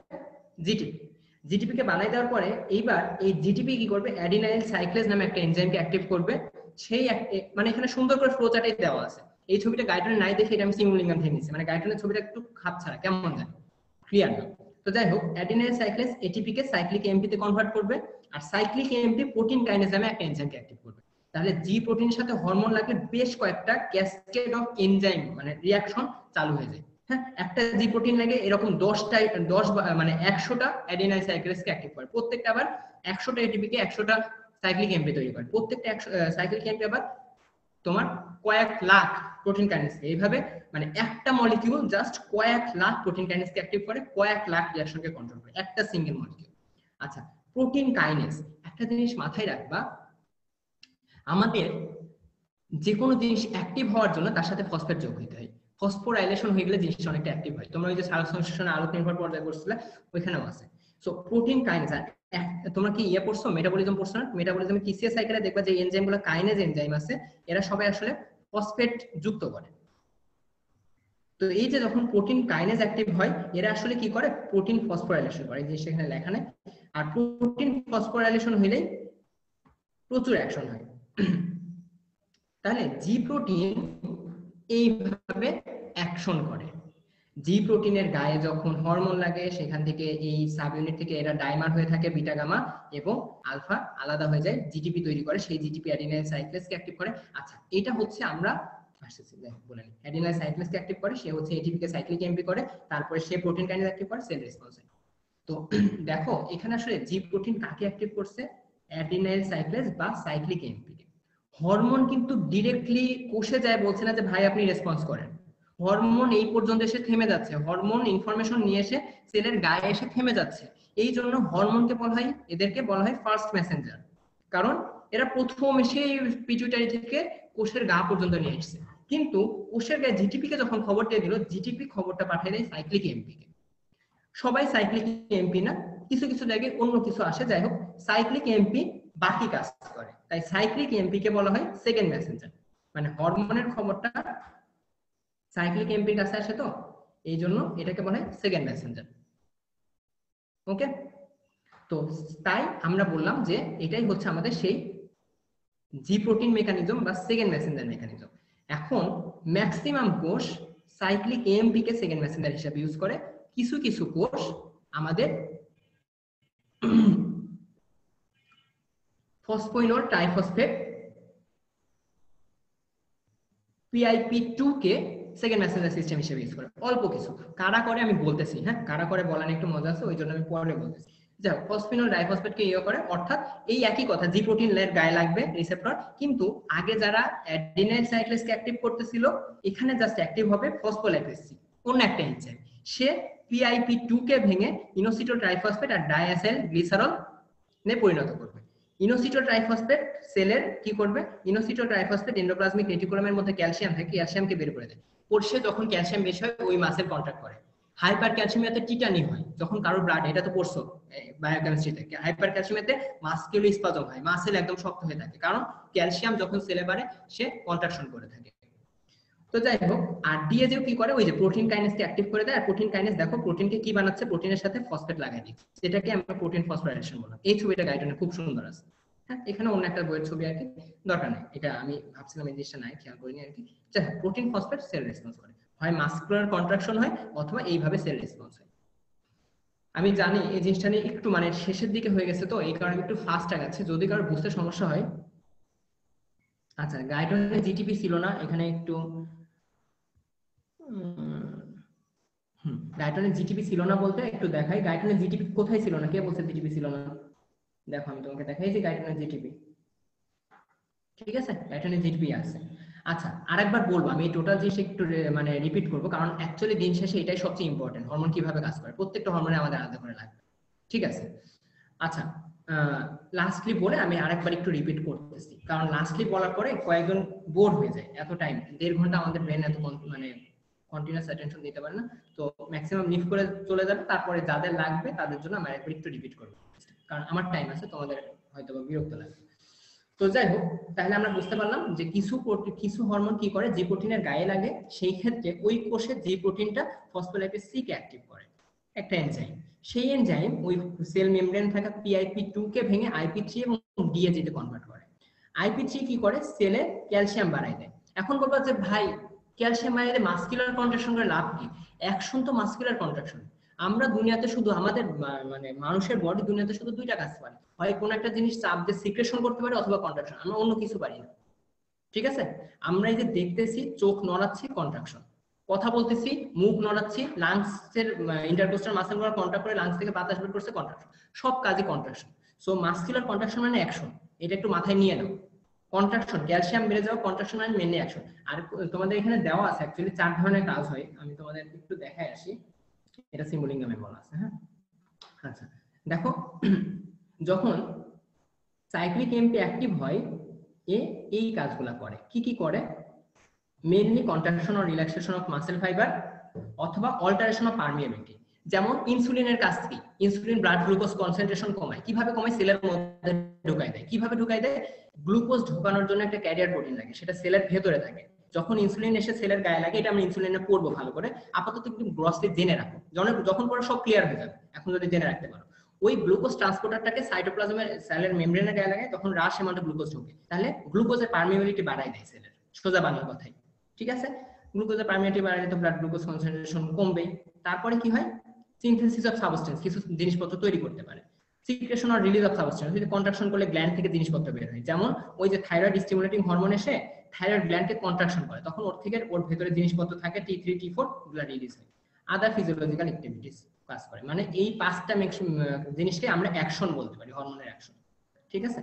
জিটিপি। জিটিপি কে বানাই দেওয়ার পরে এইবার এই জিটিপি কি করবে, অ্যাডিনাইল সাইক্লেজ নামে একটা এনজাইমকে অ্যাক্টিভ করবে। সেই মানে এখানে সুন্দর করে ফ্লো চার্টে দেওয়া আছে, এই ছবিটা গাইডনে নাই দেখে এটা আমি সিমুলিঙ্গাম থেকে নিয়েছি, মানে গাইডনের ছবিটা একটু খাপ ছাড়া, কেমন যায়, ক্লিয়ার না। তো যাই হোক, অ্যাডিনাইল সাইক্লেজ এটিপি কে সাইক্লিক এমপি তে কনভার্ট করবে, আর সাইক্লিক এমপি প্রোটিন কাইনেজ নামে একটা এনজাইমকে অ্যাক্টিভ করবে। তাহলে জি প্রোটিনের সাথে হরমোন লাগলে বেশ কয়েকটা ক্যাসকেড অফ এনজাইম মানে রিঅ্যাকশন চালু হয়ে যায়। হ্যাঁ, একটা জি প্রোটিন লাগে এরকম 10টা 10 মানে 100টা অ্যাডিনাইল সাইক্লেজকে অ্যাক্টিভ করে, প্রত্যেকটা আবার 100টা এটিপি কে 100টা সাইক্লিক এমপি তৈরি করে, প্রত্যেকটা সাইক্লিক এমপি আবার তোমার কয়েক লাখ প্রোটিন কাইনেজকে, এইভাবে মানে একটা মলিকিউল জাস্ট কয়েক লাখ প্রোটিন কাইনেজকে অ্যাক্টিভ করে, কয়েক লাখ রিঅ্যাকশনকে কন্ট্রোল করে, একটা সিঙ্গেল মলিকিউল। আচ্ছা, প্রোটিন কাইনেজ, একটা জিনিস মাথায় রাখবা, আমাদের যে কোনো জিনিস অ্যাক্টিভ হওয়ার জন্য তার সাথে ফসফেট যোগ হইতে হয়। ফসফোরাইলেশন হয়ে গেলে জিনিসটা অনেকটা অ্যাক্টিভ হয়। তোমরা ওই যে সালোকসংশ্লেষণে আলোক নির্ভর পর্যায়ে করছিলে ওইখানেও আছে। সো প্রোটিন কাইনেজ, তোমরা কি ইয়ে পড়ছো, মেটাবলিজম পড়ছো না? মেটাবলিজমে টিসিএস সাইকেলে দেখবা যে এনজাইমগুলো কাইনেজ এনজাইম আছে, এরা সবাই আসলে ফসফেট যুক্ত করে। তো এই যে যখন প্রোটিন কাইনেজ অ্যাক্টিভ হয়, এরা আসলে কি করে, প্রোটিন ফসফোরাইলেশন করে, এই জিনিসটা এখানে লেখা নেই। আর প্রোটিন ফসফোরাইলেশন হইলেই প্রচুর অ্যাকশন হয়। তাহলে জি প্রোটিন এইভাবে অ্যাকশন করে। জি প্রোটিনের গায়ে যখন হরমোন লাগে, সেখান থেকে এই সাব ইউনিট থেকে এরা ডাইমার হয়ে থাকে বিটা গামা এবং আলফা আলাদা হয়ে যায়, জিটিপি তৈরি করে, সেই জিটিপি অ্যাডিনাইল সাইক্লেসকে অ্যাক্টিভ করে। আচ্ছা, এটা হচ্ছে আমরা বলে নিই, অ্যাডিনাইল সাইক্লেসকে অ্যাক্টিভ করে, সে হচ্ছে এটিপি কে সাইক্লিক এমপি করে, তারপরে সে প্রোটিন কাইনেজ অ্যাক্টিভ করে, সেল রেসপন্স হয়। তো দেখো এখানে আসলে জি প্রোটিন কাকে অ্যাক্টিভ করছে, অ্যাডিনাইল সাইক্লেস বা সাইক্লিক এমপি কে। হরমোন কিন্তু ডিরেক্টলি কোষে যায় বলছে না যে ভাই আপনি রেসপন্স করেন, হরমোন এই পর্যন্ত এসে থেমে যাচ্ছে, হরমোন ইনফরমেশন নিয়ে এসে সেলের গায়ে এসে থেমে যাচ্ছে। এই জন্য হরমোনকে বলা হয়, এদেরকে বলা হয় ফার্স্ট মেসেঞ্জার, কারণ এরা প্রথম এসে পিটুইটারি থেকে কোষের গা পর্যন্ত নিয়ে এসেছে। কিন্তু কোষের গায়ে জিটিপি কে যখন খবর দিয়ে দিল, জিটিপি খবরটা পাঠিয়ে দেয় সাইক্লিক এমপি কে। সবাই সাইক্লিক এমপি না, কিছু কিছু জায়গায় অন্য কিছু আসে, যাই হোক সাইক্লিক এমপি বাকি কাজ করে, তাই সাইক্লিক এমপি কে বলা হয় সেকেন্ড মেসেঞ্জার। মানে হরমোনের খবরটা সাইক্লিক এমপির কাছে আসে, তো এই জন্য এটাকে বলা হয় সেকেন্ড মেসেঞ্জার। ওকে, তো তাই আমরা বললাম যে এটাই হচ্ছে আমাদের সেই জি প্রোটিন মেকানিজম বা সেকেন্ড মেসেঞ্জার মেকানিজম। এখন ম্যাক্সিমাম কোষ সাইক্লিক এএমপি কে সেকেন্ড মেসেঞ্জার হিসেবে ইউজ করে, কিছু কিছু কোষ আমাদের ফসফোইনোল ট্রাইফসফেট PIP2 কে সেকেন্ড মেসেঞ্জার সিস্টেম হিসেবে ইউজ করে, অল্প কিছু। কারা করে আমি বলতেছি, হ্যাঁ কারা করে বলার একটু মজা আছে, ওই জন্য আমি পরে বলতেছি। যাই হোক, ফসফিনল ডাইফসফেট কে ইয়ে করে, অর্থাৎ এই একই কথা, জি প্রোটিন এর গায়ে লাগবে রিসেপ্টর, কিন্তু আগে যারা অ্যাডিনাইল সাইক্লেস কে অ্যাক্টিভ করতেছিল, এখানে জাস্ট অ্যাক্টিভ হবে ফসফোলাইপেজ সি, অন্য একটা এনজাইম। সে PIP2 কে ভেঙে ইনোসিটো ট্রাইফসফেট আর ডায়াসাইল গ্লিসারল নে পরিণত করবে। ইনোসিটো ট্রাইফসফেট সেলের কি করবে, ইনোসিটো ট্রাইফসফেট এন্ডোপ্লাজমিক রেটিকুলামের মধ্যে ক্যালসিয়াম থাকে, ক্যালসিয়ামকে বের করে দেয়। কোষে যখন ক্যালসিয়াম বেশি হয়, ওই মাসেল কন্ট্রাক্ট করে। হাইপার ক্যালসিয়ামিয়াতে টিটানি হয় যখন কারো ব্লাড, এটা তো পড়ছো বায়োকেমিস্ট্রিতে, হাইপার ক্যালসিয়ামিয়াতে মাসকুলার স্পাজম হয়, মাসেল একদম শক্ত হয়ে থাকে, কারণ ক্যালসিয়াম যখন সেলে বাড়ে সে কন্ট্রাকশন করে থাকে। তো যাই হোক, আর ডিএজেও কি করে, ওই যে প্রোটিন কাইনেজকে অ্যাক্টিভ করে দেয়। আর প্রোটিন কাইনেজ দেখো প্রোটিনকে কি বানাচ্ছে, প্রোটিনের সাথে ফসফেট লাগাই দিচ্ছে, যেটাকে আমরা প্রোটিন ফসফোরাইলেশন বললাম। এই ছবিটা গাইডনে খুব সুন্দর আছে, হ্যাঁ এখানে অন্য একটা বইয়ের ছবি আর কি, দরকার নেই, এটা আমি ভাবছিলাম এই জিনিসটা নাই, খেয়াল করিনি আর কি। যাই হোক, প্রোটিন ফসফেট সেল রেসপন্স করে, হয় মাসকুলার কন্ট্রাকশন হয় অথবা এইভাবে সেল রেসপন্স হয়। আমি জানি এই জিনিসটা নিয়ে একটু মানে শেষের দিকে হয়ে গেছে, তো এই কারণে একটু ফাস্ট আগাচ্ছে, যদি কারো বুঝতে সমস্যা হয়। আচ্ছা, গাইডনে জিটিপি ছিল না, এখানে একটু গাইটনের জিটিপি ছিল না বলতে একটু দেখাই, গাইটনের জিটিপি কোথায় ছিল না, কে বলছে জিটিপি ছিল না? দেখো আমি তোমাকে দেখাই যে গাইটনের জিটিপি, ঠিক আছে, গাইটনের জিটিপি আছে। আচ্ছা, আরেকবার বলবো আমি, টোটাল জিনিস একটু মানে রিপিট করবো, কারণ অ্যাকচুয়ালি দিন শেষে এটাই সবচেয়ে ইম্পর্টেন্ট, হরমোন কিভাবে কাজ করে, প্রত্যেকটা হরমোনে আমাদের আলাদা করে লাগবে, ঠিক আছে। আচ্ছা, লাস্টলি বলে আমি আরেকবার একটু রিপিট করতেছি, কারণ লাস্টলি বলার পরে কয়েকজন বোর হয়ে যায়, এত টাইম 1.5 ঘন্টা আমাদের ব্রেন এত মানে কন্টিনিউয়াস অ্যাটেনশন দিতে পারে না, তো ম্যাক্সিমাম লিভ করে চলে যাবে, তারপরে যাদের লাগবে তাদের জন্য আমি আরেকবার একটু রিপিট করব, কারণ আমার টাইম আছে, তোমাদের হয়তো বিরক্ত লাগবে। তো যাই হোক, তাহলে আমরা বুঝতে পারলাম যে কিছু হরমোন কি করে, যে প্রোটিনের গায়ে লাগে সেই ক্ষেত্রে ওই কোষে যে প্রোটিনটা ফসফোলাইপেজ সি কে অ্যাক্টিভ করে, একটা এনজাইম, সেই এনজাইম ওই সেল মেমব্রেন থাকা PIP2 কে ভেঙে IP3 এবং DHA তে কনভার্ট করে। IP3 কি করে, সেলে ক্যালসিয়াম বাড়ায় দেয়। এখন বলবা যে ভাই ক্যালসিয়াম বাড়াইলে মাসকুলার কন্ট্রাকশন করে লাভ কি? অ্যাকশন তো মাসকুলার কন্ট্রাকশন। আমরা দুনিয়াতে শুধু আমাদের মানে মানুষের বডি দুনিয়াতে শুধু দুইটা কাজ পারে, হয় কোন একটা জিনিস চাপ দিয়ে সিক্রেশন করতে পারে অথবা কন্ট্রাকশন, আমরা অন্য কিছু পারি না, ঠিক আছে। আমরা এই যে দেখতেছি, চোখ নড়াচ্ছি, কন্ট্রাকশন, কথা বলতেছি, মুখ নড়াচ্ছি, লাংসের ইন্টারকোস্টাল মাসেলগুলো কন্ট্রাক্ট করে লাংস থেকে বাতাস বের করছে, কন্ট্রাকশন, সব কাজই কন্ট্রাকশন। সো মাসকুলার কন্ট্রাকশন মানে অ্যাকশন, এটা একটু মাথায় নিয়ে নাও। কন্ট্রাকশন, ক্যালসিয়াম বেড়ে যাওয়া, কন্ট্রাকশন মানে মেনলি অ্যাকশন। আর তোমাদের এখানে দেওয়া আছে অ্যাকচুয়ালি 4 ধরনের কাজ হয়, আমি তোমাদের একটু দেখাই আসি, এটা সিম্বলিঙ্গামে বলা আছে, হ্যাঁ। আচ্ছা দেখো, যখন সাইক্লিক এমপি অ্যাক্টিভ হয়, এ এই কাজগুলা করে। কি কি করে? Mainly contraction or relaxation of muscle fibre অথবা অল্টারেশন অফ পারমিয়াবিলিটি। যেমন ইনসুলিনের কাজ কি? ইনসুলিন ব্লাড গ্লুকোজ কনসেন্ট্রেশন কমায়। কিভাবে কমায়? সেলের মধ্যে ঢুকায় দেয়। কিভাবে ঢুকায় দেয়? গ্লুকোজ ঢোকানোর জন্য একটা ক্যারিয়ার প্রোটিন লাগে, সেটা সেলের ভেতরে থাকে। যখন ইনসুলিন এসে সেলের গায়ে লাগে, এটা আমরা ইনসুলিনে পড়বো ভালো করে, আপাতত একটু গ্রসলি জেনে রাখো, যখন পরে সব ক্লিয়ার হয়ে যাবে, এখন যদি জেনে রাখতে পারো। ওই গ্লুকোজ ট্রান্সপোর্টারটাকে সাইটোপ্লাজমের সেলের মেমব্রেনের গায়ে লাগায়, তখন রাশ অ্যামাউন্টে গ্লুকোজ ঢোকে, তাহলে গ্লুকোজের পারমিয়াবিলিটি বাড়ায় দেয় সেলের, সোজা বাংলা কথাই। ঠিক আছে, গ্লুকোজের পারমিয়াবিলিটি বাড়ালে তো ব্লাড গ্লুকোজ কনসেন্ট্রেশন কমবে। তারপরে কি হয়? সিনথেসিস অফ সাবস্টেন্স, কিছু জিনিসপত্র তৈরি করতে পারে। Secretion are release of substance, যদি কন্ট্রাকশন করলে গ্ল্যান্ড থেকে জিনিসপত্র বের হয়, যেমন ওই যে থাইরয়েড স্টিমুলেটিং হরমোন এসে থাইরয়েড গ্ল্যান্ডকে কন্ট্রাকশন করে, তখন ওর থেকে ওর ভেতরে জিনিসপত্র থাকে T3 T4, গুলো রিলিজ হয়। আদার ফিজিওলজিক্যাল অ্যাক্টিভিটিস কাজ করে, মানে এই পাঁচটা জিনিসকে আমরা অ্যাকশন বলতে পারি, হরমোনের অ্যাকশন। ঠিক আছে,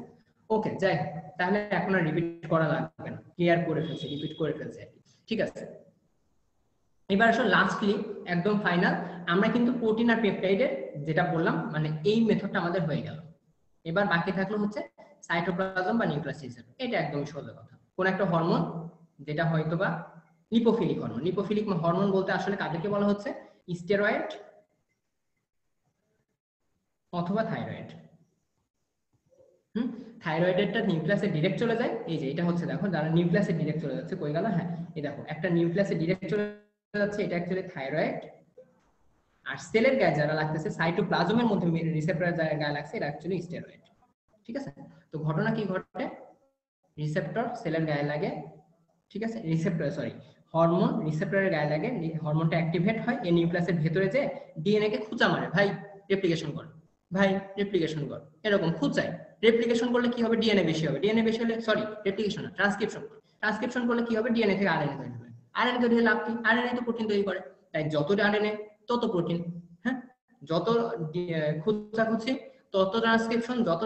ওকে, যাই হোক, তাহলে এখন আর রিপিট করা লাগবে না, ক্লিয়ার করে ফেলছে, রিপিট করে ফেলছে আর কি। ঠিক আছে, এবার আসলে লাস্টলি একদম ফাইনাল, আমরা কিন্তু প্রোটিন আর পেপটাইডের যেটা বললাম, মানে এই মেথডটা আমাদের হয়ে গেল। এবার বাকি থাকলো হচ্ছে সাইটোপ্লাজম বা নিউক্লিয়াস হিসেবে। এটা একদমই সোজা কথা, কোন একটা হরমোন যেটা হয়তোবা লিপোফিলিক হরমোন। লিপোফিলিক হরমোন বলতে আসলে কাদেরকে বলা হচ্ছে? স্টেরয়েড অথবা থাইরয়েড। থাইরয়েডেরটা নিউক্লিয়াসে ডিরেক্ট চলে যায়, এই যে এটা হচ্ছে, দেখো, যারা নিউক্লিয়াসে ডিরেক্ট চলে যাচ্ছে, কই গেল? হ্যাঁ, এই দেখো, একটা নিউক্লিয়াসে ডিরেক্ট চলে যাচ্ছে, এটা অ্যাকচুয়ালি থাইরয়েড। আর সেলের গায়ে যারা লাগতেছে, সাইটোপ্লাজমের মধ্যে রিসেপ্টরের গায়ে লাগছে, এটা অ্যাকচুয়ালি স্টেরয়েড। ঠিক আছে, তো ঘটনা কি ঘটে? রিসেপ্টর সেলের গায়ে লাগে, ঠিক আছে, হরমোন রিসেপ্টরের গায়ে লাগে, হরমোনটা অ্যাক্টিভেট হয়, এই নিউক্লিয়াসের ভেতরে যে ডিএনএ কে খুঁচা মারে, ভাই রেপ্লিকেশন কর, ভাই রেপ্লিকেশন কর, এরকম খুঁচায়। রেপ্লিকেশন করলে কি হবে? ডিএনএ বেশি হবে। ডিএনএ বেশি হলে, রেপ্লিকেশন না, ট্রান্সক্রিপশন করলে কি হবে? ডিএনএ থেকে আরএনএ তৈরি হবে। আরএনএ তৈরি হলে লাভ কি? আরএনএ তো প্রোটিন তৈরি করে, তাই যত আরএনএ তত প্রোটিন। হ্যাঁ, যত খুঁচাখুচি তত ট্রান্সক্রিপশন, যত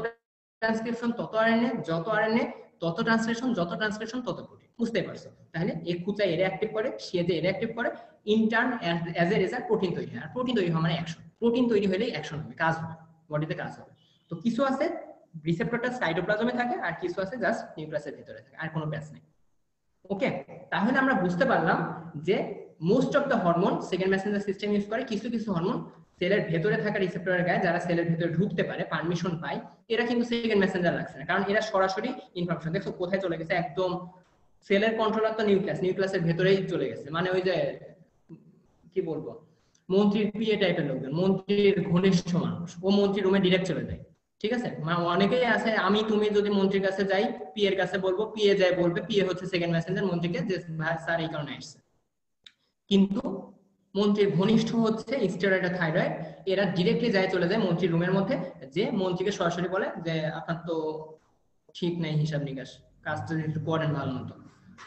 ট্রান্সক্রিপশন তত আরএনএ, যত আরএনএ তত ট্রান্সলেশন, যত ট্রান্সলেশন তত প্রোটিন। বুঝতেই পারছো? তাহলে এই খুঁচা এর অ্যাক্টিভ করে, সে যে এর অ্যাক্টিভ করে, intern as a result protein তৈরি হয়। আর প্রোটিন তৈরি হওয়া মানে অ্যাকশন। প্রোটিন তৈরি হলেই অ্যাকশন হবে, কাজ হবে, বডিতে কাজ হবে। তো কিছু আছে রিসেপ্টরটা সাইটোপ্লাজমে থাকে, আর কিছু আছে জাস্ট নিউক্লিয়াসের ভিতরে থাকে, আর কোনো প্যাচ নেই। ওকে, তাহলে আমরা বুঝতে পারলাম যে most of the hormone second Messenger system use করে। কিছু কিছু হরমোন সেলের ভেতরে থাকা রিসেপ্টরের গায়ে, যারা সেলের ভেতরে ঢুকতে পারে, পারমিশন পায়, এরা কিন্তু সেকেন্ড মেসেঞ্জার লাগছে না, কারণ এরা সরাসরি ইনফরমেশন, দেখো কোথায় চলে গেছে, একদম সেলের কন্ট্রোলার তো নিউক্লিয়াসের ভেতরেই চলে গেছে। মানে ওই যে কি বলবো, মন্ত্রীর পিএ টাইপের লোকজন, মন্ত্রীর ঘনিষ্ঠ মানুষ, ও মন্ত্রীর রুমে ডিরেক্ট চলে যায়। ঠিক আছে, অনেকেই আছে, আমি তুমি যদি মন্ত্রীর কাছে যাই, পি এর কাছে বলবো, পিএ যায় বলবে, পিএ হচ্ছে সেকেন্ড মেসেঞ্জার মন্ত্রীকে, যে স্যার এই কারণে আসছে। কিন্তু মন্ত্রীর ঘনিষ্ঠ হচ্ছে স্টেরয়েড আর থাইরয়েড, এরা ডিরেক্টলি যায়, চলে যায় মন্ত্রীর রুমের মধ্যে, যে মন্ত্রীকে সরাসরি বলে যে আপনার তো ঠিক নাই হিসাব নিকাশ, কাজটা একটু করেন ভালো মতো,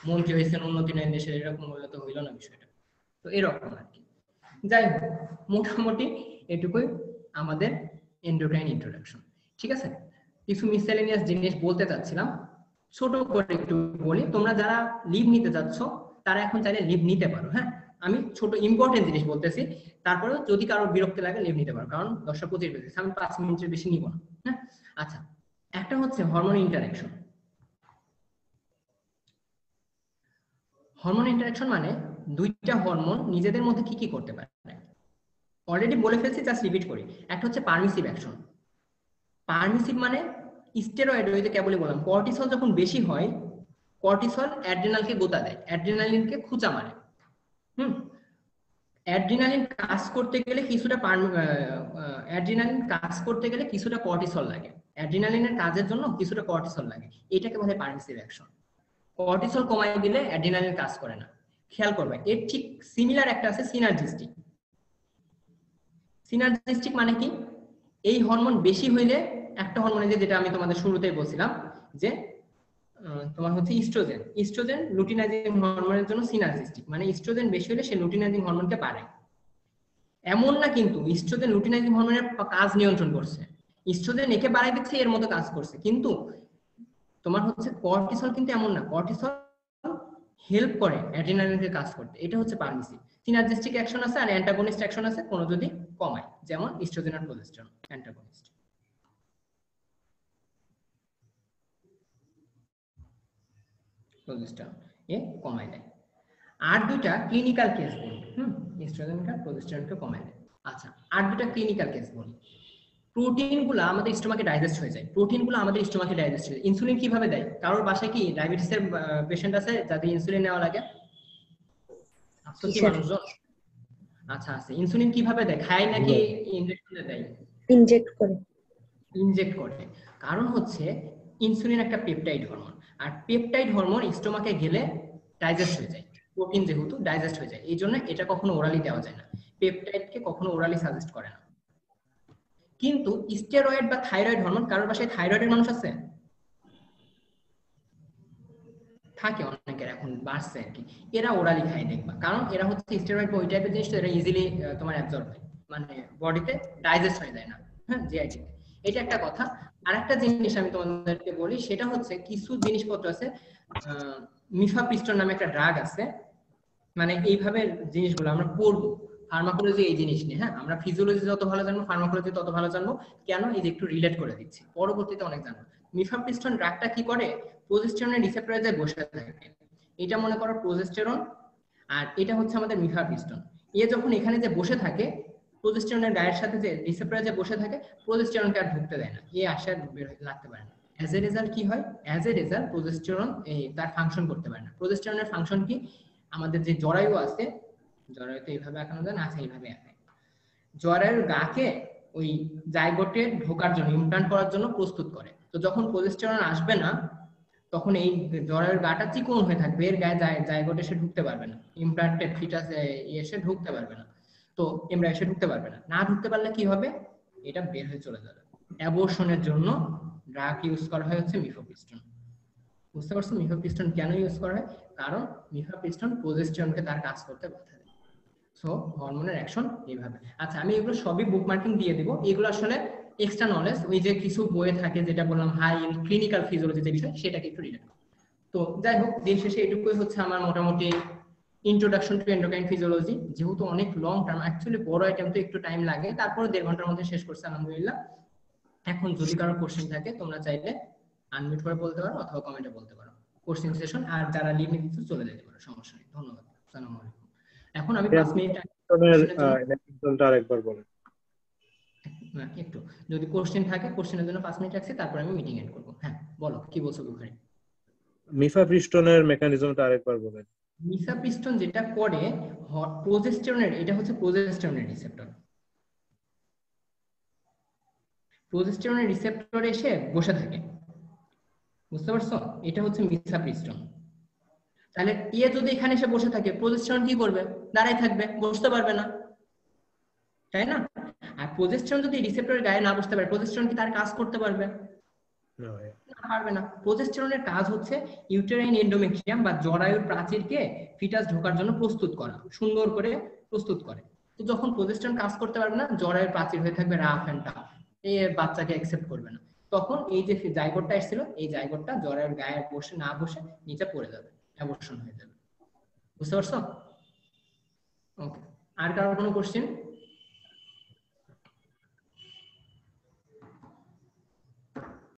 মন্ত্রী হয়েছেন উন্নতি নেই দেশের, এরকম বললে তো হইল না বিষয়টা। তো এরকম আর কি। যাই হোক, মোটামুটি এটুকুই আমাদের এন্ডোক্রাইন ইন্ট্রোডাকশন। ঠিক আছে, কিছু মিসেলেনিয়াস জিনিস বলতে চাচ্ছিলাম, ছোট করে একটু বলি। তোমরা যারা লিভ নিতে যাচ্ছ, তারা এখন চাইলে লিভ নিতে পারো। হ্যাঁ, আমি ছোট ইম্পর্টেন্ট জিনিস বলতেছি, তারপরে যদি কারো বিরক্তি লাগে লিভ নিতে পারো, কারণ 10:25 বেজেছে, আমি 5 মিনিটের বেশি নিব না। হ্যাঁ, আচ্ছা, একটা হচ্ছে হরমোন ইন্টারঅ্যাকশন। হরমোন ইন্টারঅ্যাকশন মানে দুইটা হরমোন নিজেদের মধ্যে কি কি করতে পারে। অলরেডি বলে ফেলছি, জাস্ট রিপিট করি। একটা হচ্ছে পারমিসিভ অ্যাকশন। পারমিসিভ মানে স্টেরয়েড, ওই যে কেবলই বললাম, কর্টিসল যখন বেশি হয়, কর্টিসল অ্যাড্রিনালকে গোতা দেয়, অ্যাড্রিনালিনকে খুঁচা মারে। অ্যাড্রিনালিন কাজ করতে গেলে কিছুটা কর্টিসল লাগে, অ্যাড্রিনালিনের কাজের জন্য কিছুটা কর্টিসল লাগে, এটাকে বলে পারমিসিভ অ্যাকশন। কর্টিসল কমাই দিলে অ্যাড্রিনালিন কাজ করে না। খেয়াল করবে, এর ঠিক সিমিলার একটা আছে সিনার্জিস্টিক। সিনার্জিস্টিক মানে কি? এই হরমোন বেশি হইলে, একটা হরমোন যেটা আমি তোমাদের শুরুতেই বলছিলাম, যে তোমার হচ্ছে ইস্ট্রোজেন। ইস্ট্রোজেন লুটিনাইজিং হরমোনের জন্য সিনার্জিস্টিক, মানে ইস্ট্রোজেন বেশি হলে সে লুটিনাইজিং হরমোনকে বাড়ায়। এমন না কিন্তু ইস্ট্রোজেন লুটিনাইজিং হরমোনের কাজ নিয়ন্ত্রণ করছে, ইস্ট্রোজেন একে বাড়াই দিচ্ছে, এর মতো কাজ করছে। কিন্তু তোমার হচ্ছে কর্টিসল কিন্তু এমন না, কর্টিসল হেল্প করে অ্যাড্রিনালিনকে কাজ করতে। এটা হচ্ছে পারমিসিভ। সিনার্জিস্টিক অ্যাকশন আছে আর অ্যান্টাগনিস্ট অ্যাকশন আছে, কোন যদি কমায়, যেমন ইস্ট্রোজেন আর প্রোজেস্টেরন অ্যান্টাগনিস্ট। প্রজেস্টেরন এ কমায় দেয়। আর দুইটা ক্লিনিক্যাল কেস বলি, এস্ট্রোজেনকে প্রজেস্টেরনকে কমায় দেয়। আচ্ছা, আর দুইটা ক্লিনিক্যাল কেস বলি। প্রোটিনগুলো আমাদের স্টোমাকে ডাইজেস্ট হয়ে যায়, প্রোটিনগুলো আমাদের স্টোমাকে ডাইজেস্ট হয়ে যায়। ইনসুলিন কিভাবে দেয়? কারোর বাসায় কি ডায়াবেটিসের পেশেন্ট আছে যাদের ইনসুলিন নেওয়া লাগে? আছে কি মানুষজন? আচ্ছা আছে। ইনসুলিন কিভাবে দেয়? খায় নাকি ইনজেকশনে দেয়? ইনজেক্ট করে। ইনজেক্ট করে। কারণ হচ্ছে ইনসুলিন একটা পেপটাইড হরমোন, আর পেপটাইড হরমোন স্টোমাকে গেলে ডাইজেস্ট হয়ে যায়, প্রোটিন যেহেতু ডাইজেস্ট হয়ে যায়, এই জন্য এটা কখনো ওরালি দেওয়া যায় না, পেপটাইডকে কখনো ওরালি সাজেস্ট করে না। কিন্তু স্টেরয়েড বা থাইরয়েড হরমোন, কারোর বাসায় থাইরয়েডের মানুষ আছে? থাকে অনেকের, এখন বাড়ছে আর কি। এরা ওরালি খায় দেখবা, কারণ এরা হচ্ছে স্টেরয়েড বা ওই টাইপের জিনিস, তো এরা ইজিলি তোমার অ্যাবজর্ব হয়, মানে বডিতে ডাইজেস্ট হয়ে যায় না, হ্যাঁ জিআইটি। এটা একটা কথা। আর একটা জিনিস আমি তোমাদেরকে বলি, সেটা হচ্ছে কিছু জিনিসপত্র আছে, মিফাপ্রিস্টন নামে একটা ড্রাগ আছে, মানে এইভাবে জিনিসগুলো আমরা পড়বো ফার্মাকোলজি এই জিনিস নিয়ে। হ্যাঁ, আমরা ফিজিওলজি যত ভালো জানবো, ফার্মাকোলজি তত ভালো জানবো। কেন? এই যে একটু রিলেট করে দিচ্ছি, পরবর্তীতে অনেক জানবো। মিফাপ্রিস্টন ড্রাগটা কি করে? প্রোজেস্টেরনের রিসেপ্টরে যায় বসে থাকে। এটা মনে করো প্রোজেস্টেরন, আর এটা হচ্ছে আমাদের মিফাপ্রিস্টন। এ যখন এখানে যে বসে থাকে, প্রোজেস্টেরনের গায়ের সাথে যে রিসেপ্টরে যে বসে থাকে, প্রোজেস্টেরনকে আর ঢুকতে দেয় না, এ আসে আর বের হতে লাগতে পারে না। অ্যাজ এ রেজাল্ট কি হয়? অ্যাজ এ রেজাল্ট প্রোজেস্টেরন তার ফাংশন করতে পারে না। প্রোজেস্টেরনের ফাংশন কি? আমাদের যে জরায়ু আছে, জরায়ুতে এইভাবে আঁকানো যায় না, আছে এইভাবে আঁকায়, জরায়ুর গাকে ওই জাইগোটে ঢোকার জন্য, ইমপ্লান্ট করার জন্য প্রস্তুত করে। তো যখন প্রোজেস্টেরন আসবে না, তখন এই জরায়ুর গাটা চিকন হয়ে থাকবে, এর গায়ে জাইগোট এসে ঢুকতে পারবে না, ইমপ্লান্টেড ফিটাস এসে ঢুকতে পারবে না, তো এমব্রায়ো এসে ঢুকতে পারবে না। না ঢুকতে পারলে কি হবে? এটা বের হয়ে চলে যাবে। অ্যাবর্শনের জন্য ড্রাগ ইউজ করা হয় হচ্ছে মিফাপ্রিস্টন। বুঝতে পারছো মিফাপ্রিস্টন কেন ইউজ করা হয়? কারণ মিফাপ্রিস্টন প্রোজেস্টেরনকে তার কাজ করতে বাধা দেয়। সো হরমোনের অ্যাকশন এইভাবে। আচ্ছা, আমি এগুলো সবই বুকমার্কিং দিয়ে দিব, এগুলো আসলে এক্সট্রা নলেজ, ওই যে কিছু বইয়ে থাকে যেটা বললাম হাই ক্লিনিক্যাল ফিজিওলজি যে বিষয়, সেটাকে একটু রিলেট। তো যাই হোক, দিন শেষে এটুকুই হচ্ছে আমার মোটামুটি ইন্ট্রোডাকশন টু এন্ডোক্রাইন ফিজিওলজি। যেহেতু অনেক লং টার্ম, অ্যাকচুয়ালি বড় আইটেম তো একটু টাইম লাগে, তারপরে 1.5 ঘন্টার মধ্যে শেষ করছে আলহামদুলিল্লাহ। এখন যদি কারো কোশ্চেন থাকে তোমরা চাইলে আনমিউট করে বলতে পারো অথবা কমেন্টে বলতে পারো, কোশ্চেন সেশন। আর যারা লিভ নিতে চলে যেতে পারো, সমস্যা নেই। ধন্যবাদ। আসসালামু আলাইকুম। এখন আমি 5 মিনিট আরেকবার বলেন একটু, যদি কোশ্চেন থাকে কোশ্চেনের জন্য 5 মিনিট রাখছি, তারপর আমি মিটিং এন্ড করব। হ্যাঁ বলো, কি বলছো বুখারী? মিফাপ্রিস্টনের মেকানিজমটা আরেকবার বলেন। মিফাপ্রিস্টন যেটা করে, প্রোজেস্টেরনের, এটা হচ্ছে প্রোজেস্টেরনের রিসেপ্টর, প্রোজেস্টেরনের রিসেপ্টরে এসে বসে থাকে। বুঝতে পারছো? এটা হচ্ছে মিফাপ্রিস্টন। তাহলে এ যদি এখানে এসে বসে থাকে, প্রোজেস্টেরন কি করবে? দাঁড়াই থাকবে, বসতে পারবে না, তাই না? আর প্রোজেস্টেরন যদি রিসেপ্টরের গায়ে না বসতে পারে, প্রোজেস্টেরন কি তার কাজ করতে পারবে? না, পারবে না। প্রোজেস্টেরনের কাজ হচ্ছে ইউটেরাইন এন্ডোমেট্রিয়াম বা জরায়ুর প্রাচীরকে ফিটাস ঢোকার জন্য প্রস্তুত করা, সুন্দর করে প্রস্তুত করে। তো যখন প্রোজেস্টেরন কাজ করতে পারবে না, জরায়ুর প্রাচীর হয়ে থাকবে রাফ এন্ড টাফ, এই বাচ্চাকে অ্যাকসেপ্ট করবে না, তখন এই যে জাইগোটটা এসেছিল, এই জাইগোটটা জরায়ুর গায়ে বসে না বসে নিচে পড়ে যাবে, অ্যাবর্শন হয়ে যাবে। বুঝতে পারছো? ওকে, আর কারো কোনো কোশ্চেন?